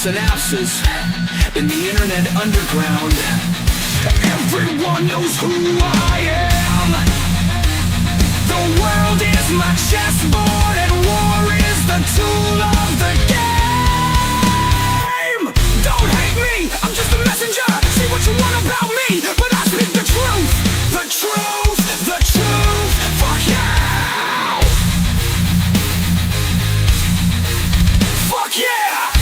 synapses in the internet underground. Everyone knows who I am. The world is my chessboard and war is the tool of the game. Don't hate me, I'm just a messenger. Say what you want about me, but I speak the truth. The truth, the truth. Fuck yeah. Fuck yeah.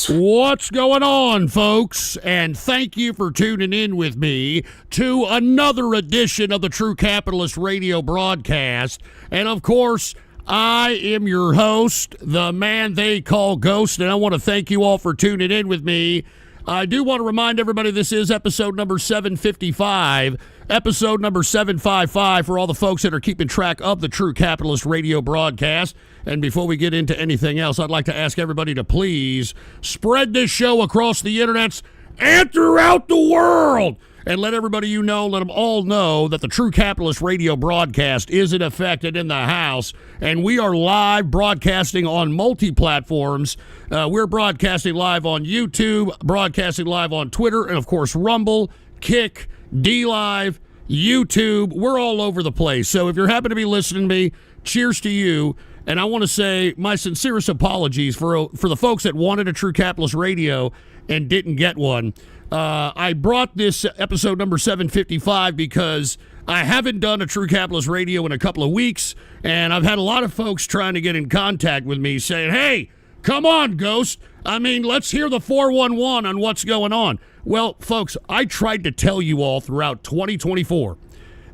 What's going on, folks? And thank you for tuning in with me to another edition of the True Capitalist Radio broadcast. And of course, I am your host, the man they call Ghost, and I want to thank you all for tuning in with me. I do want to remind everybody this is episode number 755, episode number 755 for all the folks that are keeping track of the True Capitalist Radio broadcast. And before we get into anything else, I'd like to ask everybody to please spread this show across the internets and throughout the world. And let everybody you know, let them all know that the True Capitalist Radio broadcast is in effect and in the house. And we are live broadcasting on multi-platforms. We're broadcasting live on YouTube, broadcasting live on Twitter, and of course Rumble, Kick, D-Live, YouTube. We're all over the place. So if you're happen to be listening to me, cheers to you. And I want to say my sincerest apologies for the folks that wanted a True Capitalist Radio and didn't get one. I brought this episode number 755 because I haven't done a True Capitalist Radio in a couple of weeks, and I've had a lot of folks trying to get in contact with me saying, hey, come on, Ghost. I mean, let's hear the 411 on what's going on. Well, folks, I tried to tell you all throughout 2024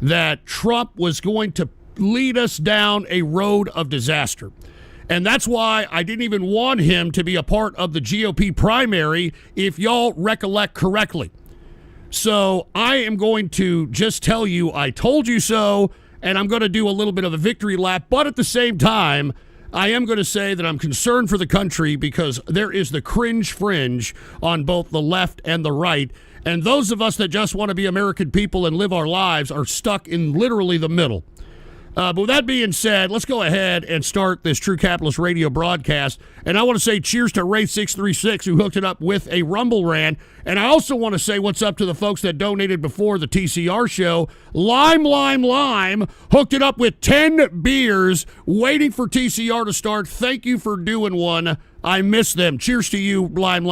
that Trump was going to lead us down a road of disaster. And that's why I didn't even want him to be a part of the GOP primary, if y'all recollect correctly. So I am going to just tell you I told you so, and I'm going to do a little bit of a victory lap. But at the same time, I am going to say that I'm concerned for the country because there is the cringe fringe on both the left and the right. And those of us that just want to be American people and live our lives are stuck in literally the middle. But with that being said, let's go ahead and start this True Capitalist Radio broadcast. And I want to say cheers to Ray636, who hooked it up with a Rumble rant. And I also want to say what's up to the folks that donated before the TCR show. Lime hooked it up with 10 beers, waiting for TCR to start. Thank you for doing one. I miss them. Cheers to you, Lime.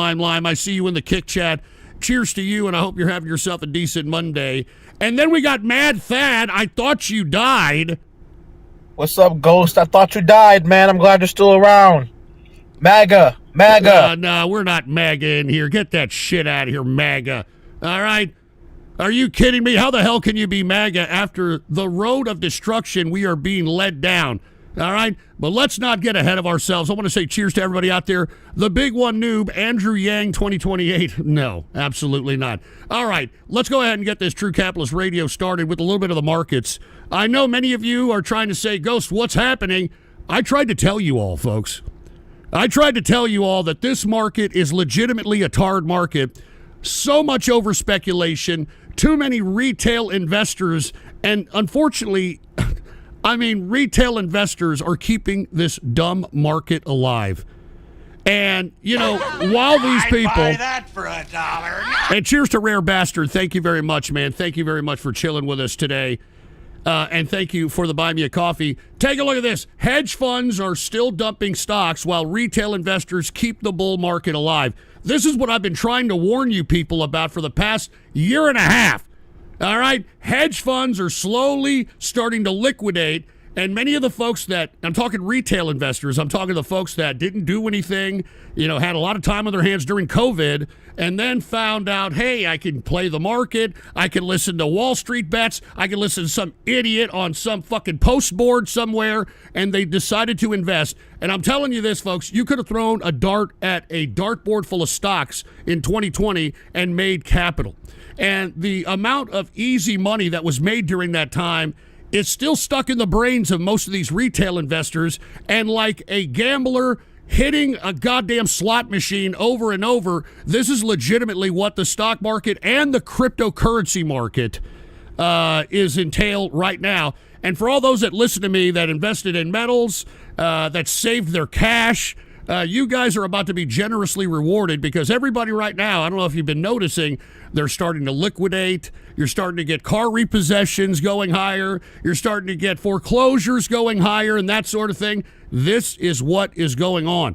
I see you in the Kick chat. Cheers to you, and I hope you're having yourself a decent Monday. And then we got Mad Thad. I thought you died. What's up, Ghost? I thought you died, man. I'm glad you're still around. MAGA. No, we're not MAGA in here. Get that shit out of here, MAGA. All right? Are you kidding me? How the hell can you be MAGA after the road of destruction we are being led down? All right? But let's not get ahead of ourselves. I want to say cheers to everybody out there. The big one noob, Andrew Yang 2028. No, absolutely not. All right, let's go ahead and get this True Capitalist Radio started with a little bit of the markets. I know many of you are trying to say, Ghost, what's happening? I tried to tell you all, folks. I tried to tell you all that this market is legitimately a tarred market. So much over speculation, too many retail investors, and unfortunately, retail investors are keeping this dumb market alive. And, you know, while these people... Buy that for $1. And cheers to Rare Bastard. Thank you very much, man. Thank you very much for chilling with us today. And thank you for the Buy Me a Coffee. Take a look at this. Hedge funds are still dumping stocks while retail investors keep the bull market alive. This is what I've been trying to warn you people about for the past year and a half. All right? Hedge funds are slowly starting to liquidate. And many of the folks that, I'm talking retail investors, I'm talking the folks that didn't do anything, you know, had a lot of time on their hands during COVID, and then found out, hey, I can play the market, I can listen to Wall Street bets, I can listen to some idiot on some fucking post board somewhere, and they decided to invest. And I'm telling you this, folks, you could have thrown a dart at a dartboard full of stocks in 2020 and made capital. And the amount of easy money that was made during that time is still stuck in the brains of most of these retail investors, and like a gambler hitting a goddamn slot machine over and over, this is legitimately what the stock market and the cryptocurrency market is entail right now. And for all those that listen to me that invested in metals, that saved their cash, you guys are about to be generously rewarded, because everybody right now, I don't know if you've been noticing, they're starting to liquidate. You're starting to get car repossessions going higher. You're starting to get foreclosures going higher and that sort of thing. This is what is going on.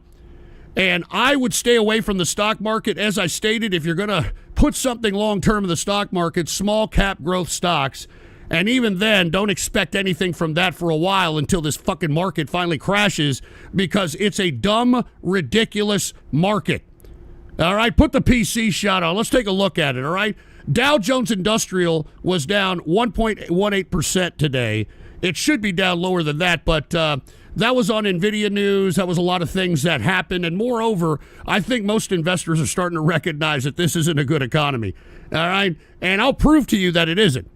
And I would stay away from the stock market. As I stated, if you're going to put something long-term in the stock market, small cap growth stocks. And even then, don't expect anything from that for a while until this fucking market finally crashes, because it's a dumb, ridiculous market. All right, put the PC shot on. Let's take a look at it, all right? Dow Jones Industrial was down 1.18% today. It should be down lower than that, but that was on NVIDIA news. That was a lot of things that happened. And moreover, I think most investors are starting to recognize that this isn't a good economy, all right? And I'll prove to you that it isn't.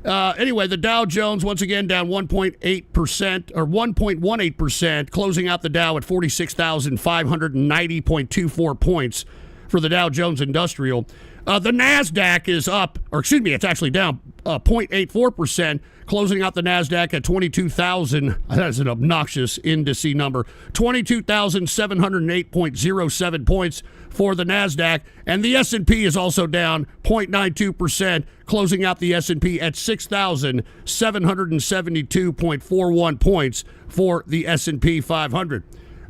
Anyway, the Dow Jones, once again, down 1.8% or 1.18%, closing out the Dow at 46,590.24 points for the Dow Jones Industrial. The NASDAQ is up, or excuse me, it's actually down 0.84%, closing out the NASDAQ at 22,000, that's an obnoxious indice number, 22,708.07 points for the NASDAQ. And the S&P is also down 0.92%, closing out the S&P at 6,772.41 points for the S&P 500.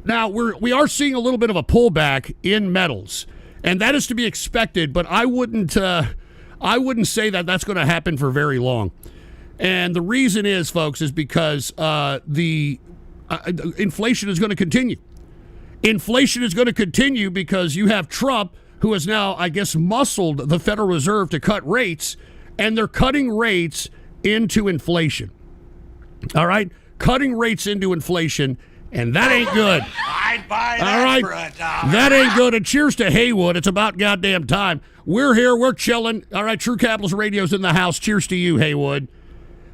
Now, we are seeing a little bit of a pullback in metals, and that is to be expected, but I wouldn't say that that's going to happen for very long. And the reason is, folks, is because the inflation is going to continue. Inflation is going to continue because you have Trump, who has now, I guess, muscled the Federal Reserve to cut rates, and they're cutting rates into inflation. All right? Cutting rates into inflation, and that ain't good. I'd buy All that right? for $1. That ain't good. And cheers to Haywood. It's about goddamn time. We're here. We're chilling. All right, True Capitalist Radio's in the house. Cheers to you, Haywood.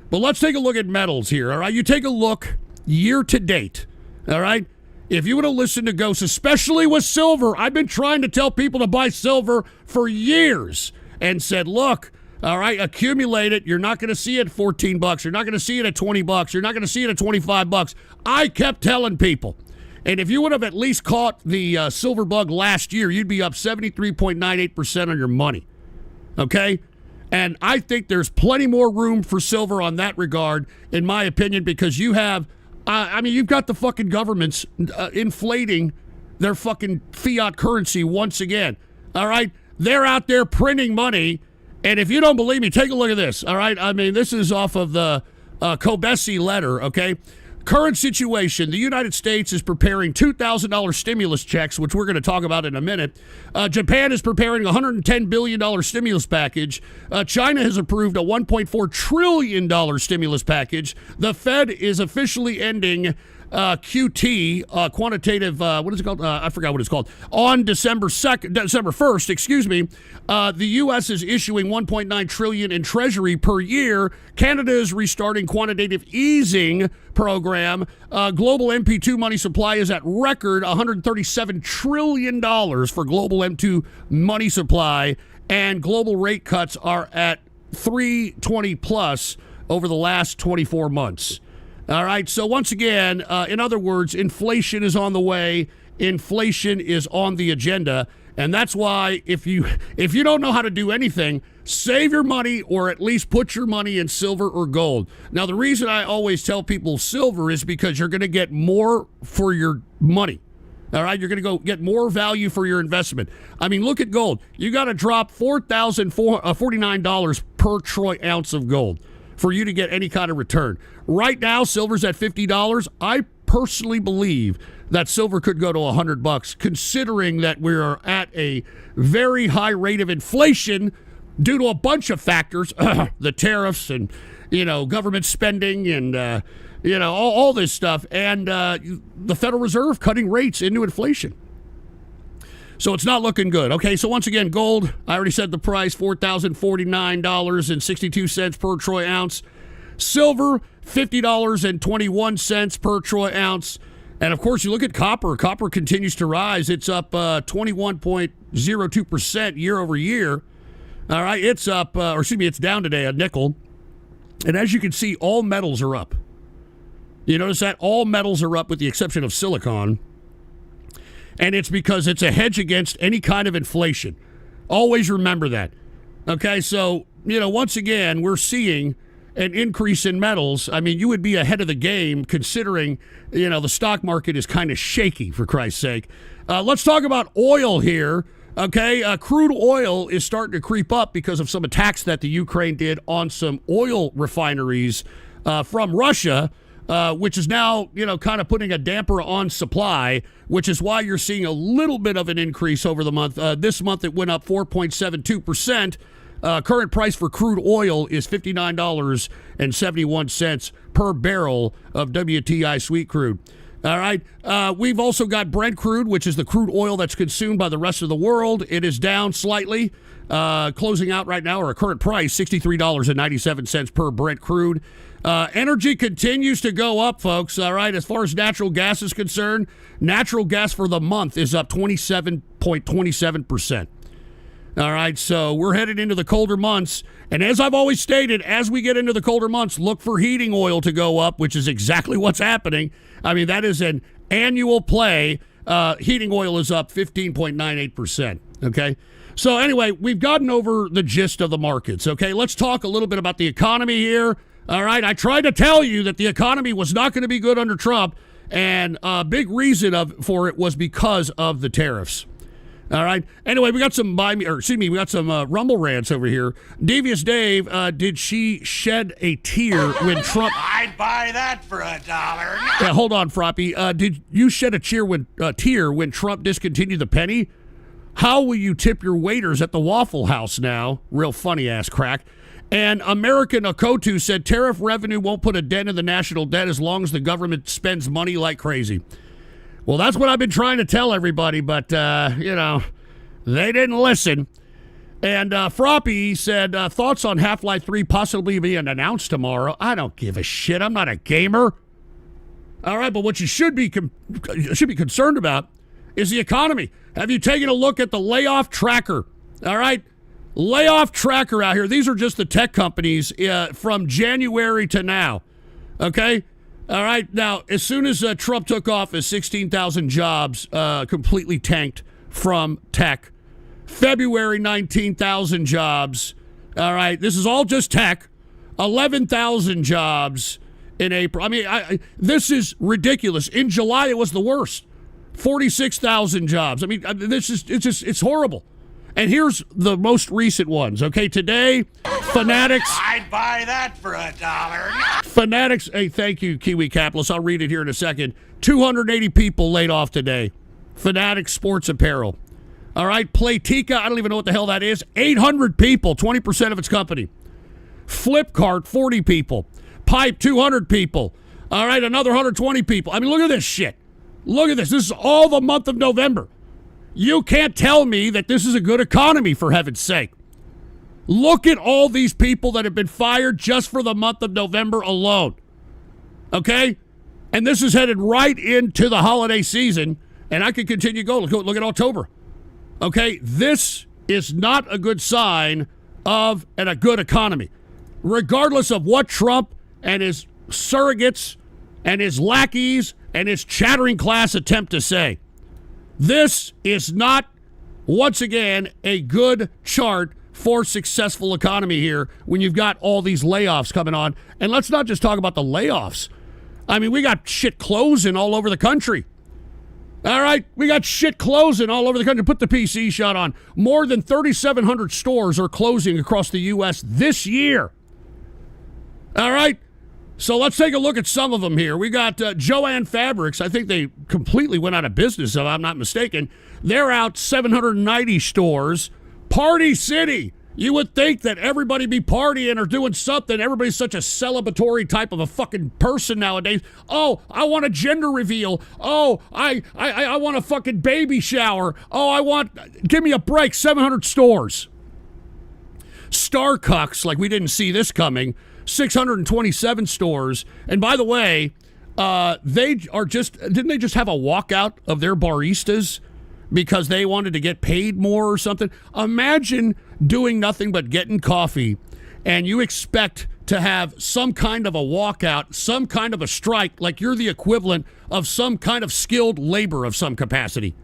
But let's take a look at metals here, all right? You take a look year to date, all right? If you would have listened to Ghost, especially with silver, I've been trying to tell people to buy silver for years and said, look, all right, accumulate it. You're not going to see it at $14. You're not going to see it at $20. You're not going to see it at $25. I kept telling people. And if you would have at least caught the silver bug last year, you'd be up 73.98% on your money, okay? And I think there's plenty more room for silver on that regard, in my opinion, because you have, you've got the fucking governments inflating their fucking fiat currency once again. All right? They're out there printing money. And if you don't believe me, take a look at this. All right? I mean, this is off of the Kobesi letter, okay? Current situation, the United States is preparing $2,000 stimulus checks, which we're going to talk about in a minute. Japan is preparing a $110 billion stimulus package. China has approved a $1.4 trillion stimulus package. The Fed is officially ending QT, quantitative, what is it called? I forgot what it's called. On December 1st, excuse me, the U.S. is issuing $1.9 trillion in Treasury per year. Canada is restarting quantitative easing program. Global MP2 money supply is at record $137 trillion for global M2 money supply, and global rate cuts are at 320 plus over the last 24 months. All right, so once again, in other words, inflation is on the way. Inflation is on the agenda, and that's why if you don't know how to do anything, save your money or at least put your money in silver or gold. Now, the reason I always tell people silver is because you're going to get more for your money. All right, you're going to go get more value for your investment. I mean, look at gold. You got to drop $4,049 per troy ounce of gold for you to get any kind of return. Right now, silver's at $50. I personally believe that silver could go to $100, considering that we are at a very high rate of inflation due to a bunch of factors, the tariffs and, government spending and, all this stuff, and the Federal Reserve cutting rates into inflation. So it's not looking good. Okay, so once again, gold, I already said the price, $4,049.62 per troy ounce. Silver, $50.21 per troy ounce. And of course, you look at copper. Copper continues to rise. It's up 21.02% year over year. All right, it's up, it's down today, a nickel. And as you can see, all metals are up. You notice that? All metals are up with the exception of silicon. And it's because it's a hedge against any kind of inflation. Always remember that. Okay, so, once again, we're seeing an increase in metals. I mean, you would be ahead of the game considering, the stock market is kind of shaky, for Christ's sake. Let's talk about oil here. Okay, crude oil is starting to creep up because of some attacks that the Ukraine did on some oil refineries from Russia. Which is now, kind of putting a damper on supply, which is why you're seeing a little bit of an increase over the month. This month, it went up 4.72%. Current price for crude oil is $59.71 per barrel of WTI sweet crude. All right. We've also got Brent crude, which is the crude oil that's consumed by the rest of the world. It is down slightly, closing out right now, or a current price, $63.97 per Brent crude. Energy continues to go up, folks. All right. As far as natural gas is concerned, natural gas for the month is up 27.27%. All right. So we're headed into the colder months. And as I've always stated, as we get into the colder months, look for heating oil to go up, which is exactly what's happening. I mean, that is an annual play. Heating oil is up 15.98%. Okay. So anyway, we've gotten over the gist of the markets. Okay. Let's talk a little bit about the economy here. All right, I tried to tell you that the economy was not going to be good under Trump, and a big reason for it was because of the tariffs. All right. Anyway, we got some Rumble rants over here. Devious Dave, did she shed a tear when Trump? I'd buy that for $1. Yeah, hold on, Froppy. Did you shed a tear when Trump discontinued the penny? How will you tip your waiters at the Waffle House now? Real funny ass crack. And American Okotu said tariff revenue won't put a dent in the national debt as long as the government spends money like crazy. Well, that's what I've been trying to tell everybody, but, they didn't listen. And Froppy said, thoughts on Half-Life 3 possibly being announced tomorrow. I don't give a shit. I'm not a gamer. All right, but what you should be concerned about is the economy. Have you taken a look at the layoff tracker? All right? Layoff tracker out here. These are just the tech companies from January to now. Okay? All right. Now, as soon as Trump took office, 16,000 jobs completely tanked from tech. February, 19,000 jobs. All right. This is all just tech. 11,000 jobs in April. I mean, this is ridiculous. In July, it was the worst. 46,000 jobs. I mean, it's horrible. And here's the most recent ones, okay? Today, Fanatics. I'd buy that for $1. Fanatics, hey, thank you, Kiwi Capitalist. I'll read it here in a second. 280 people laid off today. Fanatics Sports Apparel. All right, Playtika, I don't even know what the hell that is. 800 people, 20% of its company. Flipkart, 40 people. Pipe, 200 people. All right, another 120 people. I mean, look at this shit. Look at this. This is all the month of November. You can't tell me that this is a good economy, for heaven's sake. Look at all these people that have been fired just for the month of November alone. Okay? And this is headed right into the holiday season, and I could continue going. Look at October. Okay? This is not a good sign of a good economy. Regardless of what Trump and his surrogates and his lackeys and his chattering class attempt to say. This is not, once again, a good chart for successful economy here when you've got all these layoffs coming on. And let's not just talk about the layoffs. I mean, we got shit closing all over the country. All right, we got shit closing all over the country. Put the PC shot on. More than 3,700 stores are closing across the U.S. this year. All right, so let's take a look at some of them here. We got Joann Fabrics. I think they completely went out of business, if I'm not mistaken. They're out 790 stores. Party City. You would think that everybody be partying or doing something. Everybody's such a celebratory type of a fucking person nowadays. Oh, I want a gender reveal. Oh, I want a fucking baby shower. Oh, give me a break. 700 stores. Starcucks, like we didn't see this coming. 627 stores. And by the way, didn't they just have a walkout of their baristas because they wanted to get paid more or something? Imagine doing nothing but getting coffee, and you expect to have some kind of a walkout, some kind of a strike, like you're the equivalent of some kind of skilled labor of some capacity.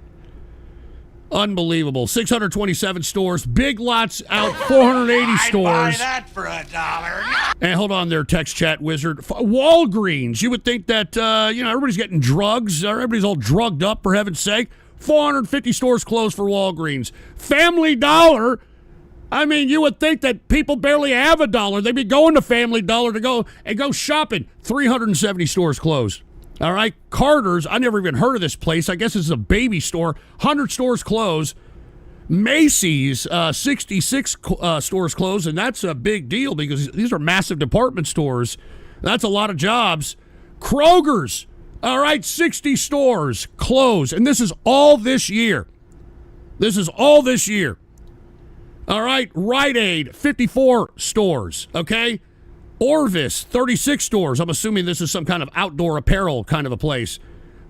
Unbelievable. 627 stores. Big Lots out 480 stores. I'd buy that for $1. And hold on there, text chat wizard. Walgreens. You would think that, everybody's getting drugs. Everybody's all drugged up, for heaven's sake. 450 stores closed for Walgreens. Family Dollar. I mean, you would think that people barely have $1. They'd be going to Family Dollar to go shopping. 370 stores closed. All right. Carter's. I never even heard of this place. I guess it's a baby store. 100 stores closed. Macy's, 66 stores closed, and that's a big deal because these are massive department stores. That's a lot of jobs. Kroger's. All right, 60 stores closed, and this is all this year. This is all this year. All right, Rite Aid, 54 stores, okay? Orvis, 36 stores. I'm assuming this is some kind of outdoor apparel kind of a place.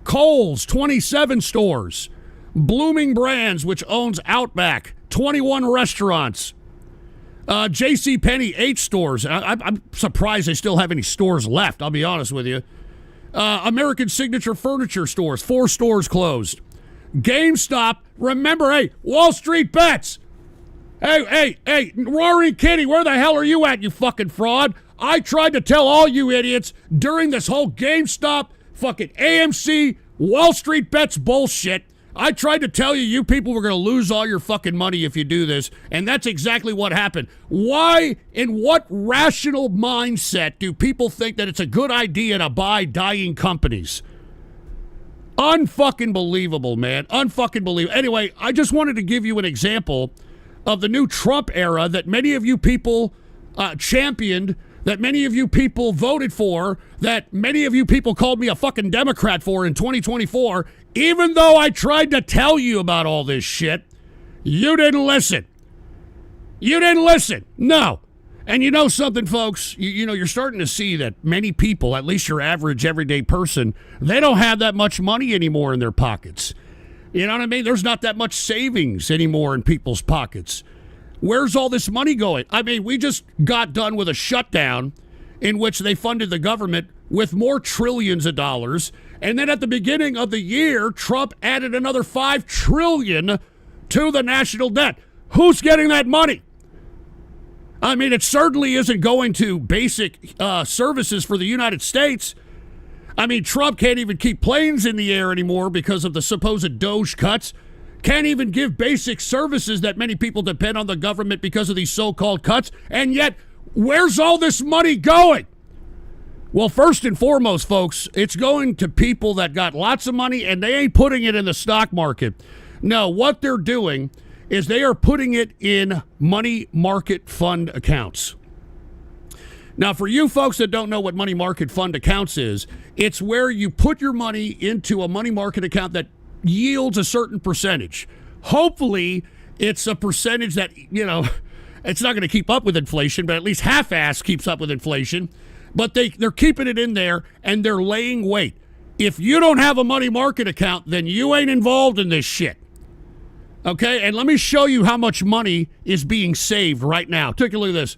Kohl's, 27 stores. Blooming Brands, which owns Outback, 21 restaurants. JCPenney, 8 stores. I'm surprised they still have any stores left, I'll be honest with you. American Signature Furniture stores, 4 stores closed. GameStop, remember, hey, Wall Street Bets. Hey, Rory Kitty, where the hell are you at, you fucking fraud? I tried to tell all you idiots during this whole GameStop, fucking AMC, Wall Street Bets bullshit. I tried to tell you, you people were going to lose all your fucking money if you do this, and that's exactly what happened. Why, in what rational mindset do people think that it's a good idea to buy dying companies? Unfucking believable, man. Unfucking believable. Anyway, I just wanted to give you an example of the new Trump era that many of you people championed, that many of you people voted for, that many of you people called me a fucking Democrat for in 2024. Even though I tried to tell you about all this shit, you didn't listen. You didn't listen. No. And you know something, folks? You're starting to see that many people, at least your average everyday person, they don't have that much money anymore in their pockets. You know what I mean? There's not that much savings anymore in people's pockets. Where's all this money going? I mean, we just got done with a shutdown in which they funded the government with more trillions of dollars. And then at the beginning of the year, Trump added another $5 trillion to the national debt. Who's getting that money? I mean, it certainly isn't going to basic services for the United States. I mean, Trump can't even keep planes in the air anymore because of the supposed Doge cuts. Can't even give basic services that many people depend on the government because of these so-called cuts. And yet, where's all this money going? Well, first and foremost, folks, it's going to people that got lots of money and they ain't putting it in the stock market. No, what they're doing is they are putting it in money market fund accounts. Now, for you folks that don't know what money market fund accounts is, it's where you put your money into a money market account that yields a certain percentage. Hopefully, it's a percentage that, it's not going to keep up with inflation, but at least half-ass keeps up with inflation. But they're keeping it in there, and they're laying weight. If you don't have a money market account, then you ain't involved in this shit. Okay? And let me show you how much money is being saved right now. Take a look at this.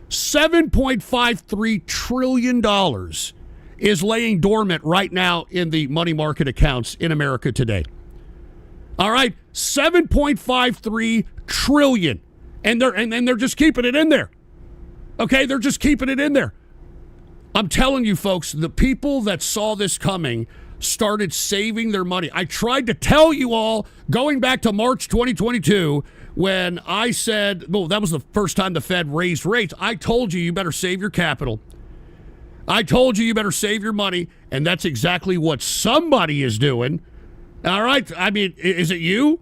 $7.53 trillion is laying dormant right now in the money market accounts in America today. All right, 7.53 trillion, and they're just keeping it in there. Okay, they're just keeping it in there. I'm telling you, folks, the people that saw this coming started saving their money. I tried to tell you all going back to March 2022 when I said, well, that was the first time the Fed raised rates. I told you better save your capital. I told you better save your money, and that's exactly what somebody is doing. All right, I mean, is it you?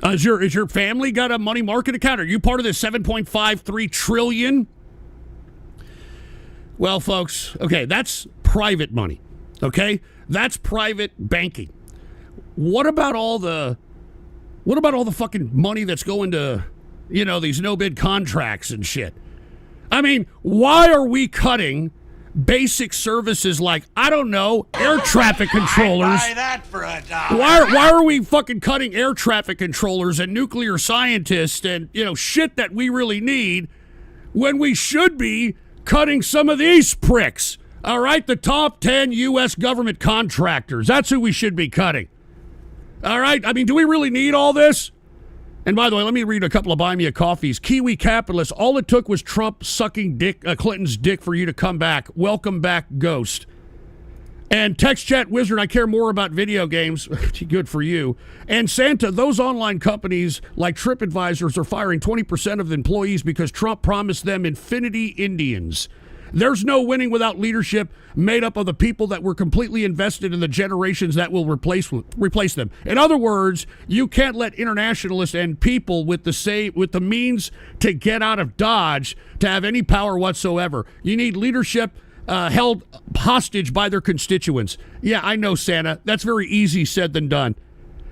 Is your family got a money market account? Are you part of this 7.53 trillion? Well, folks, okay, that's private money. Okay, that's private banking. What about all the fucking money that's going to, these no bid contracts and shit? I mean, why are we cutting basic services like, I don't know, air traffic controllers? I'd buy that for $1. Why are we fucking cutting air traffic controllers and nuclear scientists and, shit that we really need when we should be cutting some of these pricks? All right, the top 10 U.S. government contractors. That's who we should be cutting. All right, I mean, do we really need all this? And by the way, let me read a couple of Buy Me a Coffees. Kiwi capitalists, all it took was Trump sucking Clinton's dick for you to come back. Welcome back, Ghost. And Text Chat Wizard, I care more about video games. Good for you. And Santa, those online companies like TripAdvisors are firing 20% of the employees because Trump promised them Infinity Indians. There's no winning without leadership made up of the people that were completely invested in the generations that will replace them. In other words, you can't let internationalists and people with the means to get out of Dodge to have any power whatsoever. You need leadership held hostage by their constituents. Yeah, I know, Santa. That's very easy said than done.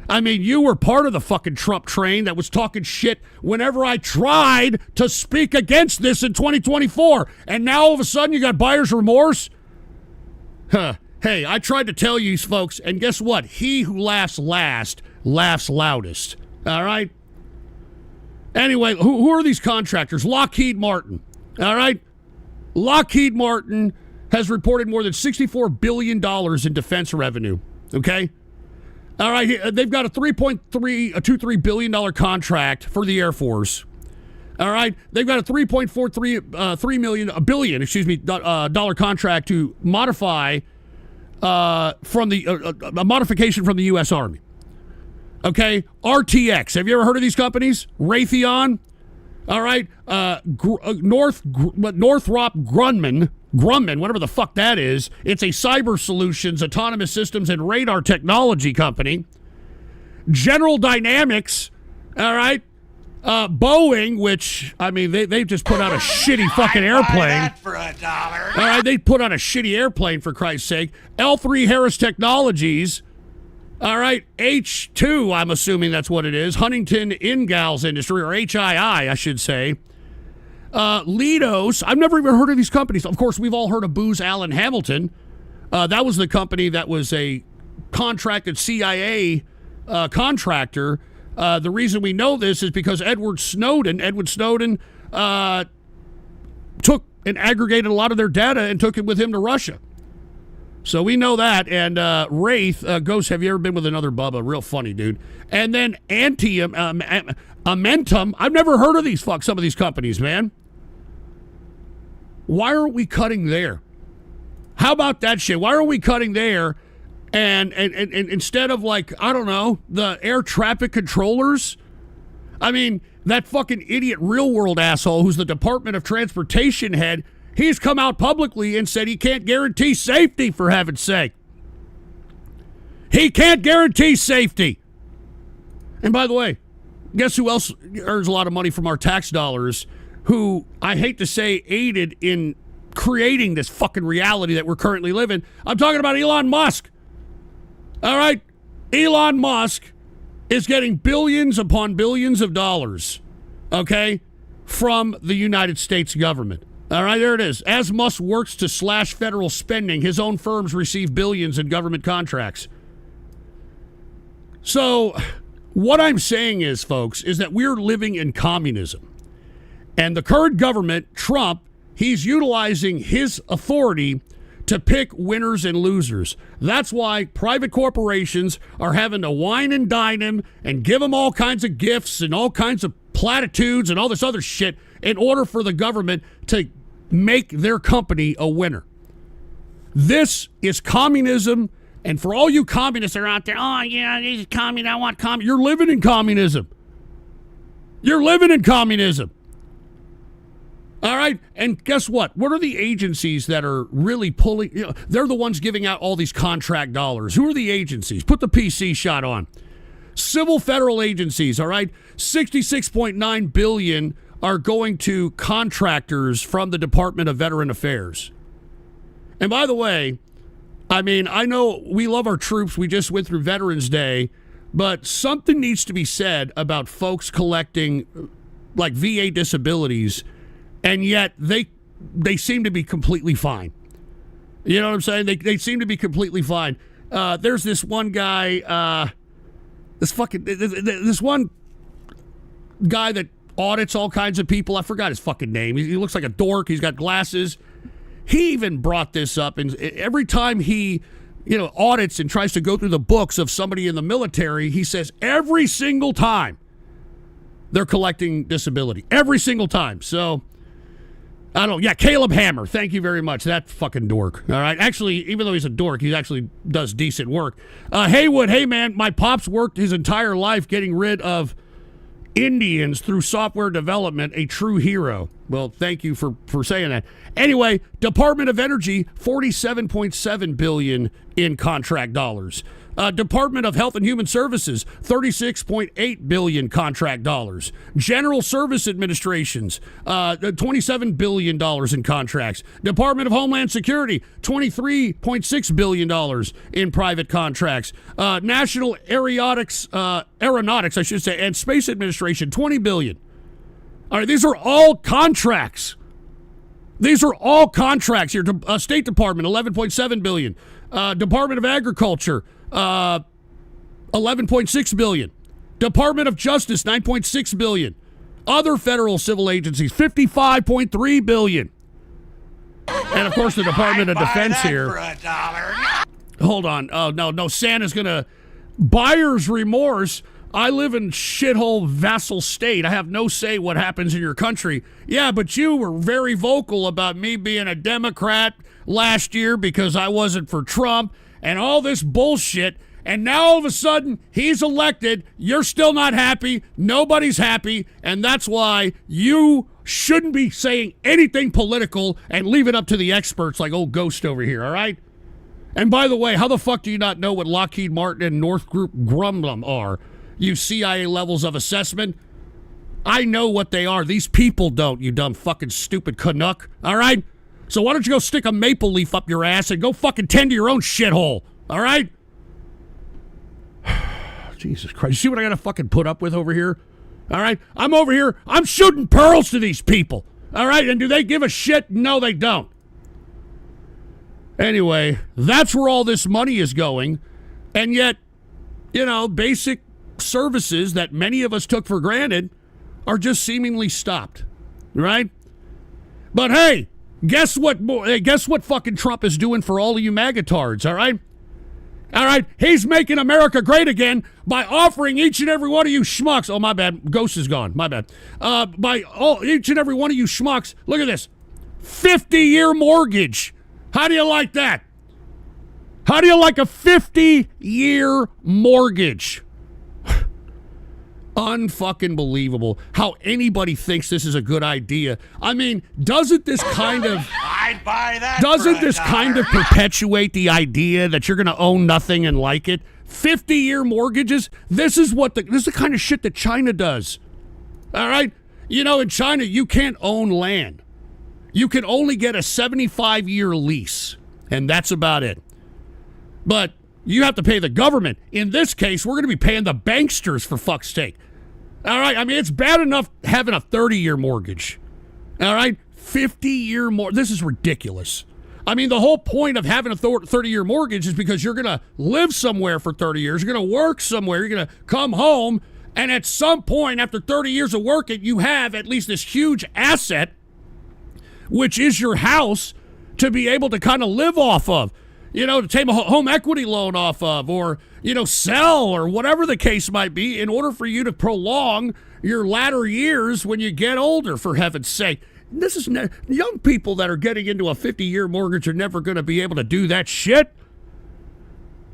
I mean, you were part of the fucking Trump train that was talking shit whenever I tried to speak against this in 2024. And now all of a sudden you got buyer's remorse? Huh. Hey, I tried to tell you folks, and guess what? He who laughs last laughs loudest. All right? Anyway, who are these contractors? Lockheed Martin. All right? Lockheed Martin has reported more than $64 billion in defense revenue. Okay? All right, they've got a $3.23 billion contract for the Air Force. All right, they've got a $3.43 billion dollar contract to modify from the a modification from the U.S. Army. Okay, RTX. Have you ever heard of these companies? Raytheon. All right, Northrop Grumman, whatever the fuck that is. It's a cyber solutions, autonomous systems, and radar technology company. General Dynamics, all right. Boeing, which, I mean, they've just put out a shitty fucking airplane. Buy that for $1. All right, they put out a shitty airplane, for Christ's sake. L3 Harris Technologies. All right, H2, I'm assuming that's what it is. Huntington Ingalls Industry, or HII, I should say. Leidos, I've never even heard of these companies. Of course, we've all heard of Booz Allen Hamilton. That was the company that was a contracted CIA contractor. The reason we know this is because Edward Snowden took and aggregated a lot of their data and took it with him to Russia. So we know that. And Wraith, Ghost, have you ever been with another Bubba? Real funny, dude. And then Amentum. I've never heard of some of these companies, man. Why aren't we cutting there? How about that shit? Why are we cutting there? And instead of, like, I don't know, the air traffic controllers? I mean, that fucking idiot real world asshole who's the Department of Transportation head, he's come out publicly and said he can't guarantee safety, for heaven's sake. He can't guarantee safety. And by the way, guess who else earns a lot of money from our tax dollars, who, I hate to say, aided in creating this fucking reality that we're currently living? I'm talking about Elon Musk. All right? Elon Musk is getting billions upon billions of dollars, okay, from the United States government. All right, there it is. As Musk works to slash federal spending, his own firms receive billions in government contracts. So what I'm saying is, folks, is that we're living in communism. And the current government, Trump, he's utilizing his authority to pick winners and losers. That's why private corporations are having to wine and dine him and give him all kinds of gifts and all kinds of platitudes and all this other shit in order for the government to make their company a winner. This is communism. And for all you communists that are out there, oh, yeah, this is communism, I want communism. You're living in communism. You're living in communism. All right? And guess what? What are the agencies that are really pulling? You know, they're the ones giving out all these contract dollars. Who are the agencies? Put the PC shot on. Civil federal agencies, all right? $66.9 billion are going to contractors from the Department of Veteran Affairs. And by the way, I mean, I know we love our troops. We just went through Veterans Day, but something needs to be said about folks collecting like VA disabilities, and yet they seem to be completely fine. You know what I'm saying? They seem to be completely fine. There's this one guy, this one guy that audits all kinds of people. I forgot his fucking name. He looks like a dork. He's got glasses. He even brought this up, and every time he, audits and tries to go through the books of somebody in the military, he says every single time they're collecting disability. Every single time. So, I don't know. Yeah, Caleb Hammer. Thank you very much. That fucking dork. All right. Actually, even though he's a dork, he actually does decent work. Haywood, hey, man, my pops worked his entire life getting rid of Indians through software development, a true hero. Well, thank you for saying that. Anyway, Department of Energy, $47.7 billion in contract dollars. Department of Health and Human Services, $36.8 billion contract dollars. General Service Administrations, $27 billion in contracts. Department of Homeland Security, $23.6 billion in private contracts. National Aeronautics, and Space Administration, $20 billion. All right, these are all contracts. These are all contracts here. State Department, $11.7 billion. Department of Agriculture, $11.6 billion. Department of Justice, $9.6 billion. Other federal civil agencies, $55.3 billion. And of course, the Department of Defense here. For $1. Hold on. Oh, no. Santa's going to. Buyer's remorse. I live in shithole vassal state. I have no say what happens in your country. Yeah, but you were very vocal about me being a Democrat last year because I wasn't for Trump and all this bullshit. And now all of a sudden he's elected. You're still not happy. Nobody's happy. And that's why you shouldn't be saying anything political and leave it up to the experts like old Ghost over here, all right? And by the way, how the fuck do you not know what Lockheed Martin and Northrop Grumman are? You CIA levels of assessment. I know what they are. These people don't, you dumb fucking stupid Canuck. All right? So why don't you go stick a maple leaf up your ass and go fucking tend to your own shithole? All right? Jesus Christ. You see what I got to fucking put up with over here? All right? I'm over here. I'm shooting pearls to these people. All right? And do they give a shit? No, they don't. Anyway, that's where all this money is going. And yet, basic services that many of us took for granted are just seemingly stopped, right? But hey, guess what fucking Trump is doing for all of you magatards, all right? All right, he's making America great again by offering each and every one of you schmucks, oh, my bad, Ghost is gone, my bad, each and every one of you schmucks, look at this, 50-year mortgage. How do you like that? How do you like a 50-year mortgage? Unfucking believable how anybody thinks this is a good idea. I mean, doesn't this kind of I'd buy that. doesn't this kind of perpetuate the idea that you're going to own nothing and like it? 50-year mortgages. This is the kind of shit that China does. All right, in China you can't own land. You can only get a 75-year lease, and that's about it. But you have to pay the government. In this case, we're going to be paying the banksters, for fuck's sake. All right, I mean, it's bad enough having a 30-year mortgage. All right, 50-year mortgage. This is ridiculous. I mean, the whole point of having a 30-year mortgage is because you're going to live somewhere for 30 years. You're going to work somewhere. You're going to come home. And at some point, after 30 years of working, you have at least this huge asset, which is your house, to be able to kind of live off of, to take a home equity loan off of, or, sell, or whatever the case might be, in order for you to prolong your latter years when you get older, for heaven's sake. This is young people that are getting into a 50-year mortgage are never going to be able to do that shit.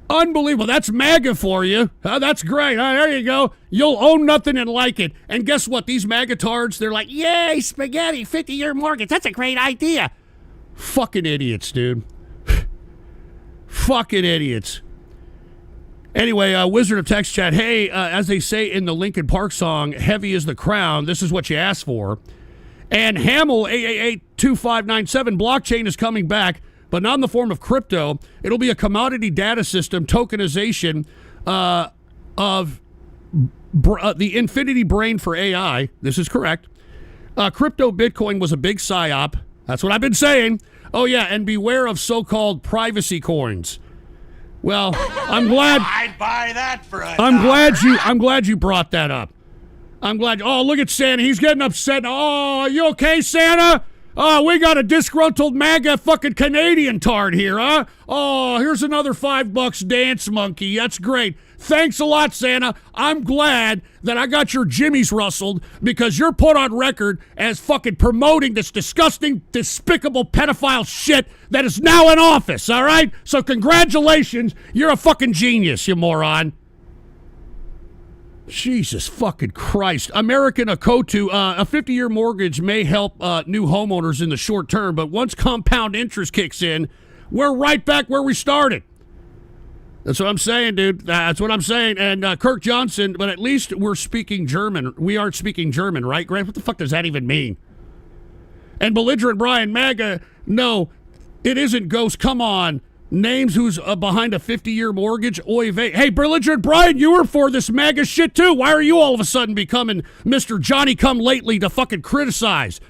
Unbelievable. That's MAGA for you. That's great. There you go. You'll own nothing and like it. And guess what? These MAGA-tards, they're like, yay, spaghetti, 50-year mortgage. That's a great idea. Fucking idiots, dude. Fucking idiots. Anyway, Wizard of Text Chat, hey, as they say in the Linkin Park song, heavy is the crown, this is what you asked for. And Hamill, 888-2597, blockchain is coming back, but not in the form of crypto. It'll be a commodity data system, tokenization of the infinity brain for AI. This is correct. Crypto Bitcoin was a big psyop. That's what I've been saying. Oh, yeah, and beware of so-called privacy coins. Well, I'm glad. I'd buy that for a I'm glad you brought that up. I'm glad. Oh, look at Santa. He's getting upset. Oh, you okay, Santa? Oh, we got a disgruntled MAGA fucking Canadian tard here, huh? Oh, here's another $5 dance monkey. That's great. Thanks a lot, Santa. I'm glad that I got your jimmies rustled because you're put on record as fucking promoting this disgusting, despicable pedophile shit that is now in office, all right? So congratulations. You're a fucking genius, you moron. Jesus fucking Christ. American Akotu, a 50-year mortgage may help new homeowners in the short term, but once compound interest kicks in, we're right back where we started. That's what I'm saying, dude. That's what I'm saying. And Kirk Johnson, but at least we're speaking German. We aren't speaking German, right, Grant? What the fuck does that even mean? And belligerent Brian, MAGA, no, it isn't Ghost. Come on. Names who's behind a 50-year mortgage. Oy vey. Hey, belligerent Brian, you were for this MAGA shit too. Why are you all of a sudden becoming Mr. Johnny-come-lately to fucking criticize?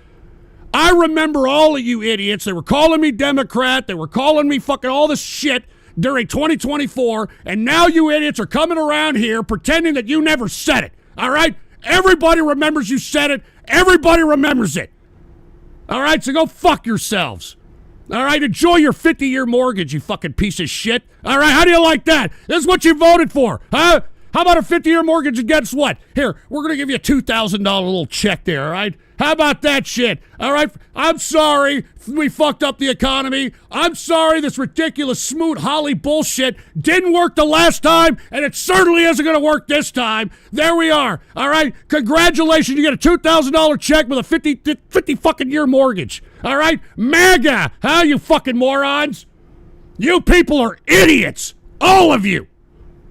I remember all of you idiots. They were calling me Democrat. They were calling me fucking all this shit during 2024, and now you idiots are coming around here pretending that you never said it, all right? Everybody remembers you said it. Everybody remembers it. All right, so go fuck yourselves. All right, enjoy your 50-year mortgage, you fucking piece of shit. All right, how do you like that? This is what you voted for, huh? How about a 50-year mortgage against what? Here, we're going to give you a $2,000 little check there, all right? How about that shit? All right, I'm sorry we fucked up the economy. I'm sorry this ridiculous Smoot Holly bullshit didn't work the last time, and it certainly isn't going to work this time. There we are, all right? Congratulations, you get a $2,000 check with a 50 fucking year mortgage, all right? MAGA, huh, you fucking morons? You people are idiots, all of you.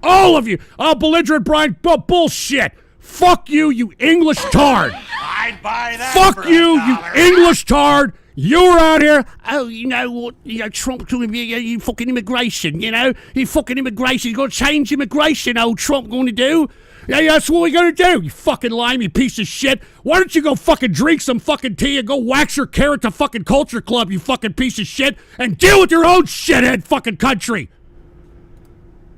All of you. Oh, belligerent Brian, bullshit. Fuck you, you English tard. I'd buy that. Fuck for you, $1. you English tard. You're out here. Oh, you know what? Trump doing you fucking immigration. You fucking immigration. You got to change immigration. Old Trump going to do. Yeah, that's what we're going to do. You fucking limey piece of shit. Why don't you go fucking drink some fucking tea and go wax your carrot to fucking Culture Club, you fucking piece of shit, and deal with your own shithead fucking country.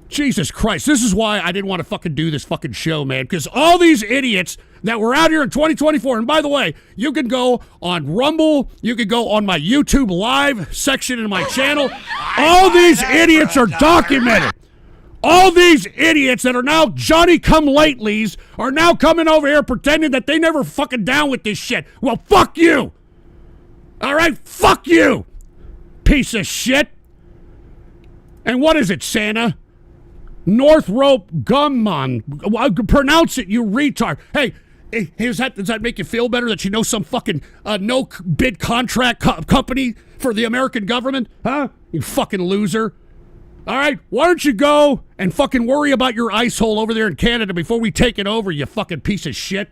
Jesus Christ, this is why I didn't want to fucking do this fucking show, man, because all these idiots that were out here in 2024, and by the way, you can go on Rumble, you can go on my YouTube live section in my channel. All these idiots are documented. All these idiots that are now Johnny-come-latelys are now coming over here pretending that they never fucking down with this shit. Well, fuck you. All right, fuck you, piece of shit. And what is it, Santa? Northrop Grumman. Pronounce it, you retard. Hey, does that make you feel better that you know some fucking no-bid contract company for the American government? Huh? You fucking loser. All right, why don't you go and fucking worry about your ice hole over there in Canada before we take it over, you fucking piece of shit.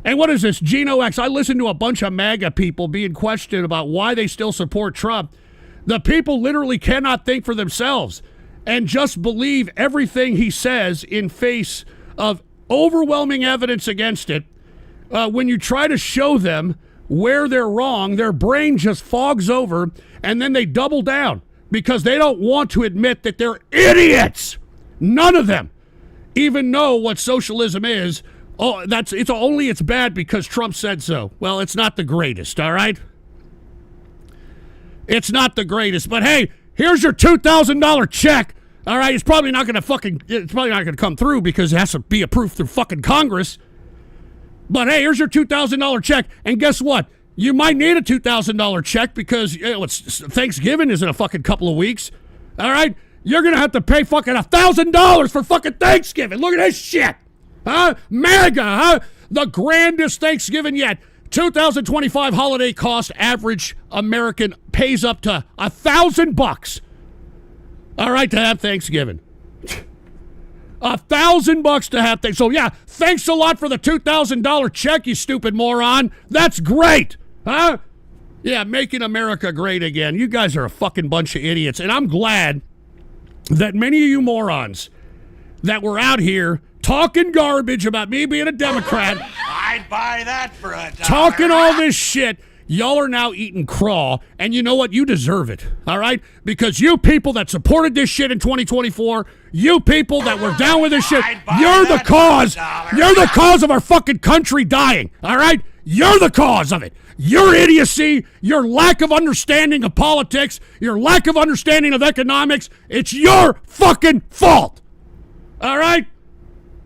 And what is this, Geno X? I listened to a bunch of MAGA people being questioned about why they still support Trump. The people literally cannot think for themselves and just believe everything he says in face of overwhelming evidence against it. When you try to show them where they're wrong, their brain just fogs over, and then they double down because they don't want to admit that they're idiots. None of them even know what socialism is. Oh, it's bad because Trump said so. Well, it's not the greatest, all right? It's not the greatest. But hey, here's your $2,000 check. All right, it's probably not going to come through because it has to be approved through fucking Congress. But hey, here's your $2,000 check. And guess what? You might need a $2,000 check because Thanksgiving is in a fucking couple of weeks. All right? You're going to have to pay fucking $1,000 for fucking Thanksgiving. Look at this shit. Huh? MAGA, huh? The grandest Thanksgiving yet. 2025 holiday cost average American pays up to $1,000. All right, to have Thanksgiving. $1,000 to have things. So yeah, thanks a lot for the $2,000 check, you stupid moron. That's great, huh? Yeah, making America great again. You guys are a fucking bunch of idiots, and I'm glad that many of you morons that were out here talking garbage about me being a Democrat, I'd buy that for $1. talking all this shit. Y'all are now eating craw, and you know what? You deserve it, all right? Because you people that supported this shit in 2024, you people that were down with this shit, you're the cause. You're the cause of our fucking country dying, all right? You're the cause of it. Your idiocy, your lack of understanding of politics, your lack of understanding of economics, it's your fucking fault, all right?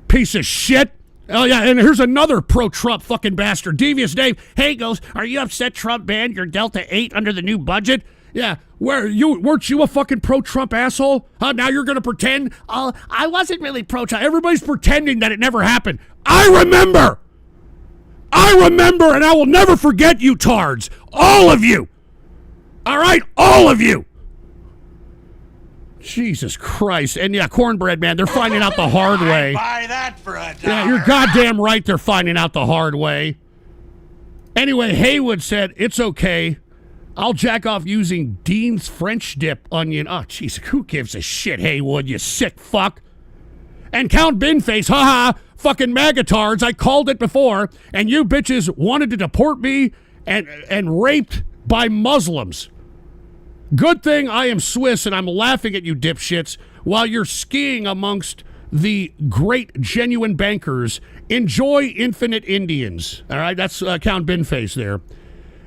Piece of shit. Oh, yeah, and here's another pro-Trump fucking bastard. Devious Dave. Hey, goes, are you upset Trump banned your Delta 8 under the new budget? Yeah, weren't you a fucking pro-Trump asshole? Huh? Now you're going to pretend? I wasn't really pro-Trump. Everybody's pretending that it never happened. I remember, and I will never forget you tards. All of you. All right? All of you. Jesus Christ. And yeah, cornbread, man, they're finding out the hard way. Buy that for $1. Yeah, you're goddamn right they're finding out the hard way. Anyway, Haywood said, it's okay. I'll jack off using Dean's French dip onion. Oh, jeez, who gives a shit, Haywood, you sick fuck? And Count Binface, haha, fucking magatards, I called it before, and you bitches wanted to deport me and raped by Muslims. Good thing I am Swiss and I'm laughing at you dipshits while you're skiing amongst the great genuine bankers. Enjoy infinite Indians. All right, that's Count Binface there.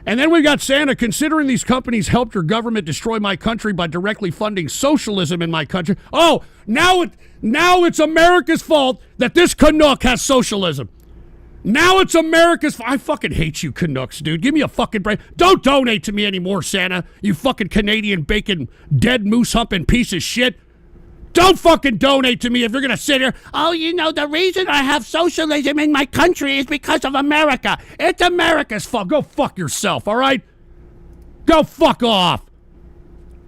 And then we got Santa. Considering these companies helped your government destroy my country by directly funding socialism in my country. Oh, now it's America's fault that this Canuck has socialism. Now it's America's fault. I fucking hate you Canucks, dude. Give me a fucking break. Don't donate to me anymore, Santa. You fucking Canadian bacon, dead moose humping piece of shit. Don't fucking donate to me if you're going to sit here. Oh, you know, the reason I have socialism in my country is because of America. It's America's fault. Go fuck yourself, all right? Go fuck off.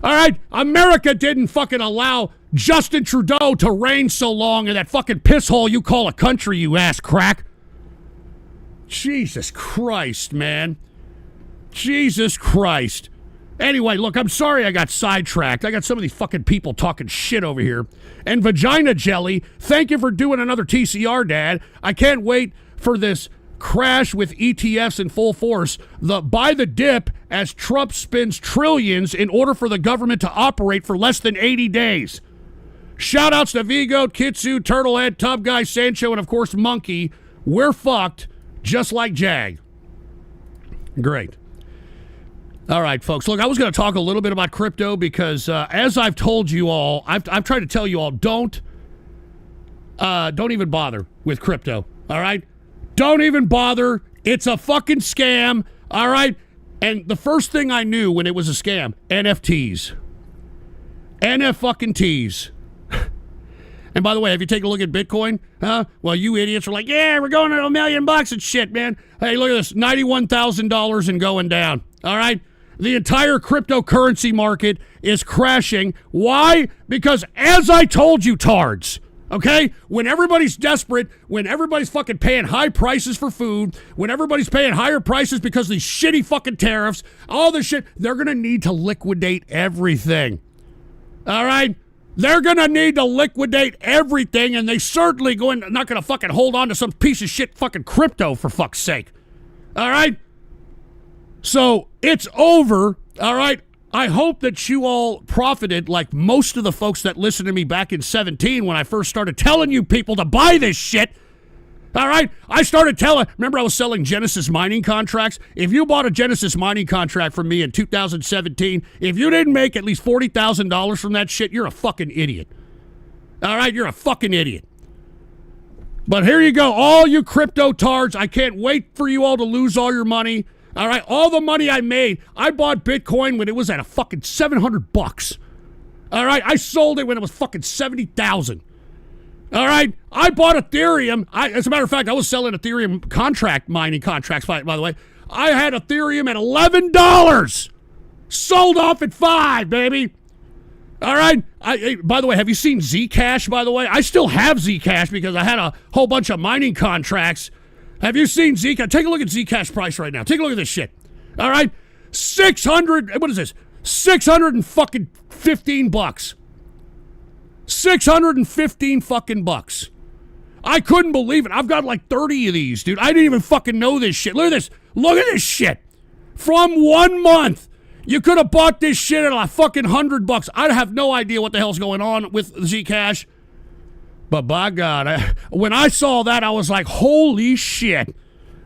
All right? America didn't fucking allow Justin Trudeau to reign so long in that fucking piss hole you call a country, you ass crack. Jesus Christ, man. Jesus Christ. Anyway, look, I'm sorry I got sidetracked. I got some of these fucking people talking shit over here. And Vagina Jelly, thank you for doing another TCR, Dad. I can't wait for this crash with ETFs in full force. Buy the dip as Trump spends trillions in order for the government to operate for less than 80 days. Shout-outs to Vigo, Kitsu, Turtlehead, Tub Guy, Sancho, and, of course, Monkey. We're fucked. Just like Jag. Great. All right, folks. Look, I was going to talk a little bit about crypto because, as I've told you all, I've tried to tell you all, don't even bother with crypto. All right, don't even bother. It's a fucking scam. All right, and the first thing I knew when it was a scam, NFTs, NF-fucking-Ts. And by the way, have you taken a look at Bitcoin? Huh? Well, you idiots are like, yeah, we're going to $1 million and shit, man. Hey, look at this, $91,000 and going down. All right? The entire cryptocurrency market is crashing. Why? Because as I told you, tards, okay? When everybody's desperate, when everybody's fucking paying high prices for food, when everybody's paying higher prices because of these shitty fucking tariffs, all this shit, they're going to need to liquidate everything. All right? They're going to need to liquidate everything, and they certainly not going to fucking hold on to some piece of shit fucking crypto, for fuck's sake. All right? So, it's over. All right? I hope that you all profited like most of the folks that listened to me back in 2017 when I first started telling you people to buy this shit. All right? I started telling, remember I was selling Genesis mining contracts? If you bought a Genesis mining contract from me in 2017, if you didn't make at least $40,000 from that shit, you're a fucking idiot. All right? You're a fucking idiot. But here you go, all you crypto tards. I can't wait for you all to lose all your money. All right? All the money I made, I bought Bitcoin when it was at a fucking $700. All right? I sold it when it was fucking 70,000. All right, I bought Ethereum. As a matter of fact, I was selling Ethereum mining contracts, by the way. I had Ethereum at $11. Sold off at $5, baby. All right. By the way, have you seen Zcash, by the way? I still have Zcash because I had a whole bunch of mining contracts. Have you seen Zcash? Take a look at Zcash price right now. Take a look at this shit. All right. 600, what is this? 615 bucks. 615 fucking bucks. I couldn't believe it. I've got like 30 of these, dude. I didn't even fucking know this shit. Look at this. Look at this shit. From 1 month. You could have bought this shit at like fucking $100. I have no idea what the hell's going on with Zcash. But by God, when I saw that, I was like, holy shit.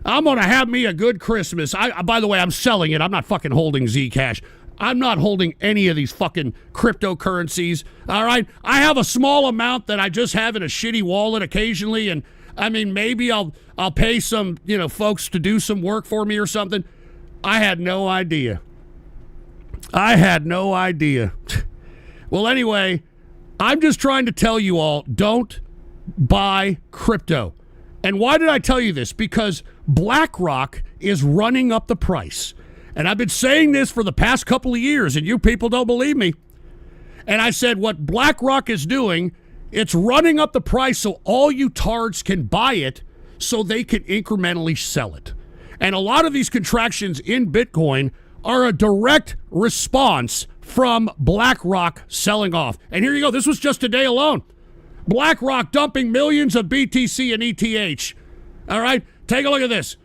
I'm going to have me a good Christmas. By the way, I'm selling it. I'm not fucking holding Zcash. I'm not holding any of these fucking cryptocurrencies, all right? I have a small amount that I just have in a shitty wallet occasionally, and, I mean, maybe I'll pay some, folks to do some work for me or something. I had no idea. Well, anyway, I'm just trying to tell you all, don't buy crypto. And why did I tell you this? Because BlackRock is running up the price. And I've been saying this for the past couple of years, and you people don't believe me. And I said what BlackRock is doing, it's running up the price so all you tards can buy it so they can incrementally sell it. And a lot of these contractions in Bitcoin are a direct response from BlackRock selling off. And here you go. This was just today alone. BlackRock dumping millions of BTC and ETH. All right? Take a look at this.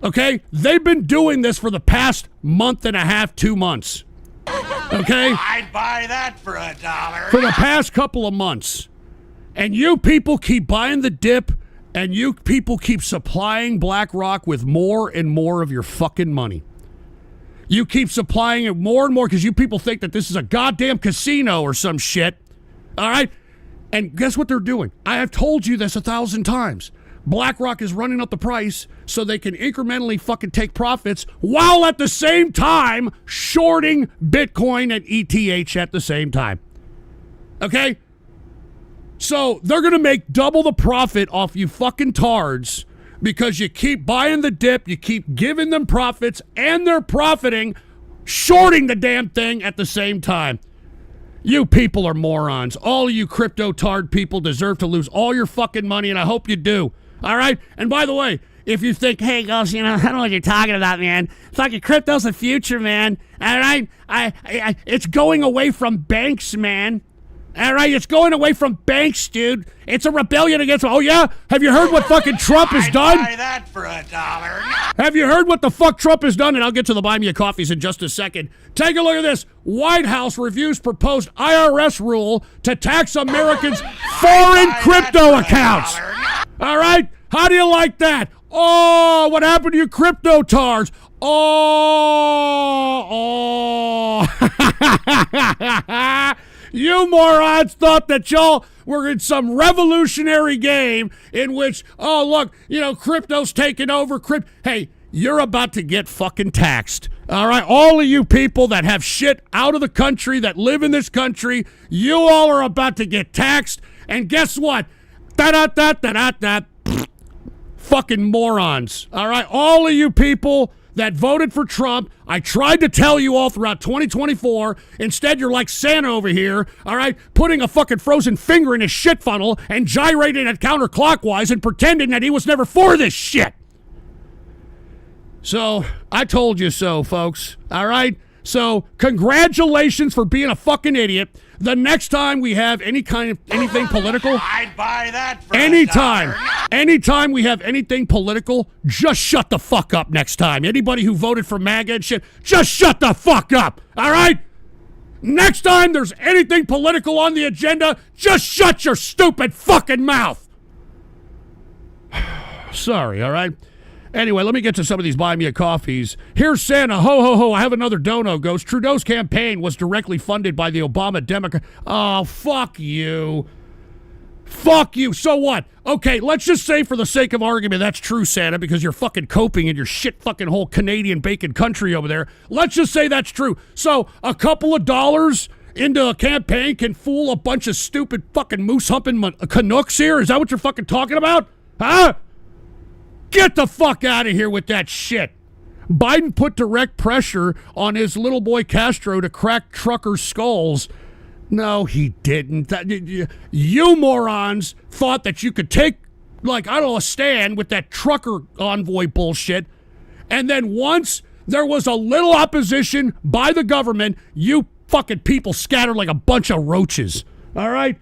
Okay? They've been doing this for the past month and a half, 2 months. Okay? I'd buy that for $1. For the past couple of months. And you people keep buying the dip, and you people keep supplying BlackRock with more and more of your fucking money. You keep supplying it more and more because you people think that this is a goddamn casino or some shit. All right? And guess what they're doing? I have told you this 1,000 times. BlackRock is running up the price so they can incrementally fucking take profits while at the same time shorting Bitcoin and ETH at the same time. Okay? So they're going to make double the profit off you fucking tards because you keep buying the dip, you keep giving them profits, and they're profiting, shorting the damn thing at the same time. You people are morons. All of you crypto tard people deserve to lose all your fucking money, and I hope you do. All right? And by the way, if you think, hey, Ghost, I don't know what you're talking about, man. Fucking crypto's the future, man. All right? It's going away from banks, man. All right? It's going away from banks, dude. It's a rebellion against... Oh, yeah? Have you heard what fucking Trump has done? I'd buy that for $1. Have you heard what the fuck Trump has done? And I'll get to the buy me a coffees in just a second. Take a look at this. White House reviews proposed IRS rule to tax Americans' foreign crypto accounts. All right? How do you like that? Oh, what happened to you crypto tars? Oh. You morons thought that y'all were in some revolutionary game in which, oh, look, crypto's taking over. Hey, you're about to get fucking taxed. All right? All of you people that have shit out of the country, that live in this country, you all are about to get taxed. And guess what? Fucking morons. All right? All of you people that voted for Trump, I tried to tell you all throughout 2024. Instead, you're like Santa over here, all right, putting a fucking frozen finger in his shit funnel and gyrating it counterclockwise and pretending that he was never for this shit. So, I told you so, folks, all right? So, congratulations for being a fucking idiot. The next time we have anything political, I'd buy that for anytime we have anything political, just shut the fuck up next time. Anybody who voted for MAGA and shit, just shut the fuck up, all right? Next time there's anything political on the agenda, just shut your stupid fucking mouth. Sorry, all right? Anyway, let me get to some of these buy me a coffees. Here's Santa. Ho, ho, ho. I have another dono, Ghost. Trudeau's campaign was directly funded by the Obama Democrat. Oh, fuck you. Fuck you. So what? Okay, let's just say for the sake of argument that's true, Santa, because you're fucking coping in your shit fucking whole Canadian bacon country over there. Let's just say that's true. So a couple of dollars into a campaign can fool a bunch of stupid fucking moose-humping Canucks here? Is that what you're fucking talking about? Huh? Get the fuck out of here with that shit. Biden put direct pressure on his little boy Castro to crack truckers' skulls. No, he didn't. You morons thought that you could take, like, I don't know, a stand with that trucker envoy bullshit. And then once there was a little opposition by the government, you fucking people scattered like a bunch of roaches. All right?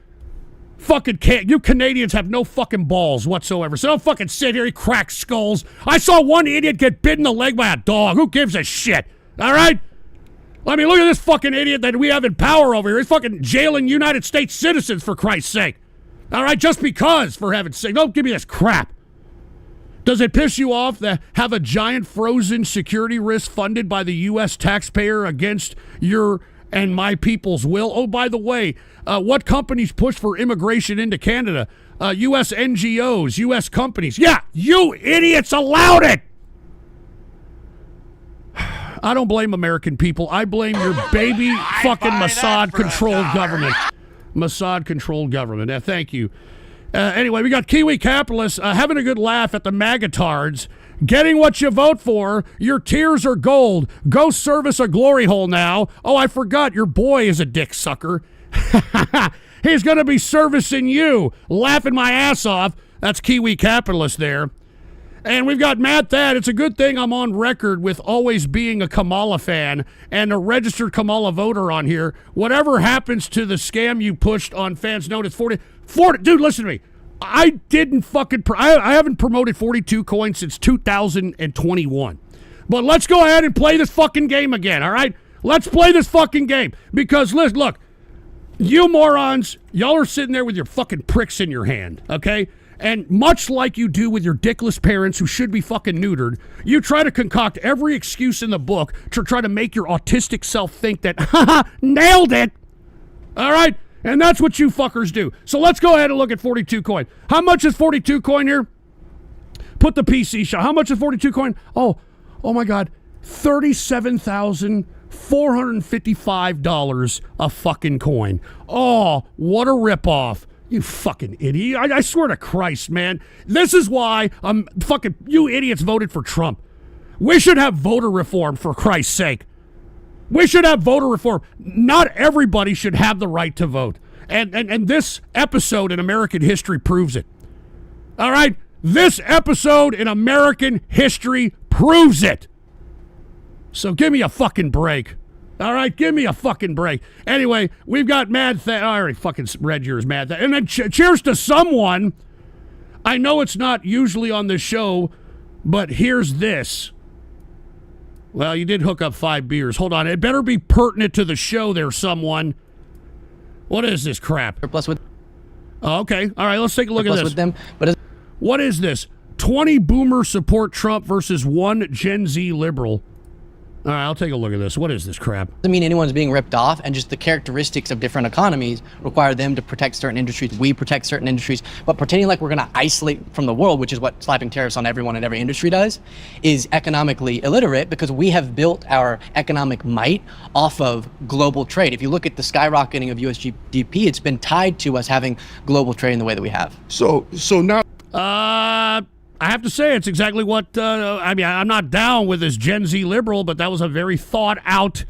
Fucking can't. You Canadians have no fucking balls whatsoever. So don't fucking sit here and crack skulls. I saw one idiot get bit in the leg by a dog. Who gives a shit? All right? I mean, look at this fucking idiot that we have in power over here. He's fucking jailing United States citizens, for Christ's sake. All right? Just because, for heaven's sake. Don't give me this crap. Does it piss you off to have a giant frozen security risk funded by the U.S. taxpayer against your and my people's will? Oh, by the way, what companies push for immigration into Canada? U.S. NGOs, U.S. companies. Yeah, you idiots allowed it. I don't blame American people. I blame your baby fucking Mossad-controlled government. Mossad-controlled government. Thank you. Anyway, we got Kiwi capitalists having a good laugh at the MAGA-tards. Getting what you vote for. Your tears are gold. Go service a glory hole now. Oh, I forgot. Your boy is a dick sucker. He's going to be servicing you. Laughing my ass off. That's Kiwi capitalist there. And we've got Matt Thad. It's a good thing I'm on record with always being a Kamala fan and a registered Kamala voter on here. Whatever happens to the scam you pushed on Fans Notice 40. Dude, listen to me. I didn't fucking... I haven't promoted 42 coins since 2021. But let's go ahead and play this fucking game again, all right? Let's play this fucking game. Because, look, you morons, y'all are sitting there with your fucking pricks in your hand, okay? And much like you do with your dickless parents who should be fucking neutered, you try to concoct every excuse in the book to try to make your autistic self think that, haha, nailed it. All right? And that's what you fuckers do. So let's go ahead and look at 42 coin. How much is 42 coin here? Put the PC shot. How much is 42 coin? Oh my God. $37,455 a fucking coin. Oh, what a ripoff. You fucking idiot. I swear to Christ, man. This is why fucking you idiots voted for Trump. We should have voter reform, for Christ's sake. We should have voter reform. Not everybody should have the right to vote. And this episode in American history proves it. All right? This episode in American history proves it. So give me a fucking break. All right, give me a fucking break. Anyway, we've got Mad Thad. I already fucking read yours, Mad Thad. And then cheers to someone. I know it's not usually on this show, but here's this. Well, you did hook up 5 beers. Hold on. It better be pertinent to the show there, someone. What is this crap? Plus with. Oh, okay. All right, let's take a look at this. With them, but what is this? 20 boomers support Trump versus 1 Gen Z liberal. All right, I'll take a look at this. What is this crap? Doesn't mean anyone's being ripped off, and just the characteristics of different economies require them to protect certain industries. We protect certain industries, but pretending like we're going to isolate from the world, which is what slapping tariffs on everyone in every industry does, is economically illiterate, because we have built our economic might off of global trade. If you look at the skyrocketing of US GDP, it's been tied to us having global trade in the way that we have. So now. I have to say, it's exactly what, I mean, I'm not down with this Gen Z liberal, but that was a very thought out,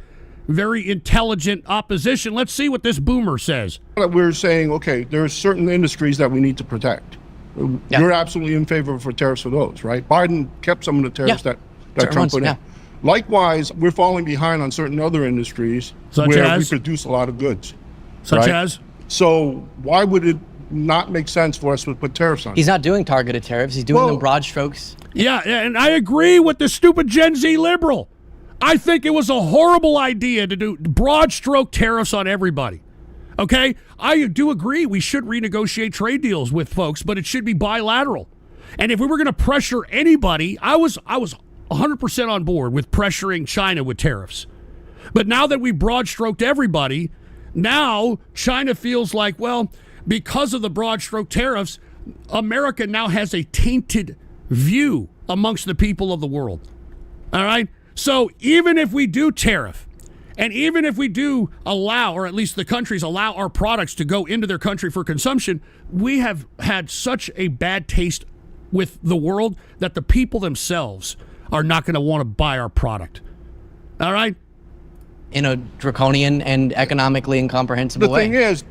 very intelligent opposition. Let's see what this boomer says. We're saying, okay, there are certain industries that we need to protect. Yeah. You're absolutely in favor for tariffs for those, right? Biden kept some of the tariffs that Trump put in. Likewise, we're falling behind on certain other industries where we produce a lot of goods. Such as? So why would it not make sense for us to put tariffs on? He's not doing targeted tariffs. He's doing them broad strokes. Yeah, and I agree with the stupid Gen Z liberal. I think it was a horrible idea to do broad stroke tariffs on everybody. Okay? I do agree we should renegotiate trade deals with folks, but it should be bilateral. And if we were going to pressure anybody, I was 100% on board with pressuring China with tariffs. But now that we broad stroked everybody, now China feels like, well, because of the broad stroke tariffs, America now has a tainted view amongst the people of the world. All right? So even if we do tariff, and even if we do allow, or at least the countries allow our products to go into their country for consumption, we have had such a bad taste with the world that the people themselves are not going to want to buy our product. All right? In a draconian and economically incomprehensible way. The thing is,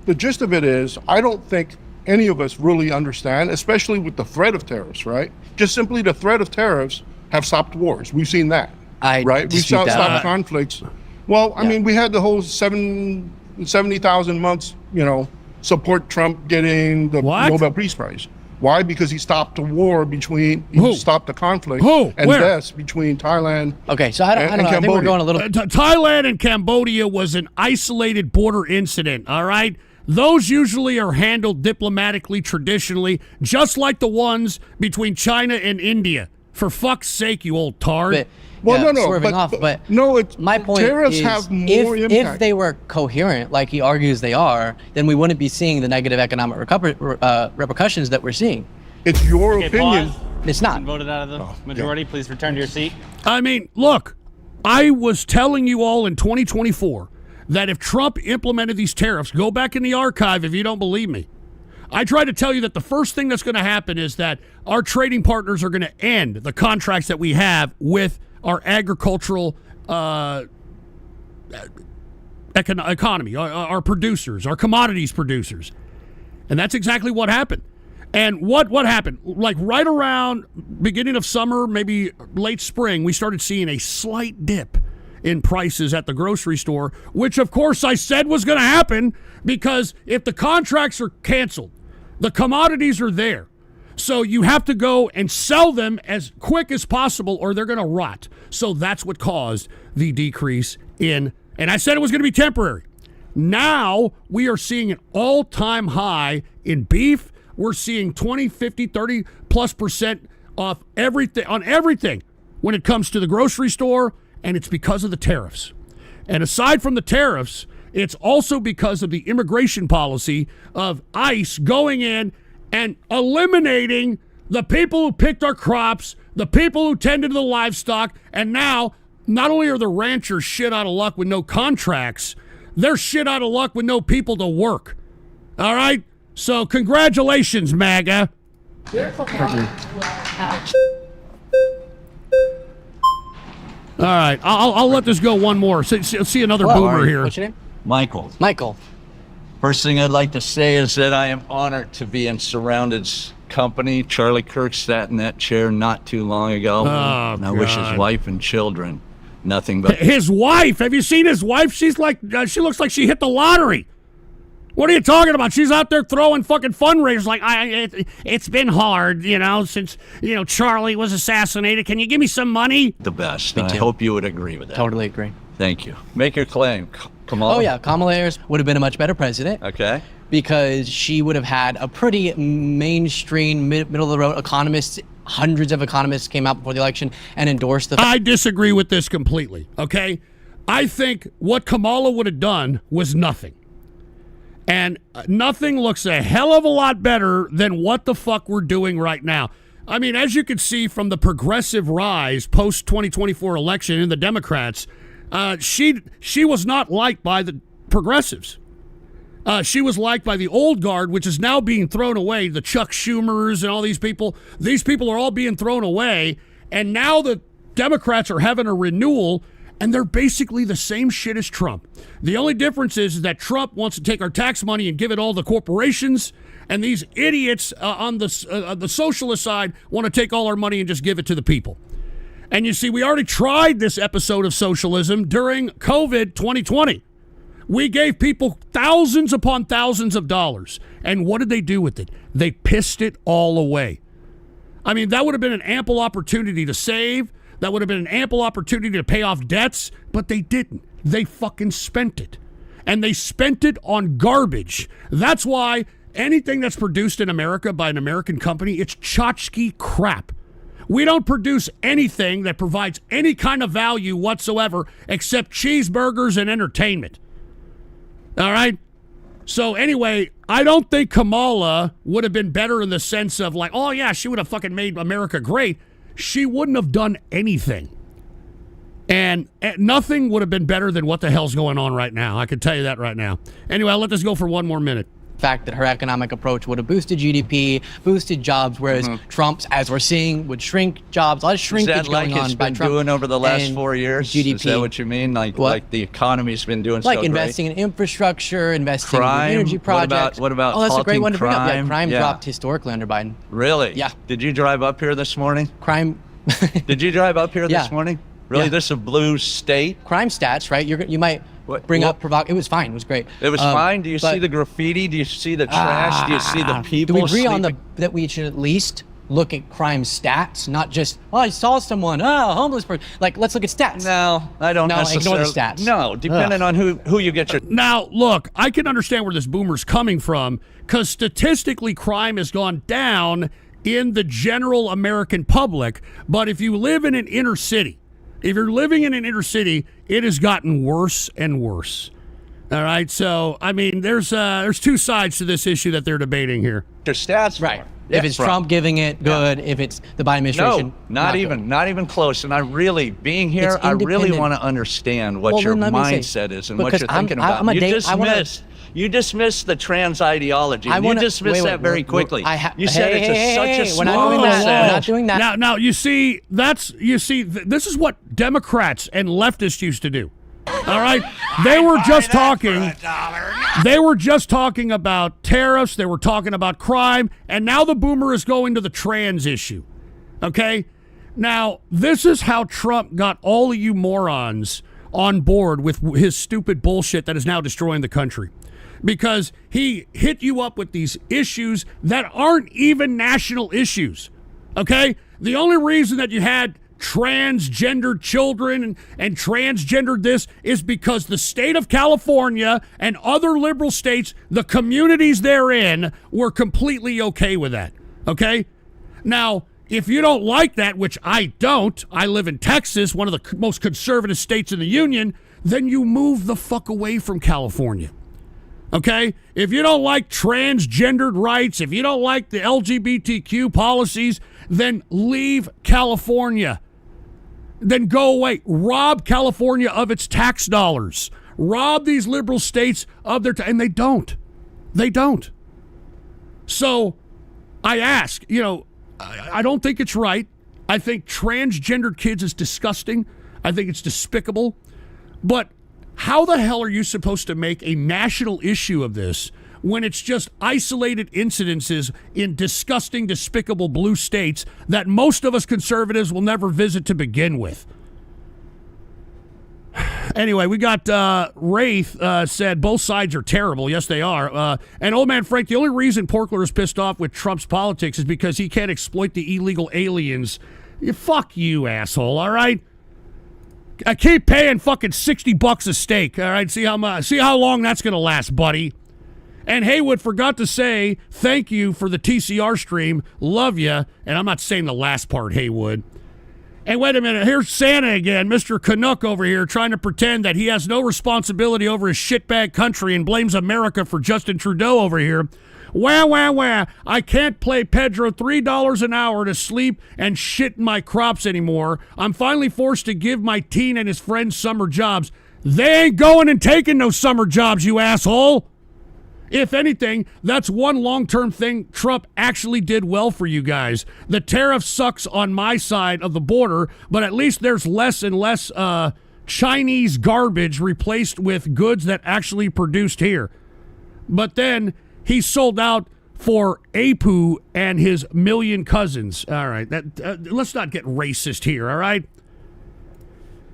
the gist of it is, I don't think any of us really understand, especially with the threat of tariffs, right? Just simply the threat of tariffs have stopped wars. We've seen that. Right? We've stopped conflicts. Well, I mean, we had the whole 70,000 months, support Trump getting the Nobel Peace Prize. Why? Because he stopped a war he stopped the conflict and deaths between Thailand Okay, so I don't know. I think we're going a little... Thailand and Cambodia was an isolated border incident, all right? Those usually are handled diplomatically, traditionally, just like the ones between China and India. For fuck's sake, you old tard. My point tariffs is, have more if impact. they were coherent, like he argues they are, then we wouldn't be seeing the negative economic repercussions that we're seeing. It's your opinion. Pause. It's not. Voted out of the majority. Yeah. Please return to your seat. I mean, look, I was telling you all in 2024 that if Trump implemented these tariffs, go back in the archive if you don't believe me. I tried to tell you that the first thing that's going to happen is that our trading partners are going to end the contracts that we have with our agricultural economy, our producers, our commodities producers. And that's exactly what happened. And what happened? Like right around beginning of summer, maybe late spring, we started seeing a slight dip in prices at the grocery store, which of course I said was going to happen because if the contracts are canceled, the commodities are there. So you have to go and sell them as quick as possible or they're going to rot. So that's what caused the decrease in, and I said it was going to be temporary. Now we are seeing an all-time high in beef. We're seeing 20, 50, 30+% off everything when it comes to the grocery store, and it's because of the tariffs. And aside from the tariffs, it's also because of the immigration policy of ICE going in and eliminating the people who picked our crops, the people who tended to the livestock, and now not only are the ranchers shit out of luck with no contracts, they're shit out of luck with no people to work. All right? So congratulations, MAGA. All right, I'll let this go one more. See another boomer here. What's your name? Michael. First thing I'd like to say is that I am honored to be in Surrounded's company. Charlie Kirk sat in that chair not too long ago. And I wish his wife and children nothing but... His wife? Have you seen his wife? She's like, she looks like she hit the lottery. What are you talking about? She's out there throwing fucking fundraisers like, it's been hard, since, Charlie was assassinated. Can you give me some money? The best. I hope you would agree with that. Totally agree. Thank you. Make your claim, Kamala. Oh, yeah. Kamala Harris would have been a much better president. Okay. Because she would have had a pretty mainstream, middle-of-the-road economists. Hundreds of economists came out before the election and endorsed the... I disagree with this completely, okay? I think what Kamala would have done was nothing. And nothing looks a hell of a lot better than what the fuck we're doing right now. I mean, as you can see from the progressive rise post-2024 election in the Democrats, she was not liked by the progressives. She was liked by the old guard, which is now being thrown away. The Chuck Schumers and all these people. These people are all being thrown away. And now the Democrats are having a renewal, and they're basically the same shit as Trump. The only difference is that Trump wants to take our tax money and give it all to corporations, and these idiots on the socialist side want to take all our money and just give it to the people. And you see, we already tried this episode of socialism during COVID 2020. We gave people thousands upon thousands of dollars. And what did they do with it? They pissed it all away. I mean, that would have been an ample opportunity to save. That would have been an ample opportunity to pay off debts, but they didn't. They fucking spent it. And they spent it on garbage. That's why anything that's produced in America by an American company, it's tchotchke crap. We don't produce anything that provides any kind of value whatsoever except cheeseburgers and entertainment. All right? So anyway, I don't think Kamala would have been better in the sense of like, oh yeah, she would have fucking made America great. She wouldn't have done anything. And nothing would have been better than what the hell's going on right now. I can tell you that right now. Anyway, I'll let this go for one more minute. Fact that her economic approach would have boosted GDP, boosted jobs, whereas Trump's, as we're seeing, would shrink jobs. A lot of shrinkage going on by Trump. Doing over the last 4 years? GDP. Is that what you mean? Like the economy's been doing like so investing great? in infrastructure, investing crime? in energy projects. What about oh, that's a great one to bring up. Yeah, crime? crime dropped historically under Biden. Really? Yeah. Did you drive up here this morning? Crime. Did you drive up here this morning? Really? Yeah. This is a blue state? Crime stats, right? You might bring up provoke. It was fine. It was great. It was fine. Do you see the graffiti? Do you see the trash? Do you see the people? Do we agree on sleeping? that we should at least look at crime stats, not just I saw someone, homeless person. Like, let's look at stats. No, I don't necessarily. Ignore the stats. No, depending on who you get your. Now, look, I can understand where this boomer's coming from because statistically crime has gone down in the general American public. But if you live in an inner city, if you're living in an inner city, it has gotten worse and worse. All right, so I mean, there's two sides to this issue that they're debating here. Your stats, right? If it's Trump giving it, good. If it's the Biden administration, not even close. And I really, being here, I really want to understand what your mindset is and what you're thinking about. You dismiss the trans ideology. You dismiss that very quickly. You said it's such a small percentage. We're not doing that. Now you see, this is what Democrats and leftists used to do. All right, they were just talking. They were just talking about tariffs. They were talking about crime, and now the boomer is going to the trans issue. Okay, now this is how Trump got all of you morons on board with his stupid bullshit that is now destroying the country. Because he hit you up with these issues that aren't even national issues, okay? The only reason that you had transgendered children and transgendered this is because the state of California and other liberal states, the communities therein, were completely okay with that, okay? Now, if you don't like that, which I don't, I live in Texas, one of the most conservative states in the union, then you move the fuck away from California. Okay? If you don't like transgendered rights, if you don't like the LGBTQ policies, then leave California. Then go away. Rob California of its tax dollars. Rob these liberal states of their and they don't. They don't. So I ask, I don't think it's right. I think transgendered kids is disgusting. I think it's despicable. But how the hell are you supposed to make a national issue of this when it's just isolated incidences in disgusting, despicable blue states that most of us conservatives will never visit to begin with? Anyway, we got Wraith said both sides are terrible. Yes, they are. And Old Man Frank, the only reason Porkler is pissed off with Trump's politics is because he can't exploit the illegal aliens. Fuck you, asshole, all right? I keep paying fucking $60 a steak, all right? See how long that's going to last, buddy. And Haywood forgot to say thank you for the TCR stream. Love you. And I'm not saying the last part, Haywood. And wait a minute, here's Santa again, Mr. Canuck over here, trying to pretend that he has no responsibility over his shitbag country and blames America for Justin Trudeau over here. Wah. I can't pay Pedro $3 an hour to sleep and shit in my crops anymore. I'm finally forced to give my teen and his friends summer jobs. They ain't going and taking no summer jobs, you asshole. If anything, that's one long-term thing Trump actually did well for you guys. The tariff sucks on my side of the border, but at least there's less and less Chinese garbage replaced with goods that actually produced here. But then he sold out for Apu and his million cousins. All right, let's not get racist here, all right?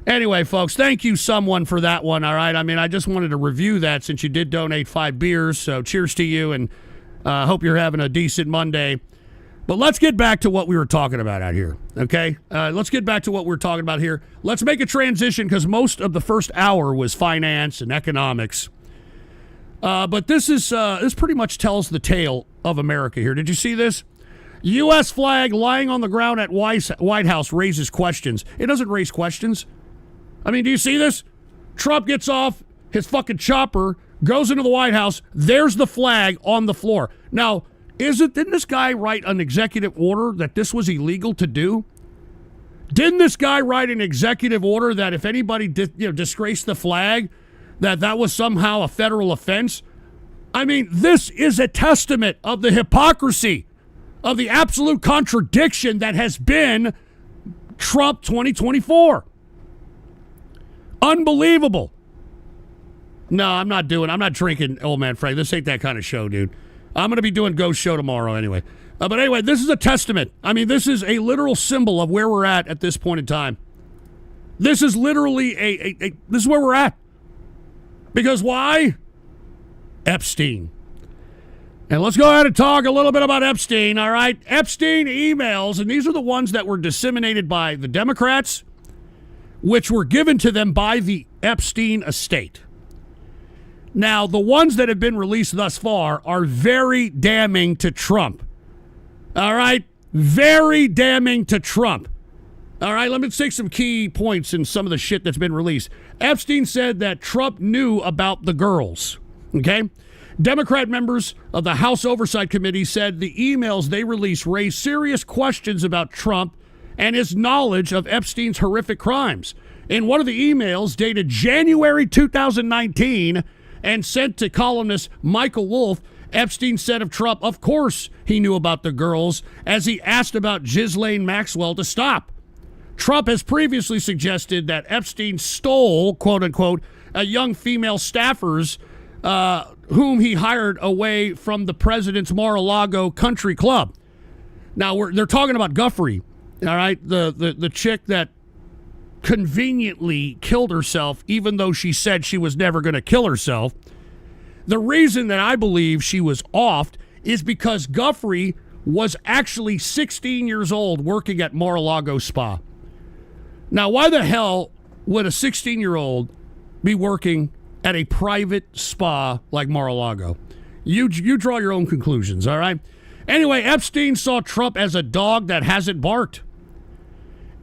Anyway, folks, thank you, someone, for that one, all right? I mean, I just wanted to review that since you did donate 5 beers, so cheers to you, and hope you're having a decent Monday. But let's get back to what we were talking about out here, okay? Let's get back to what we're talking about here. Let's make a transition, because most of the first hour was finance and economics. But this pretty much tells the tale of America here. Did you see this? U.S. flag lying on the ground at White House raises questions. It doesn't raise questions. I mean, do you see this? Trump gets off his fucking chopper, goes into the White House. There's the flag on the floor. Now, didn't this guy write an executive order that this was illegal to do? Didn't this guy write an executive order that if anybody disgraced the flag, that was somehow a federal offense? I mean, this is a testament of the hypocrisy, of the absolute contradiction that has been Trump 2024. Unbelievable. No, I'm not drinking Old Man Frank. This ain't that kind of show, dude. I'm going to be doing Ghost Show tomorrow anyway. But anyway, this is a testament. I mean, this is a literal symbol of where we're at this point in time. This is literally this is where we're at. Because why? Epstein. And let's go ahead and talk a little bit about Epstein, all right? Epstein emails, and these are the ones that were disseminated by the Democrats, which were given to them by the Epstein estate. Now, the ones that have been released thus far are very damning to Trump. All right? Very damning to Trump. All right, let me take some key points in some of the shit that's been released. Epstein said that Trump knew about the girls. Okay? Democrat members of the House Oversight Committee said the emails they released raised serious questions about Trump and his knowledge of Epstein's horrific crimes. In one of the emails dated January 2019 and sent to columnist Michael Wolff, Epstein said of Trump, of course he knew about the girls, as he asked about Ghislaine Maxwell to stop. Trump has previously suggested that Epstein stole, quote unquote, a young female staffers whom he hired away from the president's Mar-a-Lago country club. Now, they're talking about Guffrey, all right, the chick that conveniently killed herself, even though she said she was never going to kill herself. The reason that I believe she was offed is because Guffrey was actually 16 years old working at Mar-a-Lago Spa. Now, why the hell would a 16-year-old be working at a private spa like Mar-a-Lago? You draw your own conclusions, all right? Anyway, Epstein saw Trump as a dog that hasn't barked.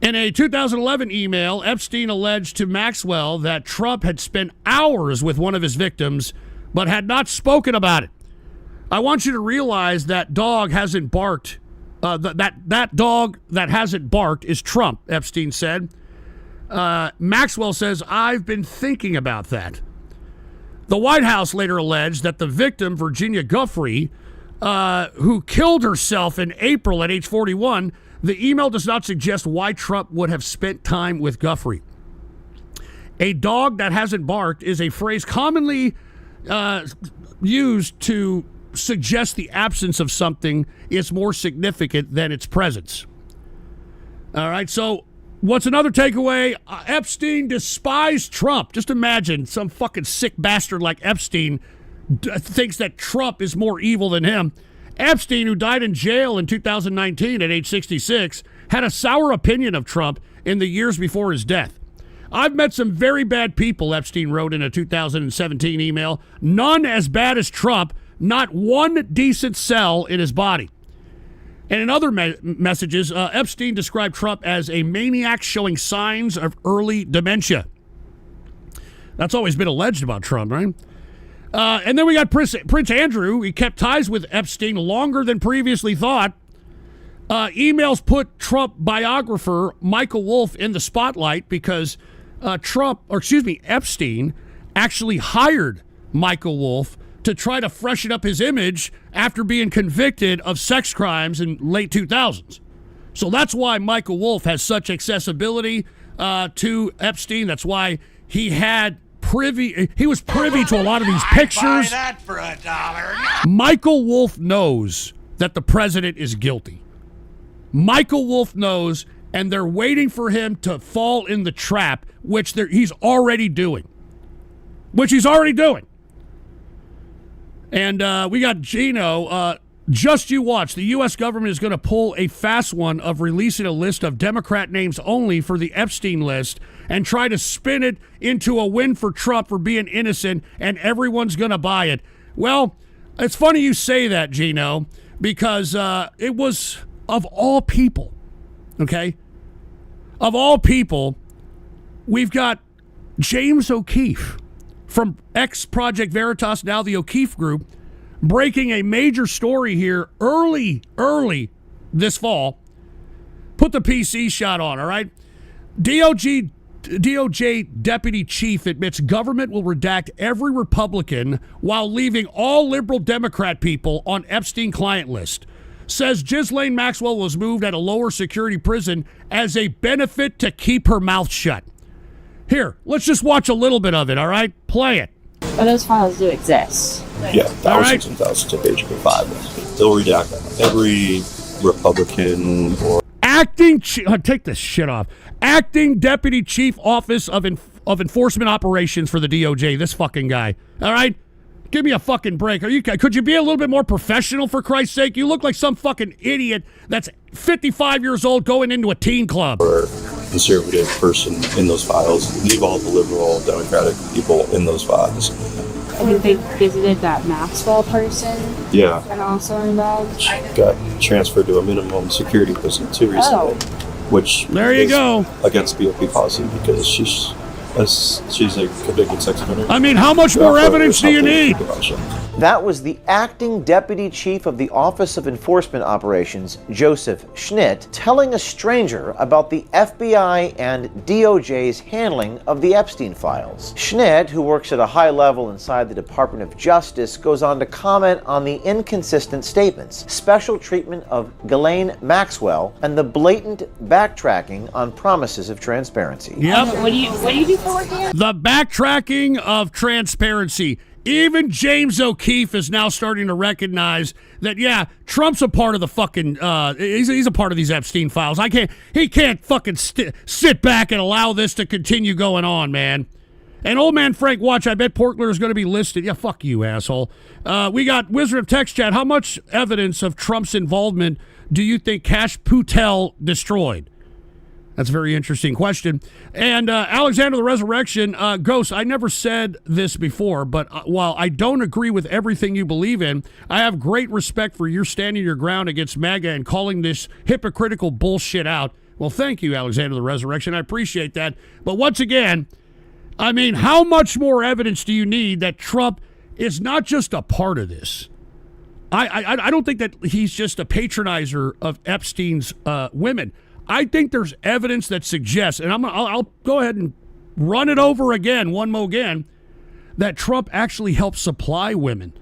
In a 2011 email, Epstein alleged to Maxwell that Trump had spent hours with one of his victims but had not spoken about it. I want you to realize that dog hasn't barked. That dog that hasn't barked is Trump, Epstein said. Maxwell says, I've been thinking about that. The White House later alleged that the victim, Virginia Guffrey, who killed herself in April at age 41, the email does not suggest why Trump would have spent time with Guffrey. A dog that hasn't barked is a phrase commonly used to suggest the absence of something is more significant than its presence. All right, so what's another takeaway? Epstein despised Trump. Just imagine some fucking sick bastard like Epstein thinks that Trump is more evil than him. Epstein, who died in jail in 2019 at age 66, had a sour opinion of Trump in the years before his death. I've met some very bad people, Epstein wrote in a 2017 email. None as bad as Trump, not one decent cell in his body. And in other messages, Epstein described Trump as a maniac showing signs of early dementia. That's always been alleged about Trump, right? And then we got Prince Andrew. He kept ties with Epstein longer than previously thought. Emails put Trump biographer Michael Wolff in the spotlight because Epstein actually hired Michael Wolff to try to freshen up his image after being convicted of sex crimes in late 2000s. So that's why Michael Wolff has such accessibility to Epstein. That's why he was privy to a lot of these pictures. Buy that for $1. Michael Wolff knows that the president is guilty. Michael Wolff knows, and they're waiting for him to fall in the trap, which he's already doing. And we got Gino. Just you watch. The U.S. government is going to pull a fast one of releasing a list of Democrat names only for the Epstein list and try to spin it into a win for Trump for being innocent, and everyone's going to buy it. Well, it's funny you say that, Gino, because it was, of all people, okay? Of all people, we've got James O'Keefe from ex-Project Veritas, now the O'Keefe Group, breaking a major story here early this fall. Put the PC shot on, all right? DOJ deputy chief admits government will redact every Republican while leaving all liberal Democrat people on Epstein client list. Says Ghislaine Maxwell was moved at a lower security prison as a benefit to keep her mouth shut. Here, let's just watch a little bit of it, all right? Play it. But those files do exist. Yeah, thousands and thousands of pages of files. They'll redact every Republican or take this shit off. Acting Deputy Chief Office of Enforcement Operations for the DOJ. This fucking guy. All right, give me a fucking break. Could you be a little bit more professional, for Christ's sake? You look like some fucking idiot that's 55 years old going into a teen club. Or conservative person in those files. Leave all the liberal Democratic people in those files. I think they visited that Maxwell person. Yeah. And also involved. She got transferred to a minimum security prison too recently, which there you go against BOP policy because she's a convicted sex offender. I mean, how much more evidence do you need? That was the acting deputy chief of the Office of Enforcement Operations, Joseph Schnitt, telling a stranger about the FBI and DOJ's handling of the Epstein files. Schnitt, who works at a high level inside the Department of Justice, goes on to comment on the inconsistent statements, special treatment of Ghislaine Maxwell, and the blatant backtracking on promises of transparency. Yep. What do you do for work here? The backtracking of transparency. Even James O'Keefe is now starting to recognize that, yeah, Trump's a part of the fucking, he's a part of these Epstein files. He can't fucking sit back and allow this to continue going on, man. And old man Frank, watch, I bet Portler is going to be listed. Yeah, fuck you, asshole. We got Wizard of Text Chat. How much evidence of Trump's involvement do you think Kash Patel destroyed? That's a very interesting question. And Alexander the Resurrection, Ghost, I never said this before, but while I don't agree with everything you believe in, I have great respect for your standing your ground against MAGA and calling this hypocritical bullshit out. Well, thank you, Alexander the Resurrection. I appreciate that. But once again, I mean, how much more evidence do you need that Trump is not just a part of this? I don't think that he's just a patronizer of Epstein's women. I think there's evidence that suggests, and I'll go ahead and run it over again, one more again, that Trump actually helped supply women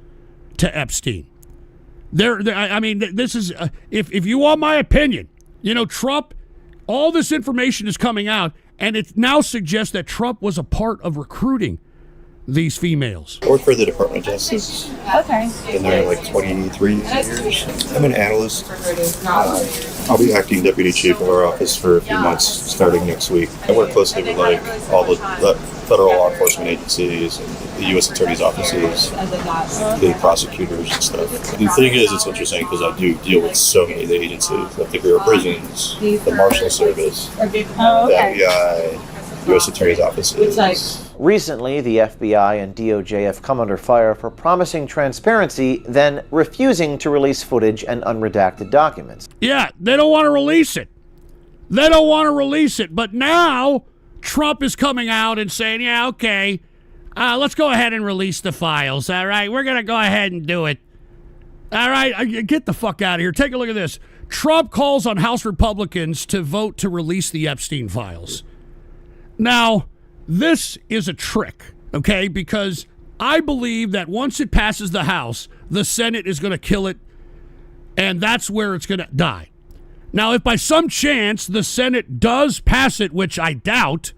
to Epstein. I mean, this is, if you want my opinion, you know, Trump, all this information is coming out, and it now suggests that Trump was a part of recruiting these females. I work for the Department of Justice. Okay. Been there like 23 years. I'm an analyst. I'll be acting deputy chief of our office for a few months starting next week. I work closely with like all the federal law enforcement agencies and the U.S. attorney's offices, the prosecutors and stuff. The thing is, it's interesting because I do deal with so many of the agencies, like the Bureau of Prisons, the Marshal Service, the FBI, U.S. attorney's offices. Recently, the FBI and DOJ have come under fire for promising transparency, then refusing to release footage and unredacted documents. Yeah, they don't want to release it. They don't want to release it. But now Trump is coming out and saying, yeah, okay, let's go ahead and release the files, all right? We're going to go ahead and do it. All right, get the fuck out of here. Take a look at this. Trump calls on House Republicans to vote to release the Epstein files. Now, this is a trick, okay? Because I believe that once it passes the House, the Senate is going to kill it, and that's where it's going to die. Now, if by some chance the Senate does pass it, which I doubt,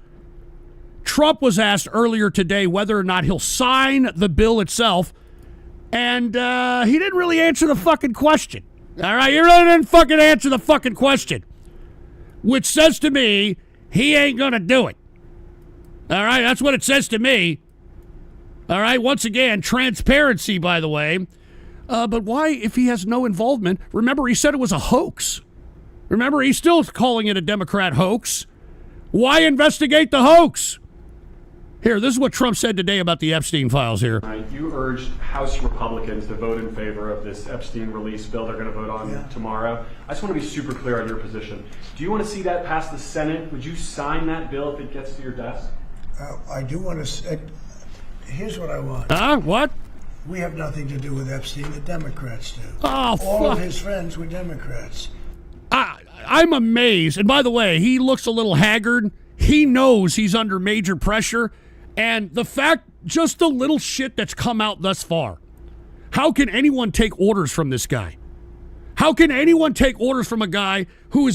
Trump was asked earlier today whether or not he'll sign the bill itself, and he didn't really answer the fucking question. All right, he really didn't fucking answer the fucking question, which says to me he ain't going to do it. All right, that's what it says to me. All right, once again, transparency, by the way. But why, if he has no involvement? Remember, he said it was a hoax. Remember, he's still calling it a Democrat hoax. Why investigate the hoax? Here, this is what Trump said today about the Epstein files here. You urged House Republicans to vote in favor of this Epstein release bill they're going to vote on tomorrow. I just want to be super clear on your position. Do you want to see that pass the Senate? Would you sign that bill if it gets to your desk? I do want to. Here's what I want. What? We have nothing to do with Epstein. The Democrats do. Oh, all of his friends were Democrats. I'm amazed. And by the way, he looks a little haggard. He knows he's under major pressure. And the fact, just the little shit that's come out thus far. How can anyone take orders from this guy? How can anyone take orders from a guy who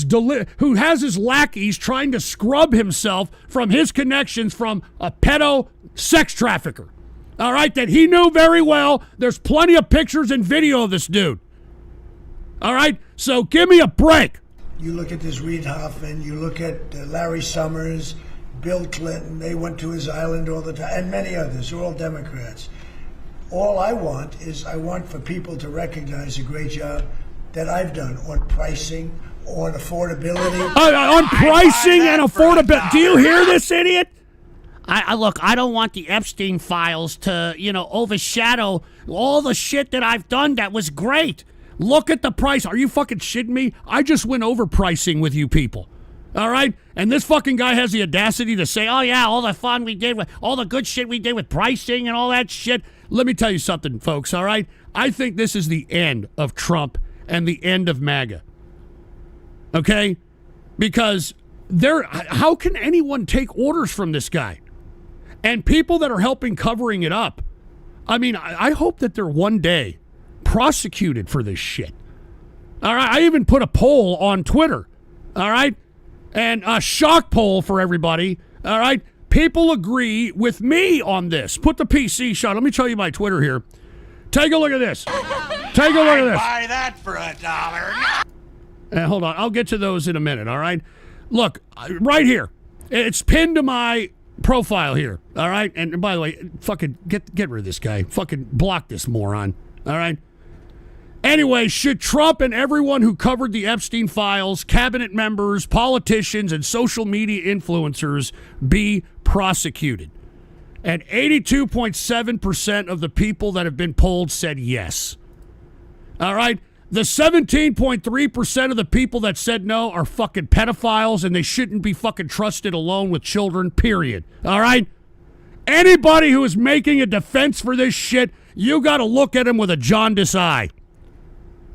has his lackeys trying to scrub himself from his connections from a pedo sex trafficker? All right, that he knew very well. There's plenty of pictures and video of this dude. All right, so give me a break. You look at this Reid Hoffman, you look at Larry Summers, Bill Clinton, they went to his island all the time, and many others, they're all Democrats. All I want is for people to recognize the great job that I've done on pricing, on affordability. On pricing and affordability. Do you hear this, idiot? Look, I don't want the Epstein files to, overshadow all the shit that I've done that was great. Look at the price. Are you fucking shitting me? I just went over pricing with you people. All right? And this fucking guy has the audacity to say, oh, yeah, all the fun we did with, all the good shit we did with pricing and all that shit. Let me tell you something, folks, all right? I think this is the end of Trump and the end of MAGA. Okay? Because how can anyone take orders from this guy? And people that are helping covering it up, I mean, I hope that they're one day prosecuted for this shit. All right? I even put a poll on Twitter. All right? And a shock poll for everybody. All right? People agree with me on this. Put the PC shot. Let me show you my Twitter here. Take a look at this. Take a look at this. Buy that for $1. Hold on. I'll get to those in a minute, all right? Look, right here. It's pinned to my profile here, all right? And by the way, fucking get rid of this guy. Fucking block this moron, all right? Anyway, should Trump and everyone who covered the Epstein files, cabinet members, politicians, and social media influencers be prosecuted? And 82.7% of the people that have been polled said yes. All right? The 17.3% of the people that said no are fucking pedophiles and they shouldn't be fucking trusted alone with children, period. All right? Anybody who is making a defense for this shit, you got to look at him with a jaundiced eye.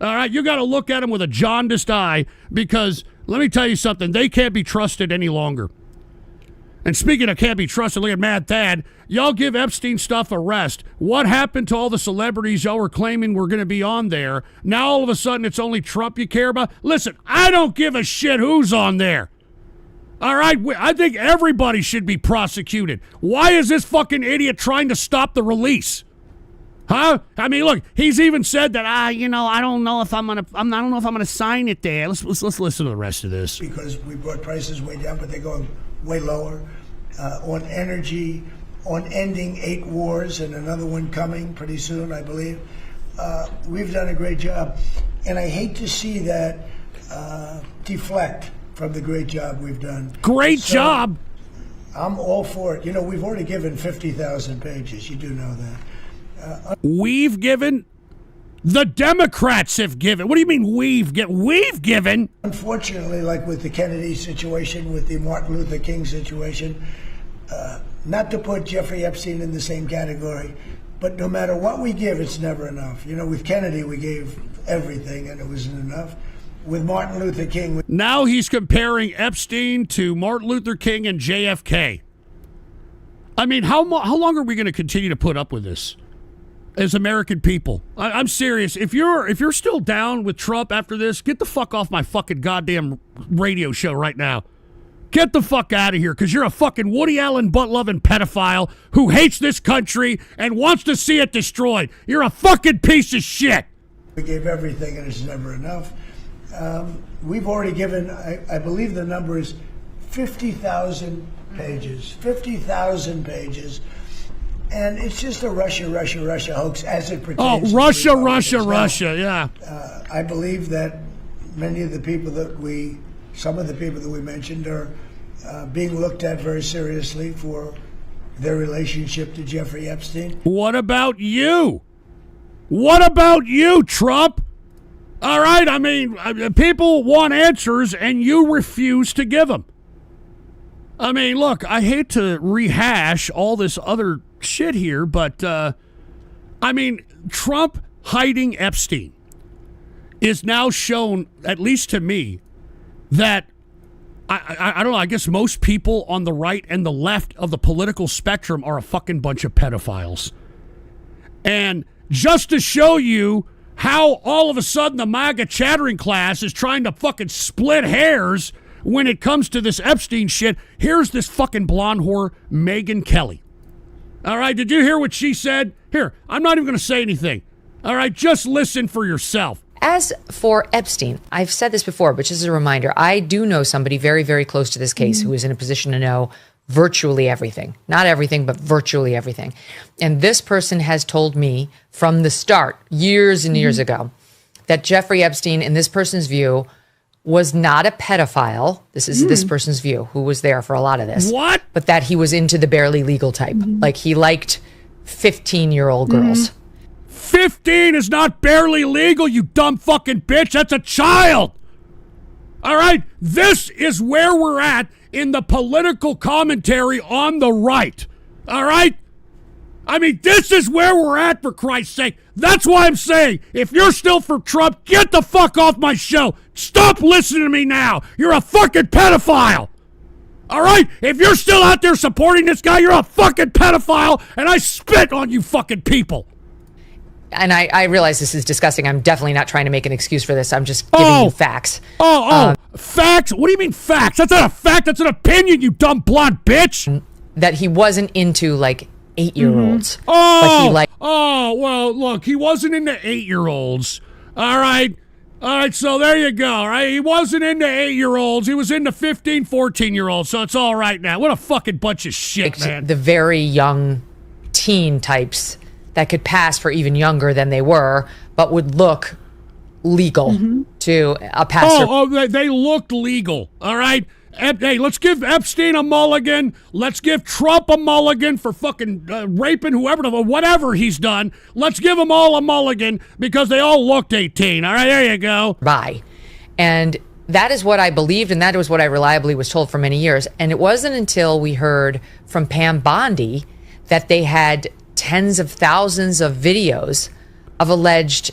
All right, you got to look at them with a jaundiced eye because, let me tell you something, they can't be trusted any longer. And speaking of can't be trusted, look at Mad Thad. Y'all give Epstein stuff a rest. What happened to all the celebrities y'all were claiming were going to be on there? Now all of a sudden it's only Trump you care about? Listen, I don't give a shit who's on there. All right, I think everybody should be prosecuted. Why is this fucking idiot trying to stop the release? Huh? I mean, look, he's even said that, I don't know if I'm gonna sign it there. Let's listen to the rest of this. Because we brought prices way down, but they're going way lower. On energy, on ending 8 wars and another one coming pretty soon, I believe. We've done a great job. And I hate to see that deflect from the great job we've done. Great job! I'm all for it. We've already given 50,000 pages. You do know that. We've given? The Democrats have given. What do you mean we've given? Unfortunately, like with the Kennedy situation, with the Martin Luther King situation, not to put Jeffrey Epstein in the same category, but no matter what we give, it's never enough. With Kennedy, we gave everything and it wasn't enough. With Martin Luther King... Now he's comparing Epstein to Martin Luther King and JFK. I mean, how long are we going to continue to put up with this? As American people, I'm serious. If you're still down with Trump after this, get the fuck off my fucking goddamn radio show right now. Get the fuck out of here, because you're a fucking Woody Allen butt-loving pedophile who hates this country and wants to see it destroyed. You're a fucking piece of shit. We gave everything and it's never enough. We've already given, I believe the number is 50,000 pages. 50,000 pages. And it's just a Russia hoax as it pertains. Oh, to Russia, Republicans. Russia, yeah. I believe that many of the people some of the people that we mentioned are being looked at very seriously for their relationship to Jeffrey Epstein. What about you? What about you, Trump? All right, I mean, people want answers and you refuse to give them. I mean, look, I hate to rehash all this other shit here, but, I mean, Trump hiding Epstein is now shown, at least to me, that, I don't know, I guess most people on the right and the left of the political spectrum are a fucking bunch of pedophiles. And just to show you how all of a sudden the MAGA chattering class is trying to fucking split hairs when it comes to this Epstein shit, here's this fucking blonde whore, Megyn Kelly. All right, did you hear what she said? Here, I'm not even going to say anything. All right, just listen for yourself. As for Epstein, I've said this before, but just as a reminder, I do know somebody very, very close to this case who is in a position to know virtually everything. Not everything, but virtually everything. And this person has told me from the start, years and years ago, that Jeffrey Epstein, in this person's view, was not a pedophile. This is this person's view, who was there for a lot of this. What? But that he was into the barely legal type. Like he liked 15-year-old girls. 15 is not barely legal, you dumb fucking bitch. That's a child. All right? This is where we're at in the political commentary on the right. All right? I mean, this is where we're at, for Christ's sake. That's why I'm saying, if you're still for Trump, get the fuck off my show. Stop listening to me now. You're a fucking pedophile. All right? If you're still out there supporting this guy, you're a fucking pedophile, and I spit on you fucking people. And I realize this is disgusting. I'm definitely not trying to make an excuse for this. I'm just giving you facts. Facts? What do you mean facts? That's not a fact. That's an opinion, you dumb blonde bitch. That he wasn't into, like, 8-year-olds. Well, look, he wasn't into 8-year-olds. All right, so there you go, all right? He wasn't into 8-year-olds. He was into 15, 14-year-olds, so it's all right now. What a fucking bunch of shit, man. The very young teen types that could pass for even younger than they were, but would look legal to a passer. They looked legal, all right? Hey, let's give Epstein a mulligan. Let's give Trump a mulligan for fucking raping whatever he's done. Let's give them all a mulligan because they all looked 18. All right, there you go. Bye. And that is what I believed, and that was what I reliably was told for many years. And it wasn't until we heard from Pam Bondi that they had tens of thousands of videos of alleged,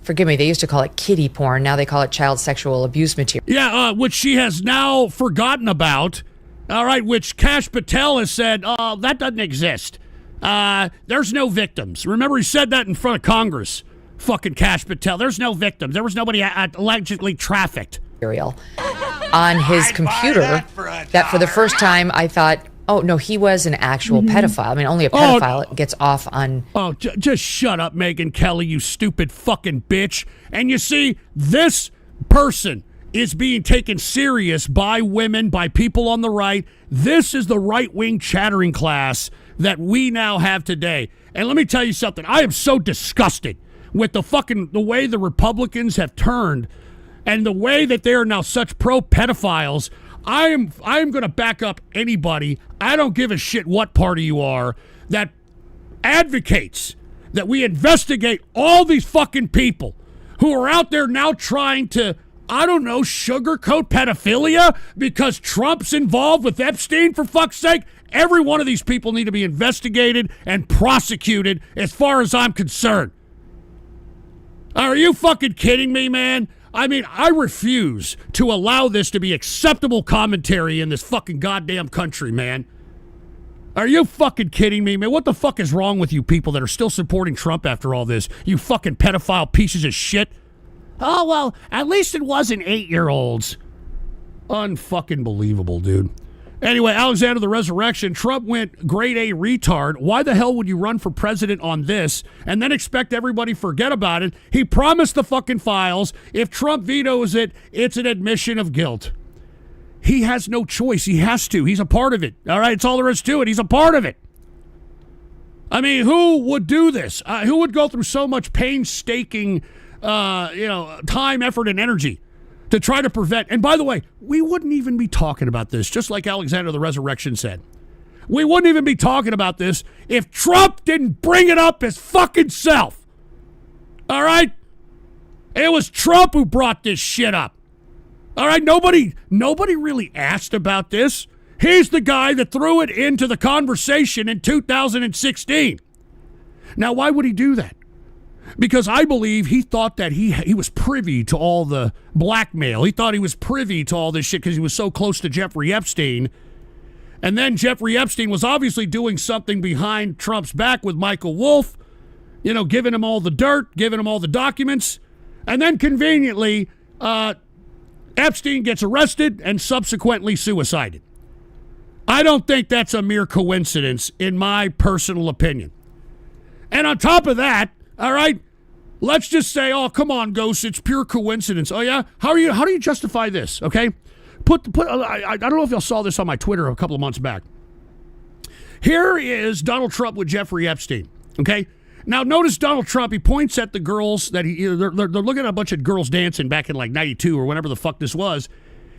forgive me, they used to call it kiddie porn. Now they call it child sexual abuse material. Yeah, which she has now forgotten about. All right, which Kash Patel has said, that doesn't exist. There's no victims. Remember, he said that in front of Congress. Fucking Kash Patel. There's no victims. There was nobody allegedly trafficked. On his computer, that for the first time I thought, oh, no, he was an actual pedophile. I mean, only a pedophile gets off on... Just shut up, Megyn Kelly, you stupid fucking bitch. And you see, this person is being taken serious by women, by people on the right. This is the right-wing chattering class that we now have today. And let me tell you something. I am so disgusted with the way the Republicans have turned and the way that they are now such pro-pedophiles. I am going to back up anybody, I don't give a shit what party you are, that advocates that we investigate all these fucking people who are out there now trying to, I don't know, sugarcoat pedophilia because Trump's involved with Epstein, for fuck's sake. Every one of these people need to be investigated and prosecuted as far as I'm concerned. Are you fucking kidding me, man? I mean, I refuse to allow this to be acceptable commentary in this fucking goddamn country, man. Are you fucking kidding me, man? What the fuck is wrong with you people that are still supporting Trump after all this? You fucking pedophile pieces of shit. Oh, well, at least it wasn't 8-year-olds. Unfucking believable, dude. Anyway, Alexander the Resurrection, Trump went grade A retard. Why the hell would you run for president on this and then expect everybody to forget about it? He promised the fucking files. If Trump vetoes it, it's an admission of guilt. He has no choice. He has to. He's a part of it. All right, it's all there is to it. He's a part of it. I mean, who would do this? Who would go through so much painstaking, time, effort, and energy to try to prevent? And by the way, we wouldn't even be talking about this, just like Alexander the Resurrection said. We wouldn't even be talking about this if Trump didn't bring it up his fucking self. All right? It was Trump who brought this shit up. All right? Nobody really asked about this. He's the guy that threw it into the conversation in 2016. Now, why would he do that? Because I believe he thought that he was privy to all the blackmail. He thought he was privy to all this shit because he was so close to Jeffrey Epstein. And then Jeffrey Epstein was obviously doing something behind Trump's back with Michael Wolff, giving him all the dirt, giving him all the documents. And then conveniently, Epstein gets arrested and subsequently suicided. I don't think that's a mere coincidence, in my personal opinion. And on top of that, all right, let's just say, oh, come on, Ghost, it's pure coincidence. Oh, yeah? How do you justify this, okay? I don't know if y'all saw this on my Twitter a couple of months back. Here is Donald Trump with Jeffrey Epstein, okay? Now, notice Donald Trump, he points at the girls that they're looking at a bunch of girls dancing back in like 92 or whenever the fuck this was,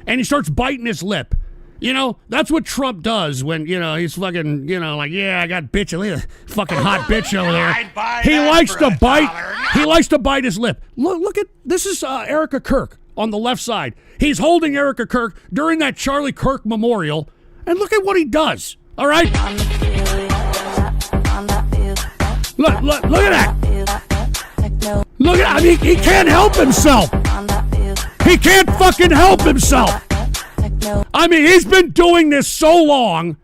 and he starts biting his lip. That's what Trump does when, he's fucking, like, yeah, I got bitch, look at the fucking hot bitch over there. He likes to bite his lip. Look at, this is Erica Kirk on the left side. He's holding Erica Kirk during that Charlie Kirk memorial, and look at what he does, all right? Look at that. Look at, he can't help himself. He can't fucking help himself. I mean, he's been doing this so long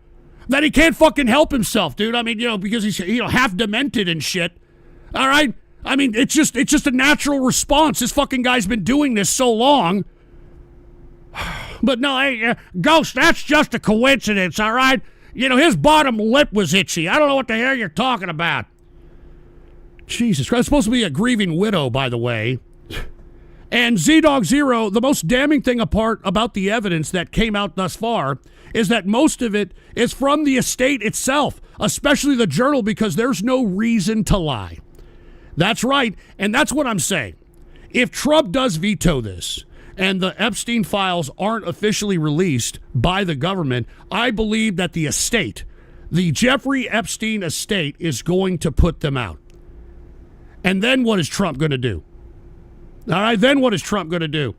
that he can't fucking help himself, dude. I mean, because he's half demented and shit. All right? I mean, it's just a natural response. This fucking guy's been doing this so long. But no, hey, Ghost, that's just a coincidence, all right? His bottom lip was itchy. I don't know what the hell you're talking about. Jesus Christ. It's supposed to be a grieving widow, by the way. And Z-Dog Zero, the most damning thing about the evidence that came out thus far is that most of it is from the estate itself, especially the journal, because there's no reason to lie. That's right, and that's what I'm saying. If Trump does veto this and the Epstein files aren't officially released by the government, I believe that the estate, the Jeffrey Epstein estate, is going to put them out. And then what is Trump going to do? All right, then what is Trump going to do?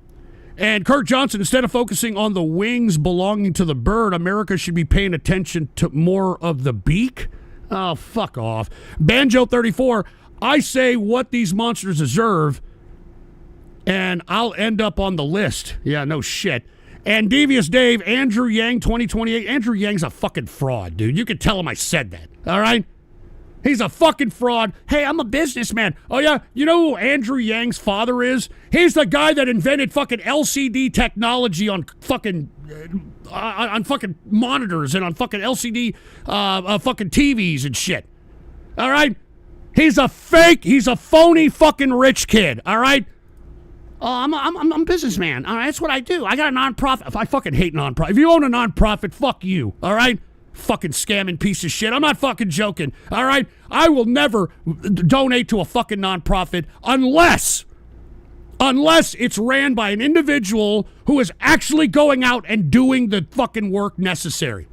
And Kirk Johnson, instead of focusing on the wings belonging to the bird, America should be paying attention to more of the beak? Oh, fuck off. Banjo34, I say what these monsters deserve, and I'll end up on the list. Yeah, no shit. And Devious Dave, Andrew Yang 2028. Andrew Yang's a fucking fraud, dude. You can tell him I said that, all right? He's a fucking fraud. Hey, I'm a businessman. Oh, yeah? You know who Andrew Yang's father is? He's the guy that invented fucking LCD technology on fucking monitors and on fucking LCD fucking TVs and shit. All right? He's a phony fucking rich kid. All right? I'm a businessman. All right? That's what I do. I got a nonprofit. I fucking hate nonprofit. If you own a nonprofit, fuck you. All right? Fucking scamming piece of shit. I'm not fucking joking. All right? I will never donate to a fucking nonprofit unless it's ran by an individual who is actually going out and doing the fucking work necessary.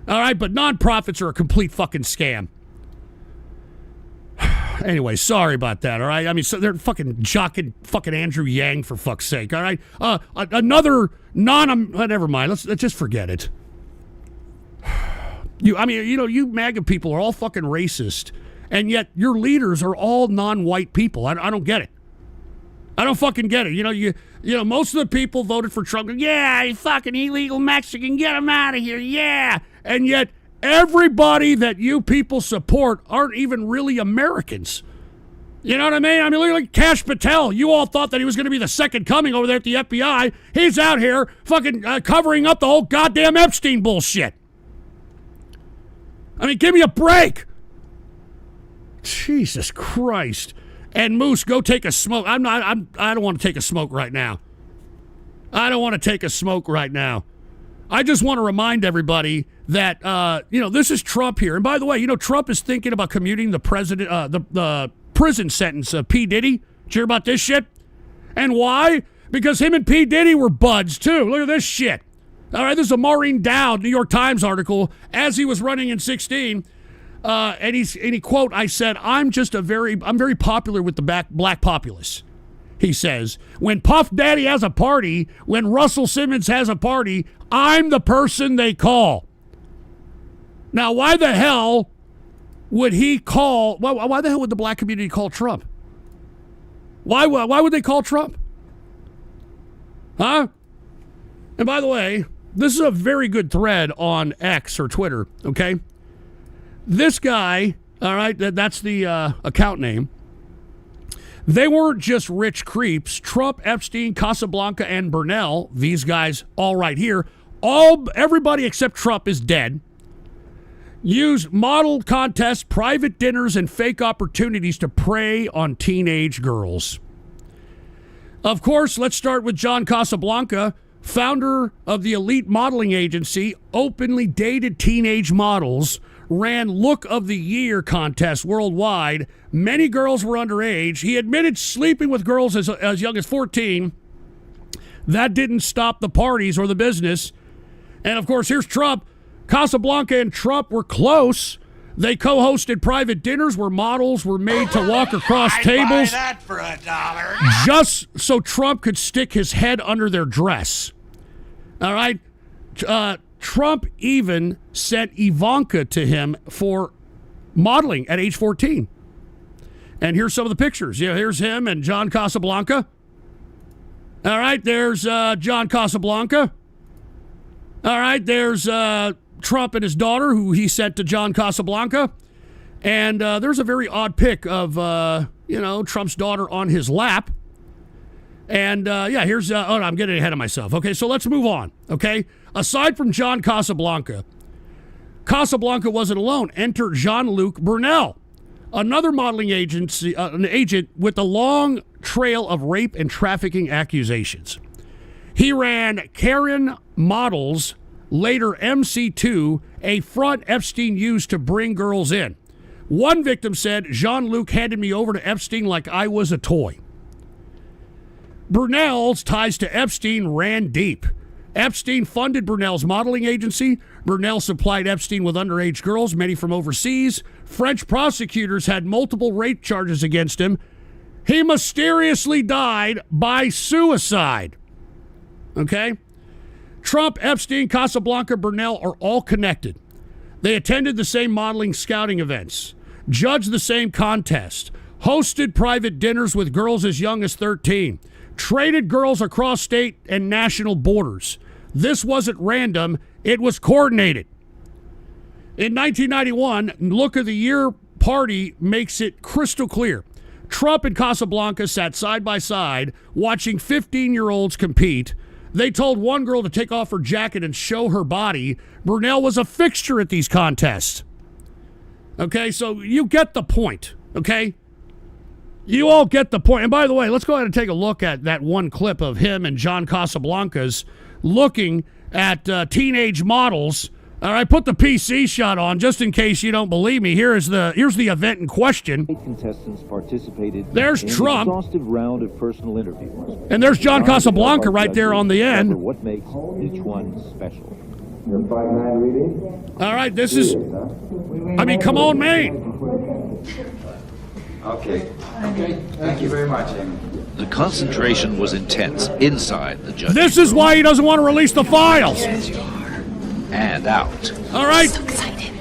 All right? But nonprofits are a complete fucking scam. Anyway, sorry about that, all right? I mean, so they're fucking jocking fucking Andrew Yang, for fuck's sake, all right? Another never mind. Let's just forget it. You MAGA people are all fucking racist, and yet your leaders are all non-white people. I don't get it. I don't fucking get it. Most of the people voted for Trump. Yeah, you fucking illegal Mexican, get him out of here, yeah. And yet everybody that you people support aren't even really Americans. You know what I mean? I mean, look at Kash Patel. You all thought that he was going to be the second coming over there at the FBI. He's out here fucking covering up the whole goddamn Epstein bullshit. I mean, give me a break. Jesus Christ. And Moose, go take a smoke. I don't want to take a smoke right now. I don't want to take a smoke right now. I just want to remind everybody that, this is Trump here. And by the way, Trump is thinking about commuting the prison sentence of P. Diddy. Did you hear about this shit? And why? Because him and P. Diddy were buds, too. Look at this shit. All right, this is a Maureen Dowd New York Times article as he was running in 2016. And he quote, I said, I'm very popular with the black populace. He says, when Puff Daddy has a party, when Russell Simmons has a party, I'm the person they call. Now, why the hell would he call, why the hell would the black community call Trump? Why would they call Trump? Huh? And by the way, this is a very good thread on X or Twitter, okay? This guy, all right, that's the account name. They weren't just rich creeps. Trump, Epstein, Casablanca, and Burnell, these guys all right here, everybody except Trump is dead, use model contests, private dinners, and fake opportunities to prey on teenage girls. Of course, let's start with John Casablanca, founder of the elite modeling agency, openly dated teenage models, ran Look of the Year contests worldwide. Many girls were underage. He admitted sleeping with girls as young as 14. That didn't stop the parties or the business. And of course, here's Trump. Casablanca and Trump were close. They co-hosted private dinners where models were made to walk across tables Buy that for $1. just so Trump could stick his head under their dress. All right? Trump even sent Ivanka to him for modeling at age 14. And here's some of the pictures. Here's him and John Casablanca. All right, there's John Casablanca. All right, there's Trump and his daughter, who he sent to John Casablanca. And there's a very odd pic of, Trump's daughter on his lap. And, here's, I'm getting ahead of myself. Okay, so let's move on, okay? Aside from John Casablanca, Casablanca wasn't alone. Enter Jean-Luc Burnell, another modeling agency, an agent with a long trail of rape and trafficking accusations. He ran Karen Models, later MC2, a front Epstein used to bring girls in. One victim said, Jean-Luc handed me over to Epstein like I was a toy. Burnell's ties to Epstein ran deep. Epstein funded Burnell's modeling agency. Burnell supplied Epstein with underage girls, many from overseas. French prosecutors had multiple rape charges against him. He mysteriously died by suicide. Okay? Trump, Epstein, Casablanca, Burnell are all connected. They attended the same modeling scouting events, judged the same contest, hosted private dinners with girls as young as 13, traded girls across state and national borders. This wasn't random, it was coordinated. In 1991, Look of the Year party makes it crystal clear. Trump and Casablanca sat side by side watching 15-year-olds compete. They told one girl to take off her jacket and show her body. Burnell was a fixture at these contests. Okay, so you get the point, okay? You all get the point. And by the way, let's go ahead and take a look at that one clip of him and John Casablanca's looking at teenage models. All right, put the PC shot on just in case you don't believe me. Here's the event in question. Contestants participated. There's in Trump. An exhaustive round of personal interviews. And there's John Casablanca right there on the end. What makes each one special? All right, this is, come on, Maine. Okay. Thank you very much, Amy. The concentration was intense inside the judge. This is why he doesn't want to release the files. And out. All right. So excited.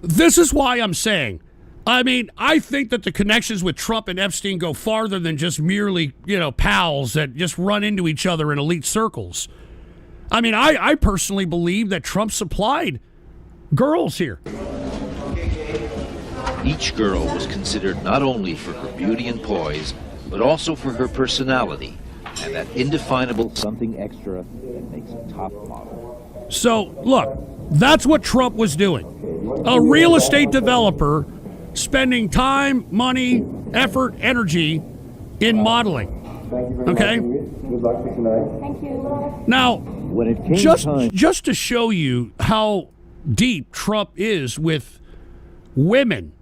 This is why I'm saying, I think that the connections with Trump and Epstein go farther than just merely, pals that just run into each other in elite circles. I personally believe that Trump supplied girls here. Each girl was considered not only for her beauty and poise, but also for her personality and that indefinable something extra that makes a top model. So, look, that's what Trump was doing. A real estate developer spending time, money, effort, energy in modeling. Okay? Good luck for tonight. Thank you. Now, just to show you how deep Trump is with women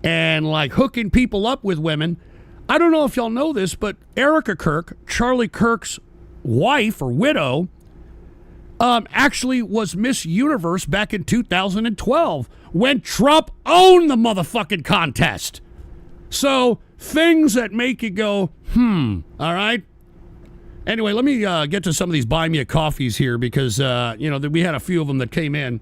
and like hooking people up with women, I don't know if y'all know this, but Erica Kirk, Charlie Kirk's wife or widow, actually was Miss Universe back in 2012 when Trump owned the motherfucking contest. So things that make you go, all right? Anyway, let me get to some of these buy me a coffees here because, we had a few of them that came in.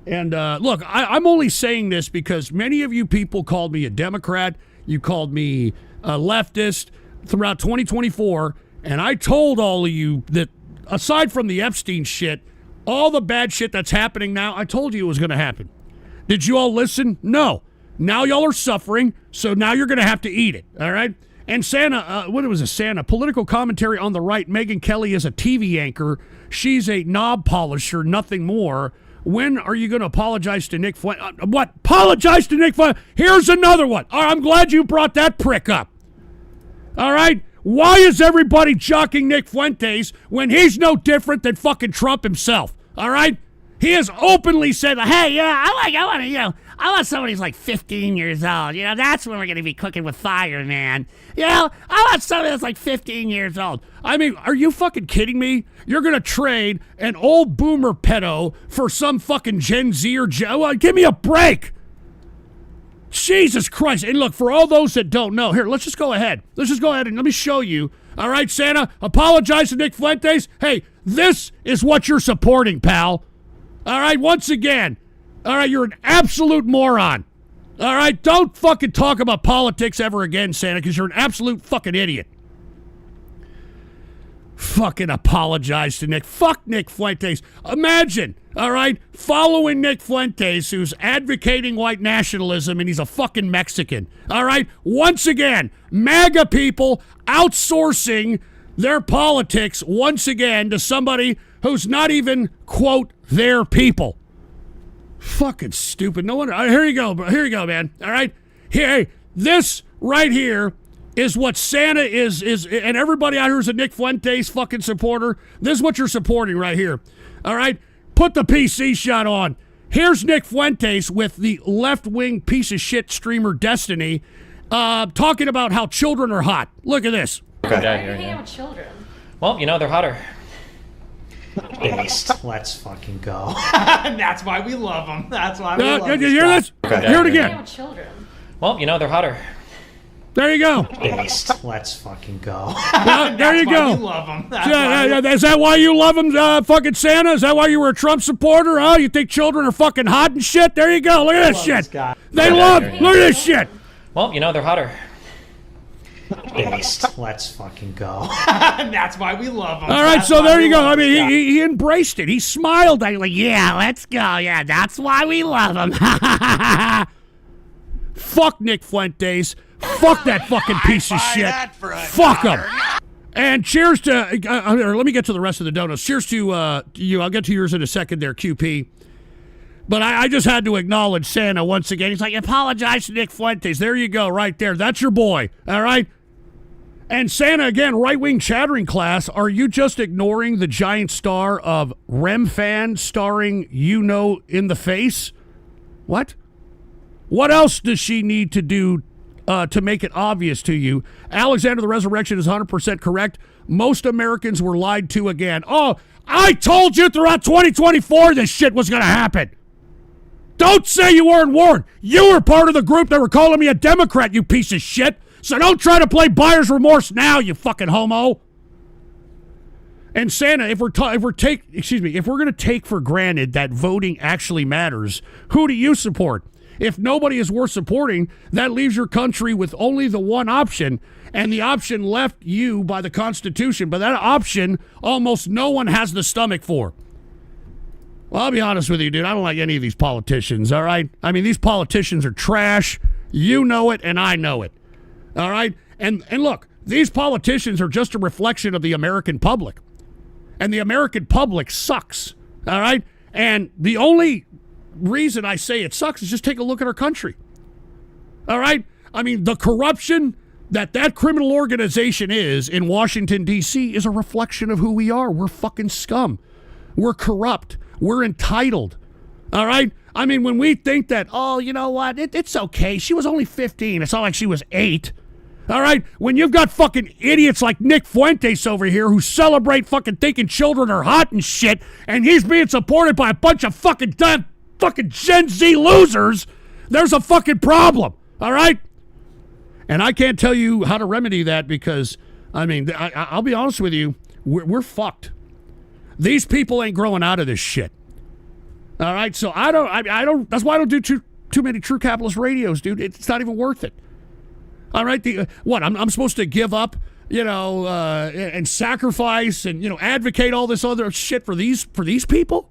And look, I'm only saying this because many of you people called me a Democrat. You called me a leftist throughout 2024. And I told all of you that aside from the Epstein shit, all the bad shit that's happening now, I told you it was going to happen. Did you all listen? No. Now y'all are suffering, so now you're going to have to eat it, all right? And Santa, what was it, Santa? Political commentary on the right. Megyn Kelly is a TV anchor. She's a knob polisher, nothing more. When are you going to apologize to Nick Fuentes? What? Apologize to Nick Fuentes? Here's another one. All right, I'm glad you brought that prick up. All right? Why is everybody jockeying Nick Fuentes when he's no different than fucking Trump himself? All right? He has openly said, hey, yeah, I want somebody who's like 15 years old. That's when we're going to be cooking with fire, man. I want somebody that's like 15 years old. I mean, are you fucking kidding me? You're going to trade an old boomer pedo for some fucking Gen Z or give me a break. Jesus Christ. And look, for all those that don't know, here, let's just go ahead. And let me show you. All right, Santa, apologize to Nick Fuentes. Hey, this is what you're supporting, pal. All right, once again. All right, you're an absolute moron. All right, don't fucking talk about politics ever again, Santa, because you're an absolute fucking idiot. Fucking apologize to Nick. Fuck Nick Fuentes. Imagine, all right, following Nick Fuentes, who's advocating white nationalism, and he's a fucking Mexican. All right, once again, MAGA people outsourcing their politics once again to somebody who's not even, quote, their people. Fucking stupid. No wonder. Here you go, man. All right, here, this right here is what Santa is, and everybody out here is a Nick Fuentes fucking supporter. This is what you're supporting right here. All right, put the PC shot on. Here's Nick Fuentes with the left-wing piece of shit streamer Destiny, talking about how children are hot. Look at this. Okay. Children. Well, they're hotter. Based. Let's fucking go. That's why we love them. That's why we love them. Did you hear this? Okay. Hear it again. Children. Well, they're hotter. There you go. Based. Let's fucking go. There you go. We love them. Is that why you love them, fucking Santa? Is that why you were a Trump supporter? Oh, you think children are fucking hot and shit? There you go. Look at this shit. They love. Look at this shit. Well, they're hotter. Based. Let's fucking go. That's why we love them. All right, so there you go. I mean, he embraced it. He smiled. Like, yeah, let's go. Yeah, that's why we love him. Fuck Nick Fuentes. Fuck that fucking piece of shit. Fuck him. And cheers to, let me get to the rest of the donuts. Cheers to you. I'll get to yours in a second there, QP. But I just had to acknowledge Santa once again. He's like, apologize to Nick Fuentes. There you go, right there. That's your boy, all right? And Santa, again, right-wing chattering class, are you just ignoring the giant star of Rem Fan starring in the face? What? What else does she need to do to make it obvious to you? Alexander the Resurrection is 100% correct. Most Americans were lied to again. Oh, I told you throughout 2024 this shit was going to happen. Don't say you weren't warned. You were part of the group that were calling me a Democrat, you piece of shit. So don't try to play buyer's remorse now, you fucking homo. And Santa, if we're going to take for granted that voting actually matters, who do you support? If nobody is worth supporting, that leaves your country with only the one option, and the option left you by the Constitution. But that option, almost no one has the stomach for. Well, I'll be honest with you, dude. I don't like any of these politicians, all right? I mean, these politicians are trash. You know it, and I know it. All right? And look, these politicians are just a reflection of the American public. And the American public sucks. All right? And the only reason I say it sucks is just take a look at our country. All right? I mean, the corruption, that criminal organization is in Washington, D.C. is a reflection of who we are. We're fucking scum. We're corrupt. We're entitled. All right? I mean, when we think that, oh, you know what? It's okay. She was only 15. It's not like she was 8. All right? When you've got fucking idiots like Nick Fuentes over here who celebrate fucking thinking children are hot and shit, and he's being supported by a bunch of fucking Gen Z losers, there's a fucking problem. All right? And I can't tell you how to remedy that because, I mean, I'll be honest with you, we're fucked. These people ain't growing out of this shit. All right? So I don't, that's why I don't do too many True Capitalist radios, dude. It's not even worth it. All right, I'm supposed to give up, and sacrifice and, advocate all this other shit for these people?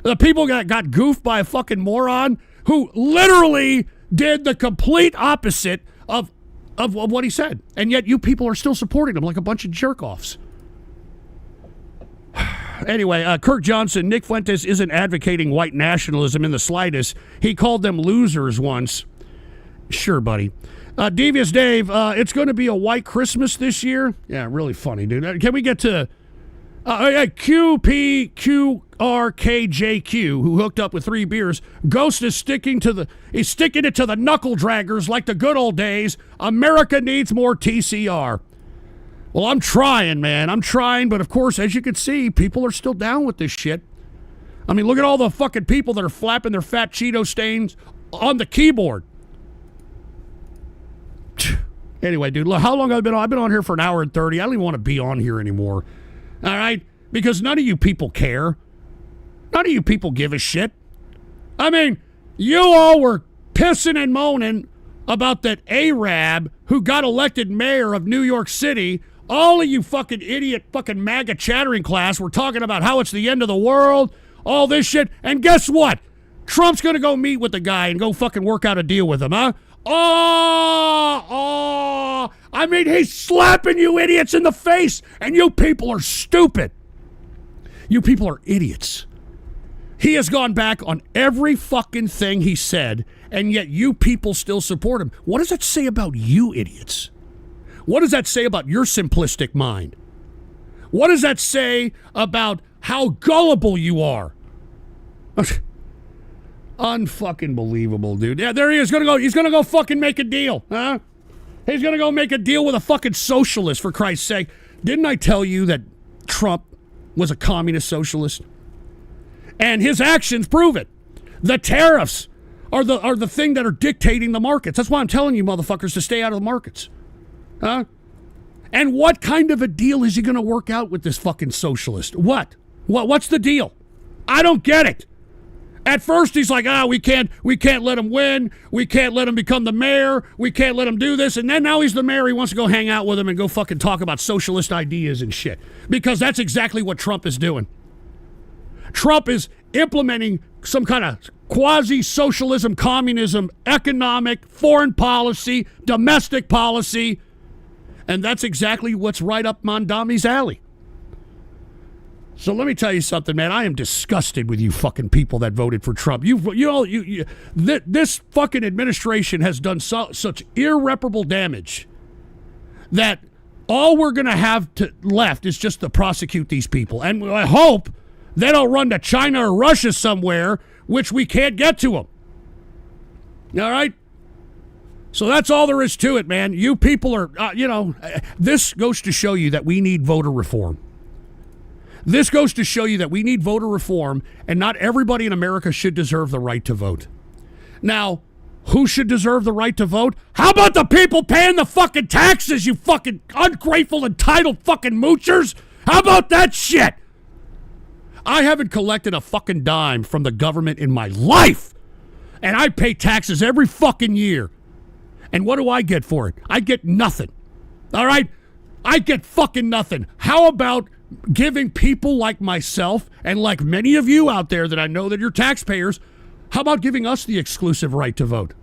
The people got goofed by a fucking moron who literally did the complete opposite of what he said. And yet you people are still supporting him like a bunch of jerk-offs. Anyway, Kirk Johnson, Nick Fuentes isn't advocating white nationalism in the slightest. He called them losers once. Sure, buddy. Devious Dave, it's going to be a white Christmas this year. Yeah, really funny, dude. Can we get to QPQRKJQ, who hooked up with 3 beers? Ghost is sticking it to the knuckle draggers like the good old days. America needs more TCR. Well, I'm trying, man. I'm trying, but of course, as you can see, people are still down with this shit. I mean, look at all the fucking people that are flapping their fat Cheeto stains on the keyboard. Anyway, dude, look, how long I've been on here for an hour and 30. I don't even want to be on here anymore. All right? Because none of you people care. None of you people give a shit. I mean, you all were pissing and moaning about that Arab who got elected mayor of New York City. All of you fucking idiot fucking MAGA chattering class were talking about how it's the end of the world, all this shit. And guess what? Trump's going to go meet with the guy and go fucking work out a deal with him, huh? Oh, I mean, he's slapping you idiots in the face, and you people are stupid. You people are idiots. He has gone back on every fucking thing he said, and yet you people still support him. What does that say about you idiots? What does that say about your simplistic mind? What does that say about how gullible you are? Unfucking believable, dude. Yeah, there he is. He's gonna go fucking make a deal, huh? He's gonna go make a deal with a fucking socialist, for Christ's sake. Didn't I tell you that Trump was a communist socialist? And his actions prove it. The tariffs are the thing that are dictating the markets. That's why I'm telling you motherfuckers to stay out of the markets. Huh? And what kind of a deal is he gonna work out with this fucking socialist? What's the deal? I don't get it. At first, he's like, we can't let him win. We can't let him become the mayor. We can't let him do this. And then now he's the mayor. He wants to go hang out with him and go fucking talk about socialist ideas and shit. Because that's exactly what Trump is doing. Trump is implementing some kind of quasi-socialism, communism, economic, foreign policy, domestic policy. And that's exactly what's right up Mondami's alley. So let me tell you something, man. I am disgusted with you fucking people that voted for Trump. This fucking administration has done such irreparable damage that all we're going to have left is just to prosecute these people. And I hope they don't run to China or Russia somewhere, which we can't get to them. All right? So that's all there is to it, man. You people are, this goes to show you that we need voter reform. This goes to show you that we need voter reform, and not everybody in America should deserve the right to vote. Now, who should deserve the right to vote? How about the people paying the fucking taxes, you fucking ungrateful, entitled fucking moochers? How about that shit? I haven't collected a fucking dime from the government in my life, and I pay taxes every fucking year. And what do I get for it? I get nothing. All right? I get fucking nothing. How about giving people like myself and like many of you out there that I know that you're taxpayers, how about giving us the exclusive right to vote?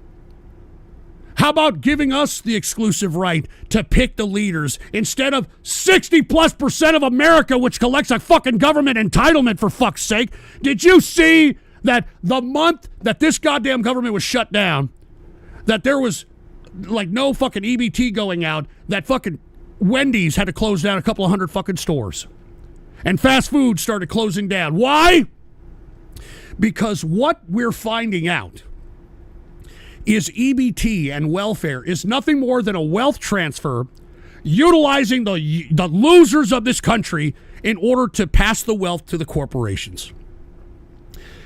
How about giving us the exclusive right to pick the leaders instead of 60+% of America, which collects a fucking government entitlement, for fuck's sake? Did you see that the month that this goddamn government was shut down, that there was like no fucking EBT going out, that fucking Wendy's had to close down a couple of hundred fucking stores. And fast food started closing down. Why? Because what we're finding out is EBT and welfare is nothing more than a wealth transfer utilizing the losers of this country in order to pass the wealth to the corporations.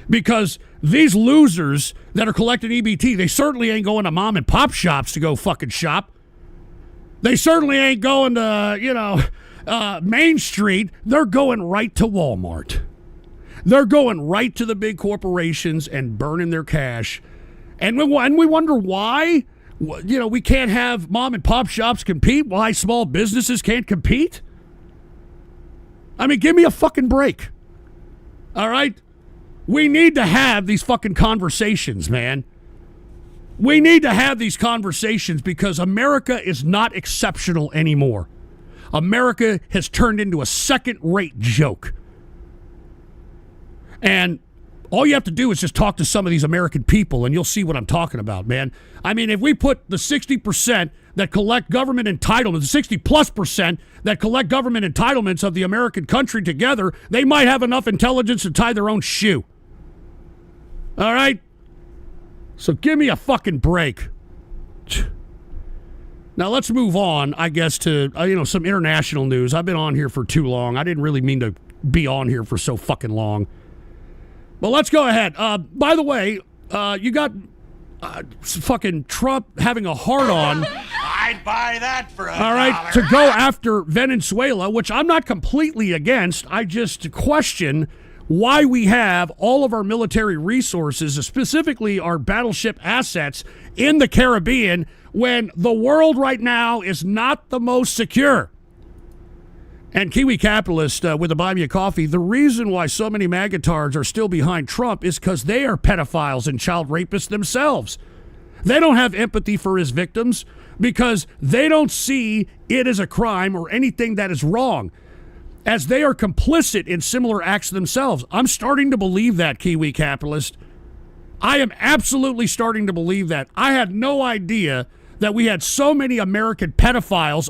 Because these losers that are collecting EBT, they certainly ain't going to mom and pop shops to go fucking shop. They certainly ain't going to, Main Street. They're going right to Walmart. They're going right to the big corporations and burning their cash. And we wonder why, we can't have mom and pop shops compete, why small businesses can't compete. I mean, give me a fucking break. All right? We need to have these fucking conversations, man. We need to have these conversations because America is not exceptional anymore. America has turned into a second-rate joke. And all you have to do is just talk to some of these American people and you'll see what I'm talking about, man. I mean, if we put the 60% that collect government entitlements, the 60+% that collect government entitlements of the American country together, they might have enough intelligence to tie their own shoe. All right? So give me a fucking break. Now let's move on, I guess, to some international news. I've been on here for too long. I didn't really mean to be on here for so fucking long. But let's go ahead. By the way, you got fucking Trump having a hard-on. I'd buy that for $1. All right, to go after Venezuela, which I'm not completely against. I just question why we have all of our military resources, specifically our battleship assets, in the Caribbean when the world right now is not the most secure. And Kiwi Capitalist with a Buy Me a Coffee, the reason why so many magatards are still behind Trump is because they are pedophiles and child rapists themselves. They don't have empathy for his victims because they don't see it as a crime or anything that is wrong, as they are complicit in similar acts themselves. I'm starting to believe that, Kiwi Capitalist. I am absolutely starting to believe that. I had no idea that we had so many American pedophiles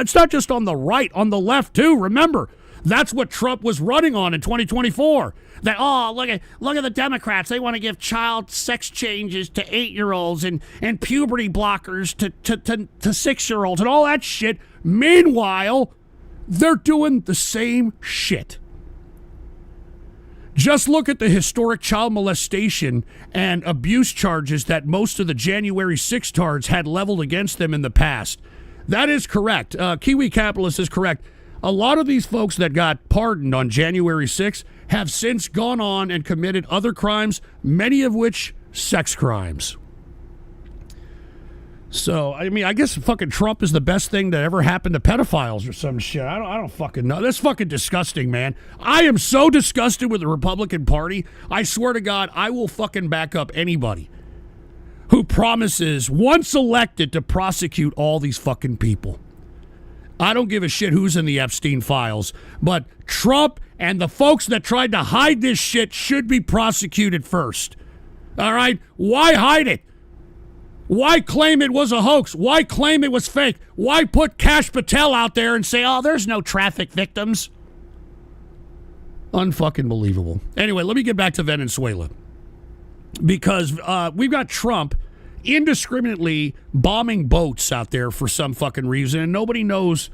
it's not just on the right, on the left too. Remember, that's what Trump was running on in 2024. That, look at the Democrats. They want to give child sex changes to 8-year-olds and puberty blockers to 6-year-olds and all that shit. Meanwhile, they're doing the same shit. Just look at the historic child molestation and abuse charges that most of the January 6 tards had leveled against them in the past. That is correct. Kiwi Capitalist is correct. A lot of these folks that got pardoned on January 6 have since gone on and committed other crimes, many of which sex crimes. So, I mean, I guess fucking Trump is the best thing that ever happened to pedophiles or some shit. I don't fucking know. That's fucking disgusting, man. I am so disgusted with the Republican Party. I swear to God, I will fucking back up anybody who promises, once elected, to prosecute all these fucking people. I don't give a shit who's in the Epstein files, but Trump and the folks that tried to hide this shit should be prosecuted first. All right? Why hide it? Why claim it was a hoax? Why claim it was fake? Why put Kash Patel out there and say, oh, there's no traffic victims? Unfucking believable. Anyway, let me get back to Venezuela. Because we've got Trump indiscriminately bombing boats out there for some fucking reason, and nobody knows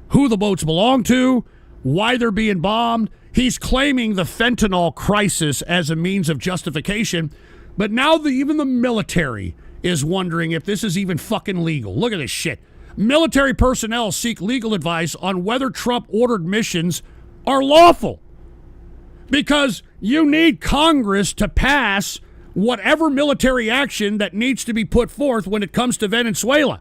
who the boats belong to, why they're being bombed. He's claiming the fentanyl crisis as a means of justification, but now even the military is wondering if this is even fucking legal. Look at this shit. Military personnel seek legal advice on whether Trump-ordered missions are lawful. Because you need Congress to pass whatever military action that needs to be put forth when it comes to Venezuela.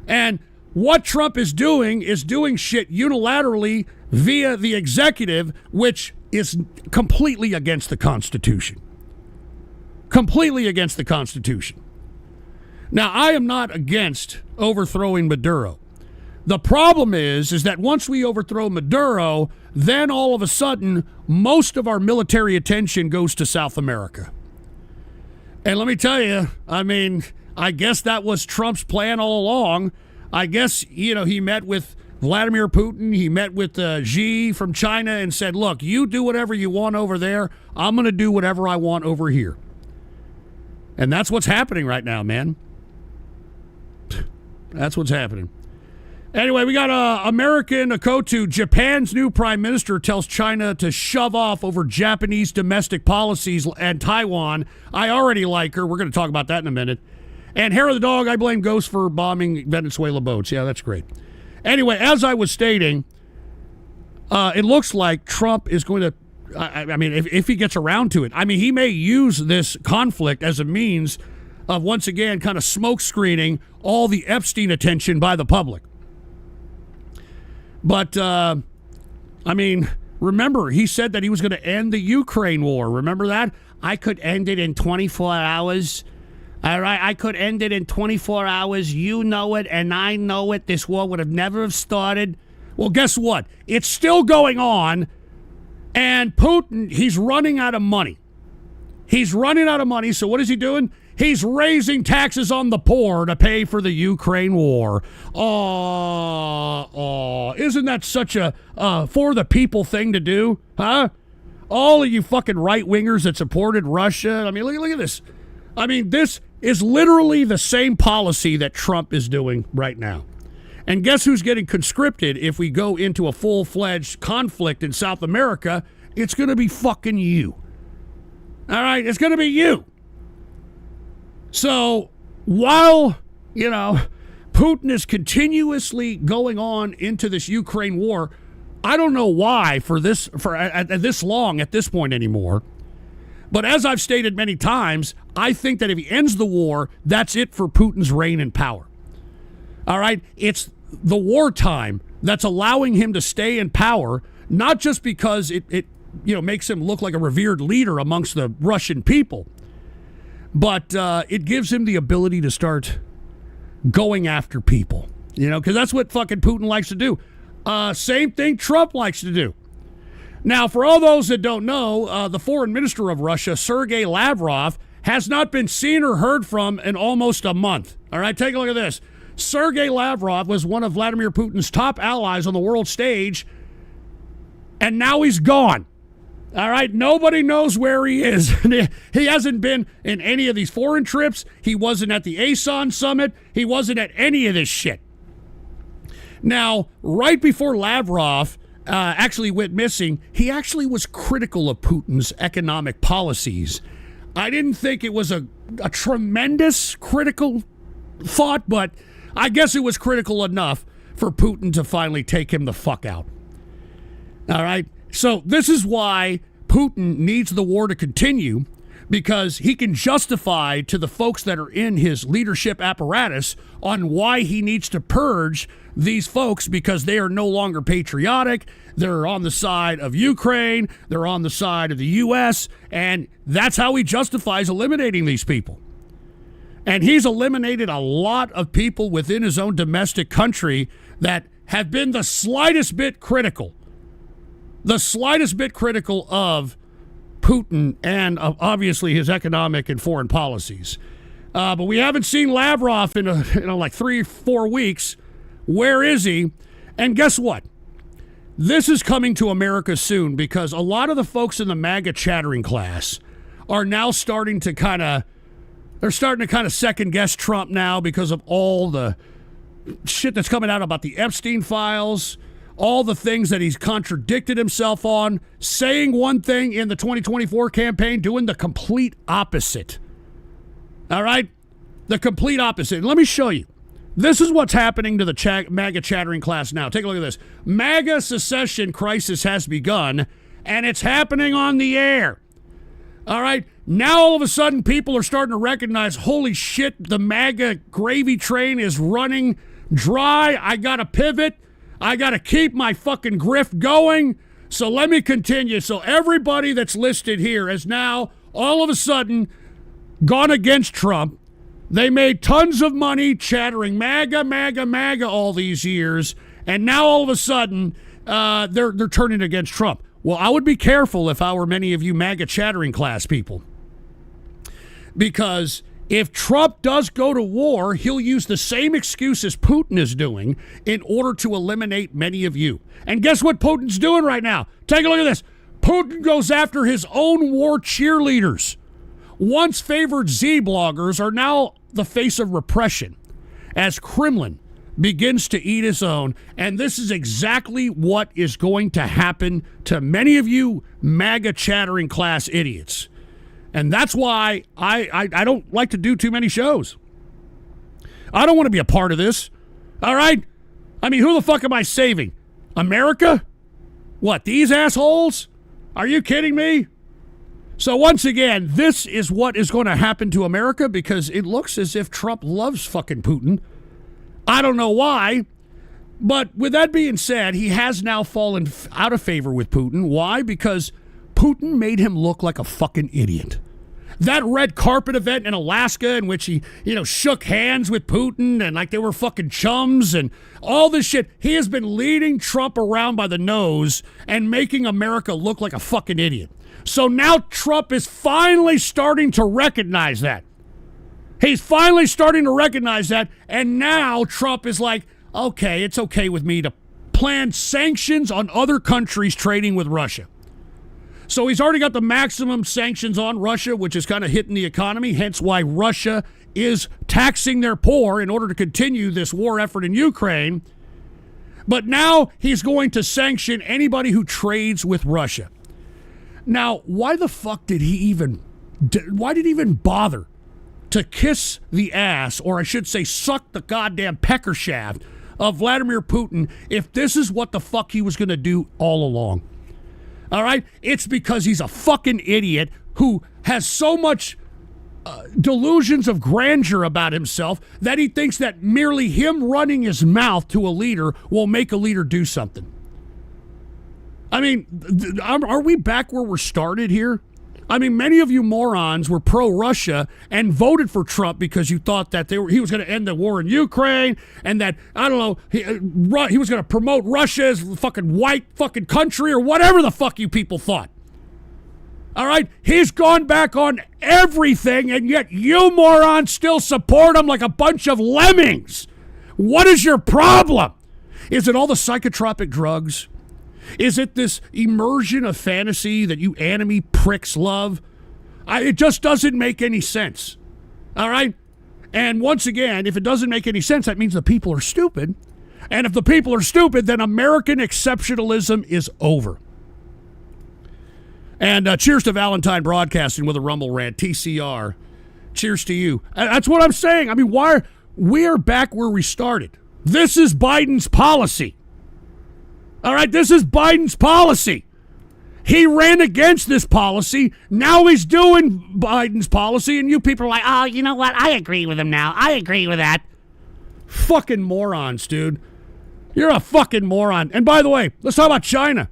And what Trump is doing shit unilaterally via the executive, which is completely against the Constitution. Completely against the Constitution. Now, I am not against overthrowing Maduro. The problem is that once we overthrow Maduro, then all of a sudden, most of our military attention goes to South America. And let me tell you, I mean, I guess that was Trump's plan all along. I guess, he met with Vladimir Putin. He met with Xi from China and said, look, you do whatever you want over there. I'm going to do whatever I want over here. And that's what's happening right now, man. That's what's happening. Anyway, we got American Akoto. Japan's new prime minister tells China to shove off over Japanese domestic policies and Taiwan. I already like her. We're going to talk about that in a minute. And hair of the dog, I blame Ghost for bombing Venezuela boats. Yeah, that's great. Anyway, as I was stating, it looks like Trump is going to, if he gets around to it, he may use this conflict as a means of, once again, kind of smoke screening all the Epstein attention by the public. But, remember, he said that he was going to end the Ukraine war. Remember that? I could end it in 24 hours. All right, I could end it in 24 hours. You know it, and I know it. This war would have never have started. Well, guess what? It's still going on, and Putin, he's running out of money. He's running out of money, so what is he doing? He's raising taxes on the poor to pay for the Ukraine war. Isn't that such a for the people thing to do? Huh? All of you fucking right-wingers that supported Russia. Look at this. This is literally the same policy that Trump is doing right now. And guess who's getting conscripted if we go into a full-fledged conflict in South America? It's going to be fucking you. All right? It's going to be you. So while, Putin is continuously going on into this Ukraine war, I don't know why for this long at this point anymore. But as I've stated many times, I think that if he ends the war, that's it for Putin's reign and power. All right? It's the wartime that's allowing him to stay in power, not just because it makes him look like a revered leader amongst the Russian people, but it gives him the ability to start going after people, because that's what fucking Putin likes to do. Same thing Trump likes to do. Now, for all those that don't know, the foreign minister of Russia, Sergei Lavrov, has not been seen or heard from in almost a month. All right, take a look at this. Sergei Lavrov was one of Vladimir Putin's top allies on the world stage, and now he's gone. All right, nobody knows where he is. He hasn't been in any of these foreign trips. He wasn't at the ASEAN summit. He wasn't at any of this shit. Now, right before Lavrov actually went missing, he actually was critical of Putin's economic policies. I didn't think it was a tremendous critical thought, but I guess it was critical enough for Putin to finally take him the fuck out. All right? So this is why Putin needs the war to continue, because he can justify to the folks that are in his leadership apparatus on why he needs to purge these folks, because they are no longer patriotic. They're on the side of Ukraine. They're on the side of the U.S. And that's how he justifies eliminating these people. And he's eliminated a lot of people within his own domestic country that have been the slightest bit critical of Putin and obviously his economic and foreign policies. But we haven't seen Lavrov in like 3-4 weeks. Where is he? And guess what? This is coming to America soon, because a lot of the folks in the MAGA chattering class are now starting to kind of second guess Trump now because of all the shit that's coming out about the Epstein files, all the things that he's contradicted himself on, saying one thing in the 2024 campaign, doing the complete opposite. All right? The complete opposite. And let me show you. This is what's happening to the MAGA chattering class now. Take a look at this. MAGA secession crisis has begun, and it's happening on the air. All right? Now all of a sudden people are starting to recognize, holy shit, the MAGA gravy train is running dry. I got to pivot. I got to keep my fucking grift going. So let me continue. So everybody that's listed here has now all of a sudden gone against Trump. They made tons of money chattering MAGA, MAGA, MAGA all these years, and now all of a sudden they're turning against Trump. Well, I would be careful if I were many of you MAGA chattering class people, because If Trump does go to war, he'll use the same excuse as Putin is doing in order to eliminate many of you. And guess what Putin's doing right now? Take a look at this. Putin goes after his own war cheerleaders. Once favored Z-bloggers are now the face of repression as Kremlin begins to eat its own. And this is exactly what is going to happen to many of you MAGA chattering class idiots. And that's why I don't like to do too many shows. I don't want to be a part of this. All right? I mean, who the fuck am I saving? America? What, these assholes? Are you kidding me? So once again, this is what is going to happen to America because it looks as if Trump loves fucking Putin. I don't know why. But with that being said, he has now fallen out of favor with Putin. Why? Because Putin made him look like a fucking idiot. That red carpet event in Alaska in which he, shook hands with Putin and like they were fucking chums and all this shit. He has been leading Trump around by the nose and making America look like a fucking idiot. So now Trump is finally starting to recognize that. He's finally starting to recognize that. And now Trump is like, okay, it's okay with me to plan sanctions on other countries trading with Russia. So he's already got the maximum sanctions on Russia, which is kind of hitting the economy, hence why Russia is taxing their poor in order to continue this war effort in Ukraine. But now he's going to sanction anybody who trades with Russia. Now, why the fuck did he even bother to kiss the ass, or I should say suck the goddamn pecker shaft of Vladimir Putin if this is what the fuck he was going to do all along? All right? It's because he's a fucking idiot who has so much delusions of grandeur about himself that he thinks that merely him running his mouth to a leader will make a leader do something. I mean, are we back where we're started here? I mean, many of you morons were pro-Russia and voted for Trump because you thought that he was going to end the war in Ukraine and that, I don't know, he was going to promote Russia as a fucking white fucking country or whatever the fuck you people thought. All right? He's gone back on everything, and yet you morons still support him like a bunch of lemmings. What is your problem? Is it all the psychotropic drugs? Is it this immersion of fantasy that you anime pricks love? It just doesn't make any sense. All right? And once again, if it doesn't make any sense, that means the people are stupid. And if the people are stupid, then American exceptionalism is over. And cheers to Valentine Broadcasting with a Rumble Rant, TCR. Cheers to you. That's what I'm saying. I mean, we're back where we started. This is Biden's policy. All right, this is Biden's policy. He ran against this policy. Now he's doing Biden's policy, and you people are like, oh, you know what? I agree with him now. I agree with that. Fucking morons, dude. You're a fucking moron. And by the way, let's talk about China.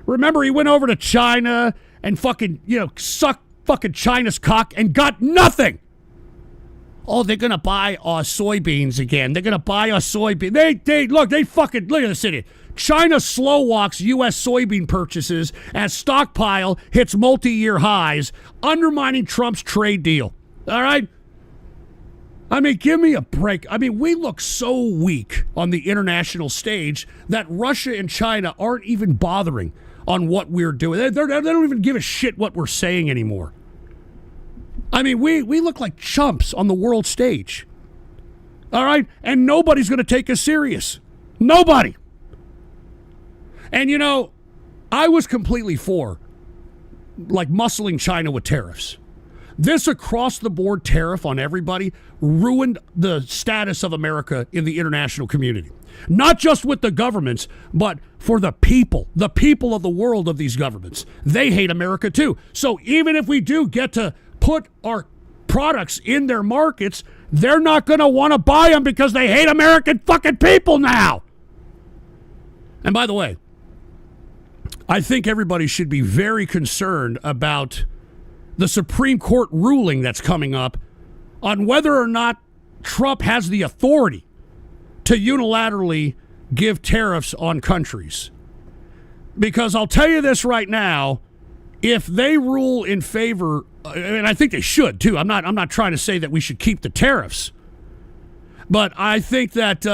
Remember, he went over to China and fucking, sucked fucking China's cock and got nothing. Oh, they're going to buy our soybeans again. They're going to buy our soybeans. Look at this idiot. China slow walks U.S. soybean purchases as stockpile hits multi-year highs, undermining Trump's trade deal. All right? I mean, give me a break. I mean, we look so weak on the international stage that Russia and China aren't even bothering on what we're doing. They don't even give a shit what we're saying anymore. I mean, we look like chumps on the world stage. All right? And nobody's going to take us serious. Nobody. And, I was completely for, muscling China with tariffs. This across-the-board tariff on everybody ruined the status of America in the international community. Not just with the governments, but for the people of the world of these governments. They hate America, too. So even if we do get to put our products in their markets, they're not going to want to buy them because they hate American fucking people now. And by the way, I think everybody should be very concerned about the Supreme Court ruling that's coming up on whether or not Trump has the authority to unilaterally give tariffs on countries. Because I'll tell you this right now, if they rule in favor and I think they should too. I'm not trying to say that we should keep the tariffs, but I think that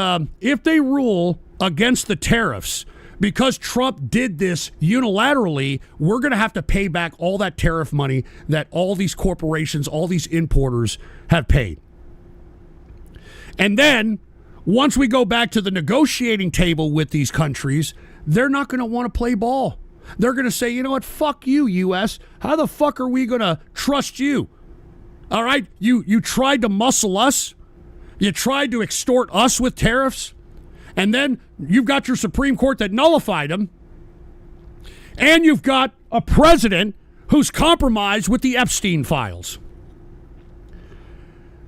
if they rule against the tariffs, because Trump did this unilaterally, we're going to have to pay back all that tariff money that all these corporations, all these importers have paid. And then, once we go back to the negotiating table with these countries, they're not going to want to play ball. They're going to say, you know what, fuck you, U.S. How the fuck are we going to trust you? All right, you tried to muscle us. You tried to extort us with tariffs. And then you've got your Supreme Court that nullified them. And you've got a president who's compromised with the Epstein files.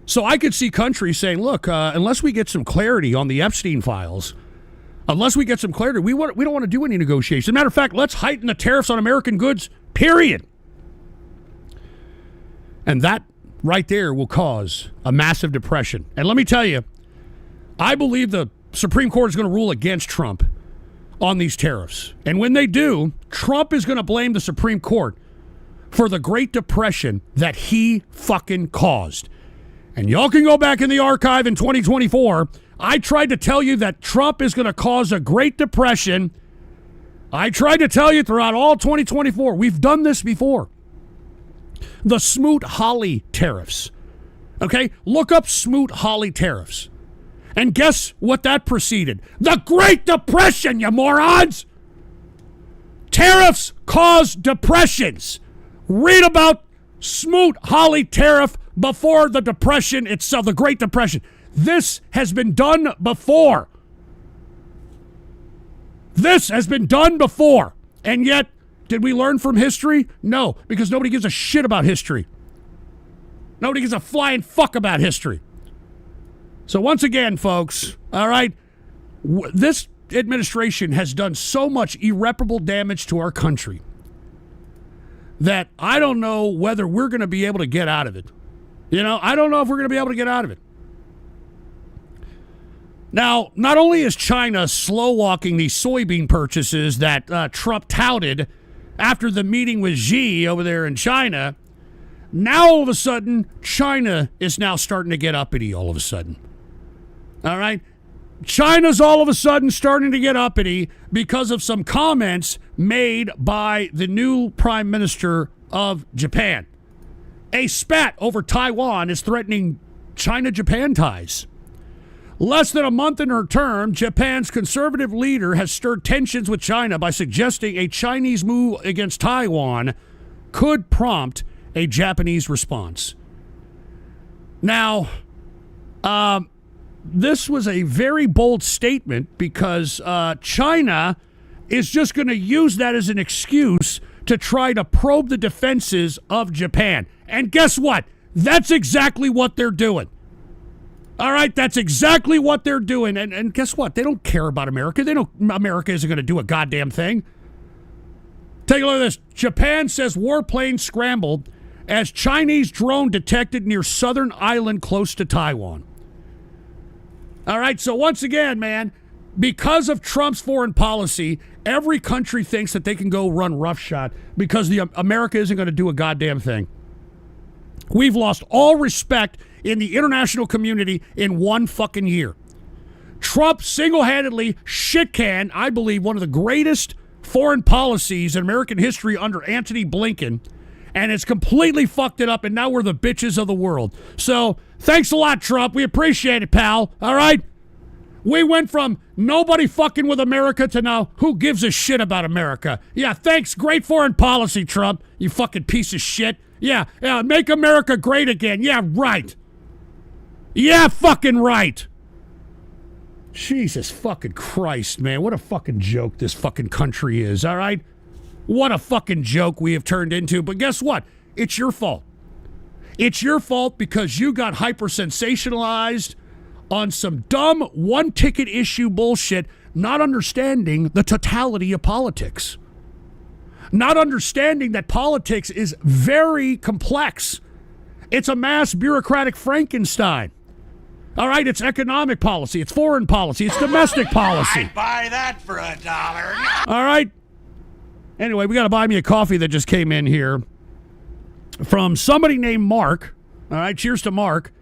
So I could see countries saying, look, unless we get some clarity on the Epstein files, unless we get some clarity, we don't want to do any negotiations. As a matter of fact, let's heighten the tariffs on American goods, period. And that right there will cause a massive depression. And let me tell you, I believe the Supreme Court is going to rule against Trump on these tariffs. And when they do, Trump is going to blame the Supreme Court for the Great Depression that he fucking caused. And y'all can go back in the archive in 2024. I tried to tell you that Trump is going to cause a Great Depression. I tried to tell you throughout all 2024. We've done this before. The Smoot-Hawley tariffs. Okay? Look up Smoot-Hawley tariffs. And guess what that preceded? The Great Depression, you morons! Tariffs cause depressions. Read about Smoot-Hawley tariff before the Depression itself, the Great Depression. This has been done before. This has been done before. And yet, did we learn from history? No, because nobody gives a shit about history. Nobody gives a flying fuck about history. So once again, folks, all right, this administration has done so much irreparable damage to our country that I don't know whether we're going to be able to get out of it. You know, I don't know if we're going to be able to get out of it. Now, not only is China slow-walking these soybean purchases that Trump touted after the meeting with Xi over there in China, now all of a sudden, China is now starting to get uppity all of a sudden. All right? China's all of a sudden starting to get uppity because of some comments made by the new Prime Minister of Japan. A spat over Taiwan is threatening China-Japan ties. Less than a month in her term, Japan's conservative leader has stirred tensions with China by suggesting a Chinese move against Taiwan could prompt a Japanese response. Now, this was a very bold statement because China is just going to use that as an excuse to try to probe the defenses of Japan. And guess what? That's exactly what they're doing. All right, that's exactly what they're doing. And guess what? They don't care about America. They don't. America isn't going to do a goddamn thing. Take a look at this. Japan says warplane scrambled as Chinese drone detected near southern island close to Taiwan. All right, so once again, man, because of Trump's foreign policy, every country thinks that they can go run roughshod because America isn't going to do a goddamn thing. We've lost all respect in the international community in one fucking year. Trump single-handedly shit-canned, I believe, one of the greatest foreign policies in American history under Antony Blinken, and it's completely fucked it up, and now we're the bitches of the world. So, thanks a lot, Trump. We appreciate it, pal. All right? We went from nobody fucking with America to now, who gives a shit about America? Yeah, thanks. Great foreign policy, Trump. You fucking piece of shit. Yeah, make America great again. Yeah, right. Yeah, fucking right. Jesus fucking Christ, man. What a fucking joke this fucking country is, all right? What a fucking joke we have turned into. But guess what? It's your fault. It's your fault because you got hyper-sensationalized on some dumb one-ticket issue bullshit, not understanding the totality of politics. Not understanding that politics is very complex. It's a mass bureaucratic Frankenstein. All right, it's economic policy, it's foreign policy, it's domestic policy. I'd buy that for $1. All right. Anyway, we got to buy me a coffee that just came in here. from somebody named Mark. All right, cheers to Mark.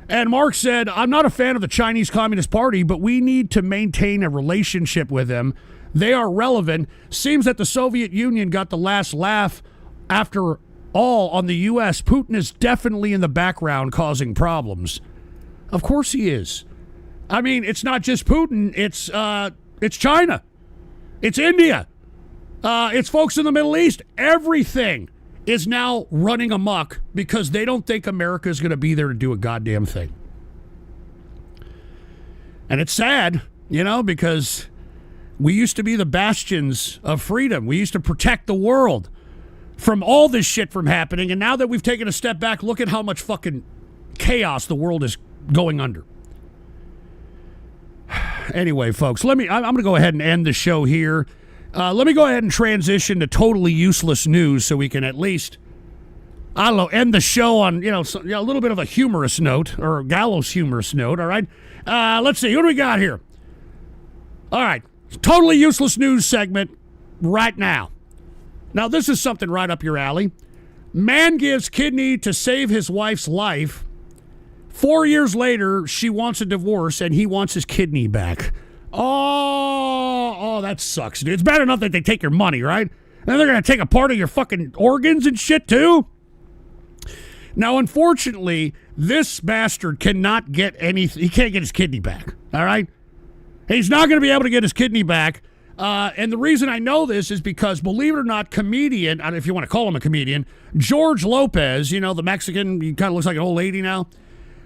And Mark said, I'm not a fan of the Chinese Communist Party, but we need to maintain a relationship with them. They are relevant. Seems that the Soviet Union got the last laugh after all on the U.S. Putin is definitely in the background causing problems. Of course he is. I mean, it's not just Putin. It's China. It's India. It's folks in the Middle East. Everything is now running amok because they don't think America is going to be there to do a goddamn thing. And it's sad, because we used to be the bastions of freedom. We used to protect the world from all this shit from happening. And now that we've taken a step back, look at how much fucking chaos the world is going under. Anyway, folks, I'm going to go ahead and end the show here. Let me go ahead and transition to totally useless news so we can at least, end the show on, a little bit of a humorous note, or a gallows humorous note, all right? Let's see, what do we got here? All right, totally useless news segment right now. Now, this is something right up your alley. Man gives kidney to save his wife's life. 4 years later, she wants a divorce, and he wants his kidney back. Oh, that sucks, dude. It's bad enough that they take your money, right? And they're going to take a part of your fucking organs and shit, too? Now, unfortunately, this bastard cannot get anything. He can't get his kidney back, all right? He's not going to be able to get his kidney back. And the reason I know this is because, believe it or not, comedian, if you want to call him a comedian, George Lopez, the Mexican, he kind of looks like an old lady now.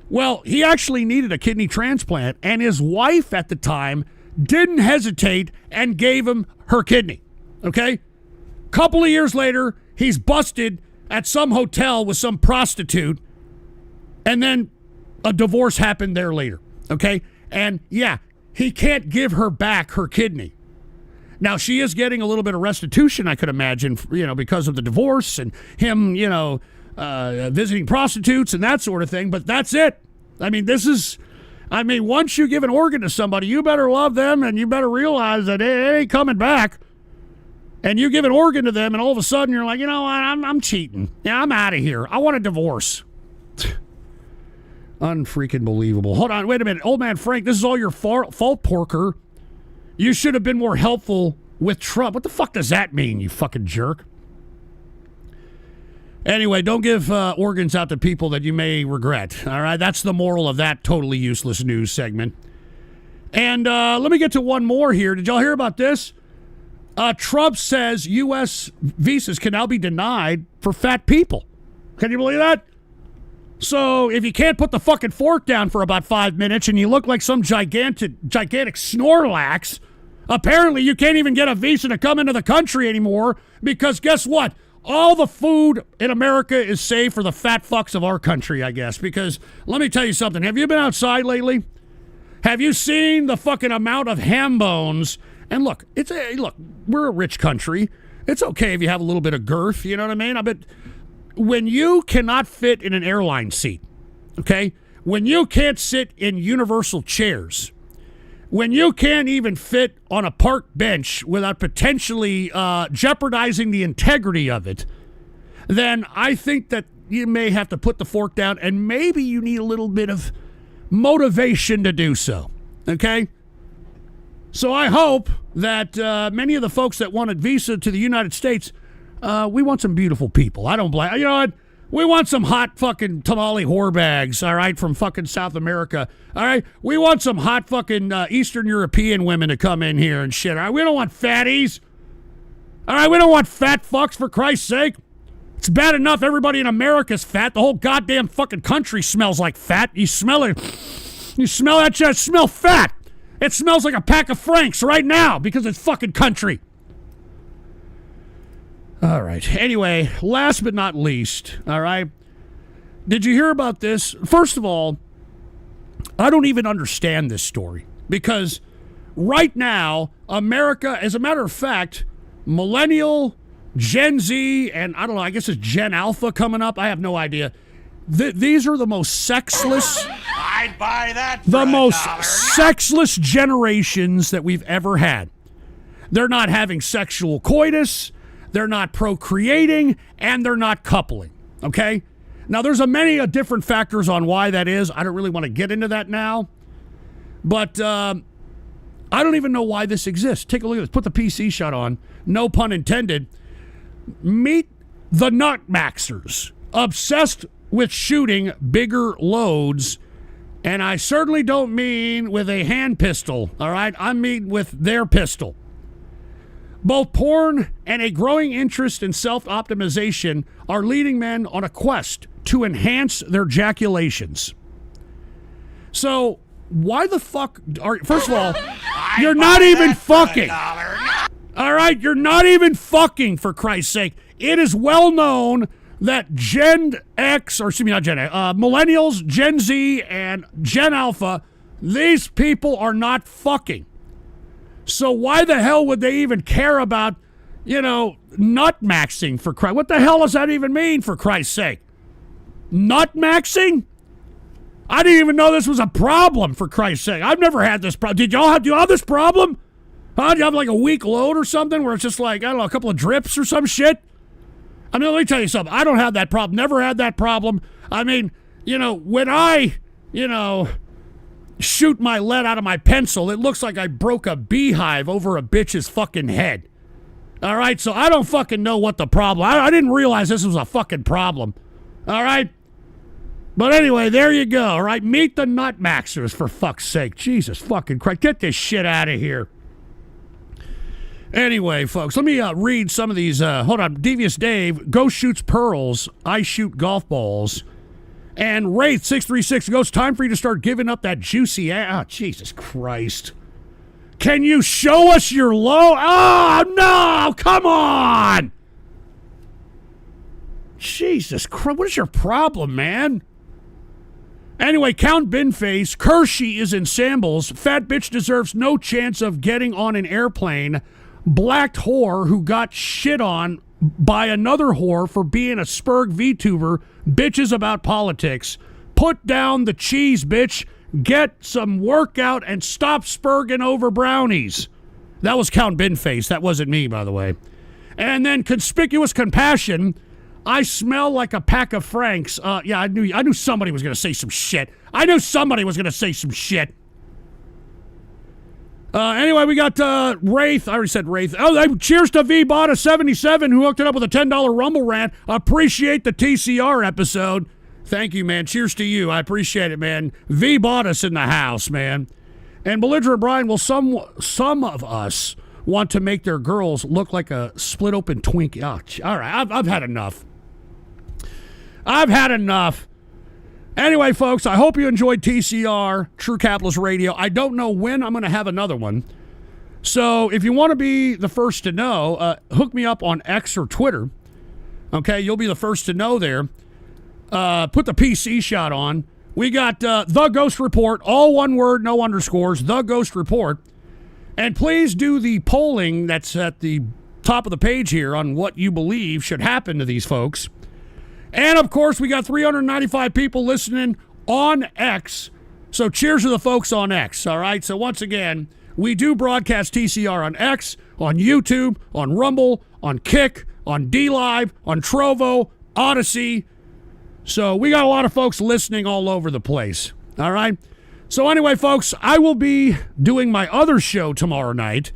Well, he actually needed a kidney transplant, and his wife at the time didn't hesitate and gave him her kidney, okay? Couple of years later, he's busted at some hotel with some prostitute, and then a divorce happened there later, okay? And, yeah, he can't give her back her kidney. Now, she is getting a little bit of restitution, I could imagine, because of the divorce and him, visiting prostitutes and that sort of thing, but that's it. I mean, once you give an organ to somebody, you better love them and you better realize that it ain't coming back. And you give an organ to them and all of a sudden you're like, you know what, I'm cheating. Yeah, I'm out of here. I want a divorce. Unfreaking believable. Hold on, wait a minute. Old man Frank, this is all your fault, Porker. You should have been more helpful with Trump. What the fuck does that mean, you fucking jerk? Anyway, don't give organs out to people that you may regret. All right, that's the moral of that totally useless news segment. And let me get to one more here. Did y'all hear about this? Trump says U.S. visas can now be denied for fat people. Can you believe that? So if you can't put the fucking fork down for about 5 minutes and you look like some gigantic Snorlax, apparently you can't even get a visa to come into the country anymore because guess what? All the food in America is saved for the fat fucks of our country, I guess. Because let me tell you something. Have you been outside lately? Have you seen the fucking amount of ham bones? And look, we're a rich country. It's okay if you have a little bit of girth, you know what I mean? But when you cannot fit in an airline seat, okay? When you can't sit in universal chairs, when you can't even fit on a park bench without potentially jeopardizing the integrity of it, then I think that you may have to put the fork down and maybe you need a little bit of motivation to do so, okay? So I hope that many of the folks that wanted visa to the United States, we want some beautiful people. I don't blame, you know what? We want some hot fucking tamale whore bags, all right, from fucking South America, all right? We want some hot fucking Eastern European women to come in here and shit, all right? We don't want fatties, all right? We don't want fat fucks, for Christ's sake. It's bad enough everybody in America's fat. The whole goddamn fucking country smells like fat. You smell it. You smell that shit. Smell fat. It smells like a pack of Franks right now because it's fucking country. All right. Anyway, last but not least, all right, did you hear about this? First of all, I don't even understand this story because right now, America, as a matter of fact, millennial, Gen Z, and I don't know, I guess it's Gen Alpha coming up. I have no idea. These are the most sexless, I'd buy that for the most $1. sexless generations that we've ever had. They're not having sexual coitus. They're not procreating, and they're not coupling, Okay? Now, there's many different factors on why that is. I don't really want to get into that now. But I don't even know why this exists. Take a look at this. Put the PC shot on. No pun intended. Meet the nut-maxers. Obsessed with shooting bigger loads. And I certainly don't mean with a hand pistol, all right? I mean with their pistol. Both porn and a growing interest in self-optimization are leading men on a quest to enhance their ejaculations. So, why the fuck are... First of all, you're not even fucking. All right? You're not even fucking, for Christ's sake. It is well known that Gen X, or excuse me, not Gen X, millennials, Gen Z, and Gen Alpha, these people are not fucking. So why the hell would they even care about, nut-maxing, for Christ? What the hell does that even mean, for Christ's sake? Nut-maxing? I didn't even know this was a problem, for Christ's sake. I've never had this problem. Do you have this problem? Huh? Do you have like a weak load or something where it's just like, I don't know, a couple of drips or some shit? I mean, let me tell you something. I don't have that problem. Never had that problem. I mean, when I, shoot my lead out of my pencil, it looks like I broke a beehive over a bitch's fucking head. All right? So I don't fucking know what the problem. I didn't realize this was a fucking problem. All right? But anyway, there you go. All right? Meet the nut-maxers, for fuck's sake. Jesus fucking Christ. Get this shit out of here. Anyway, folks, let me read some of these. Hold on. Devious Dave, Ghost shoots pearls. I shoot golf balls. And Wraith636 goes, time for you to start giving up that juicy ass. Oh, Jesus Christ. Can you show us your low? Oh, no. Come on. Jesus Christ. What is your problem, man? Anyway, Count Binface, Kershey is in shambles. Fat bitch deserves no chance of getting on an airplane. Blacked whore who got shit on by another whore for being a Spurg VTuber bitches about politics. Put down the cheese, bitch. Get some workout and stop spurging over brownies. That was Count Binface. That wasn't me, by the way. And then Conspicuous Compassion. I smell like a pack of Franks. Yeah, I knew somebody was going to say some shit. I knew somebody was going to say some shit. Anyway, we got Wraith. I already said Wraith. Oh, cheers to VBotta77 who hooked it up with a $10 Rumble rant. Appreciate the TCR episode. Thank you, man. Cheers to you. I appreciate it, man. VBottas in the house, man. And Belligerent Brian, well, some of us want to make their girls look like a split open Twinkie. Oh, all right, I've had enough. I've had enough. Anyway, folks, I hope you enjoyed TCR, True Capitalist Radio. I don't know when I'm going to have another one. So if you want to be the first to know, hook me up on X or Twitter. Okay, you'll be the first to know there. Put the PC shot on. We got The Ghost Report, all one word, no underscores, The Ghost Report. And please do the polling that's at the top of the page here on what you believe should happen to these folks. And, of course, we got 395 people listening on X. So cheers to the folks on X, all right? So once again, we do broadcast TCR on X, on YouTube, on Rumble, on Kick, on DLive, on Trovo, Odyssey. So we got a lot of folks listening all over the place, all right? So anyway, folks, I will be doing my other show tomorrow night.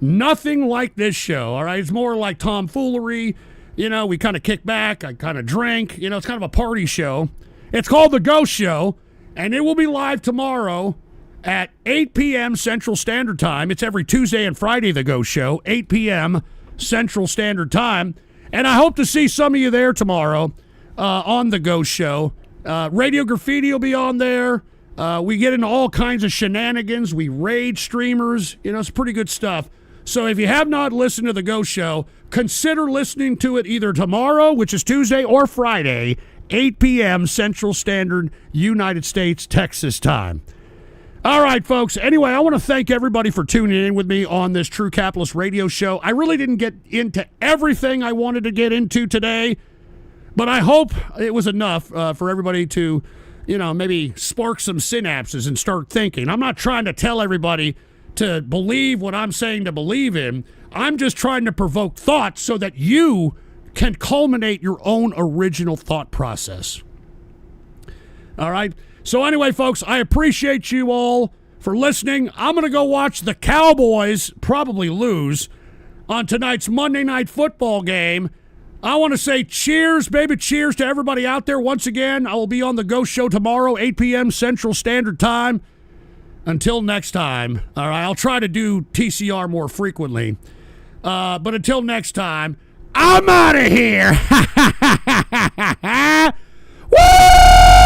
Nothing like this show, all right? It's more like tomfoolery. We kind of kick back, I kind of drink. It's kind of a party show. It's called The Ghost Show, and it will be live tomorrow at 8 p.m. Central Standard Time. It's every Tuesday and Friday, The Ghost Show, 8 p.m. Central Standard Time. And I hope to see some of you there tomorrow on The Ghost Show. Radio Graffiti will be on there. We get into all kinds of shenanigans. We raid streamers. It's pretty good stuff. So if you have not listened to The Ghost Show, consider listening to it either tomorrow, which is Tuesday, or Friday, 8 p.m. Central Standard, United States, Texas time. All right, folks. Anyway, I want to thank everybody for tuning in with me on this True Capitalist Radio show. I really didn't get into everything I wanted to get into today, but I hope it was enough for everybody to, maybe spark some synapses and start thinking. I'm not trying to tell everybody to believe what I'm saying to believe in. I'm just trying to provoke thought so that you can culminate your own original thought process. All right? So anyway, folks, I appreciate you all for listening. I'm going to go watch the Cowboys probably lose on tonight's Monday Night Football game. I want to say cheers, baby, cheers to everybody out there. Once again, I will be on the Ghost Show tomorrow, 8 p.m. Central Standard Time. Until next time, all right, I'll try to do TCR more frequently. But until next time, I'm out of here. Woo!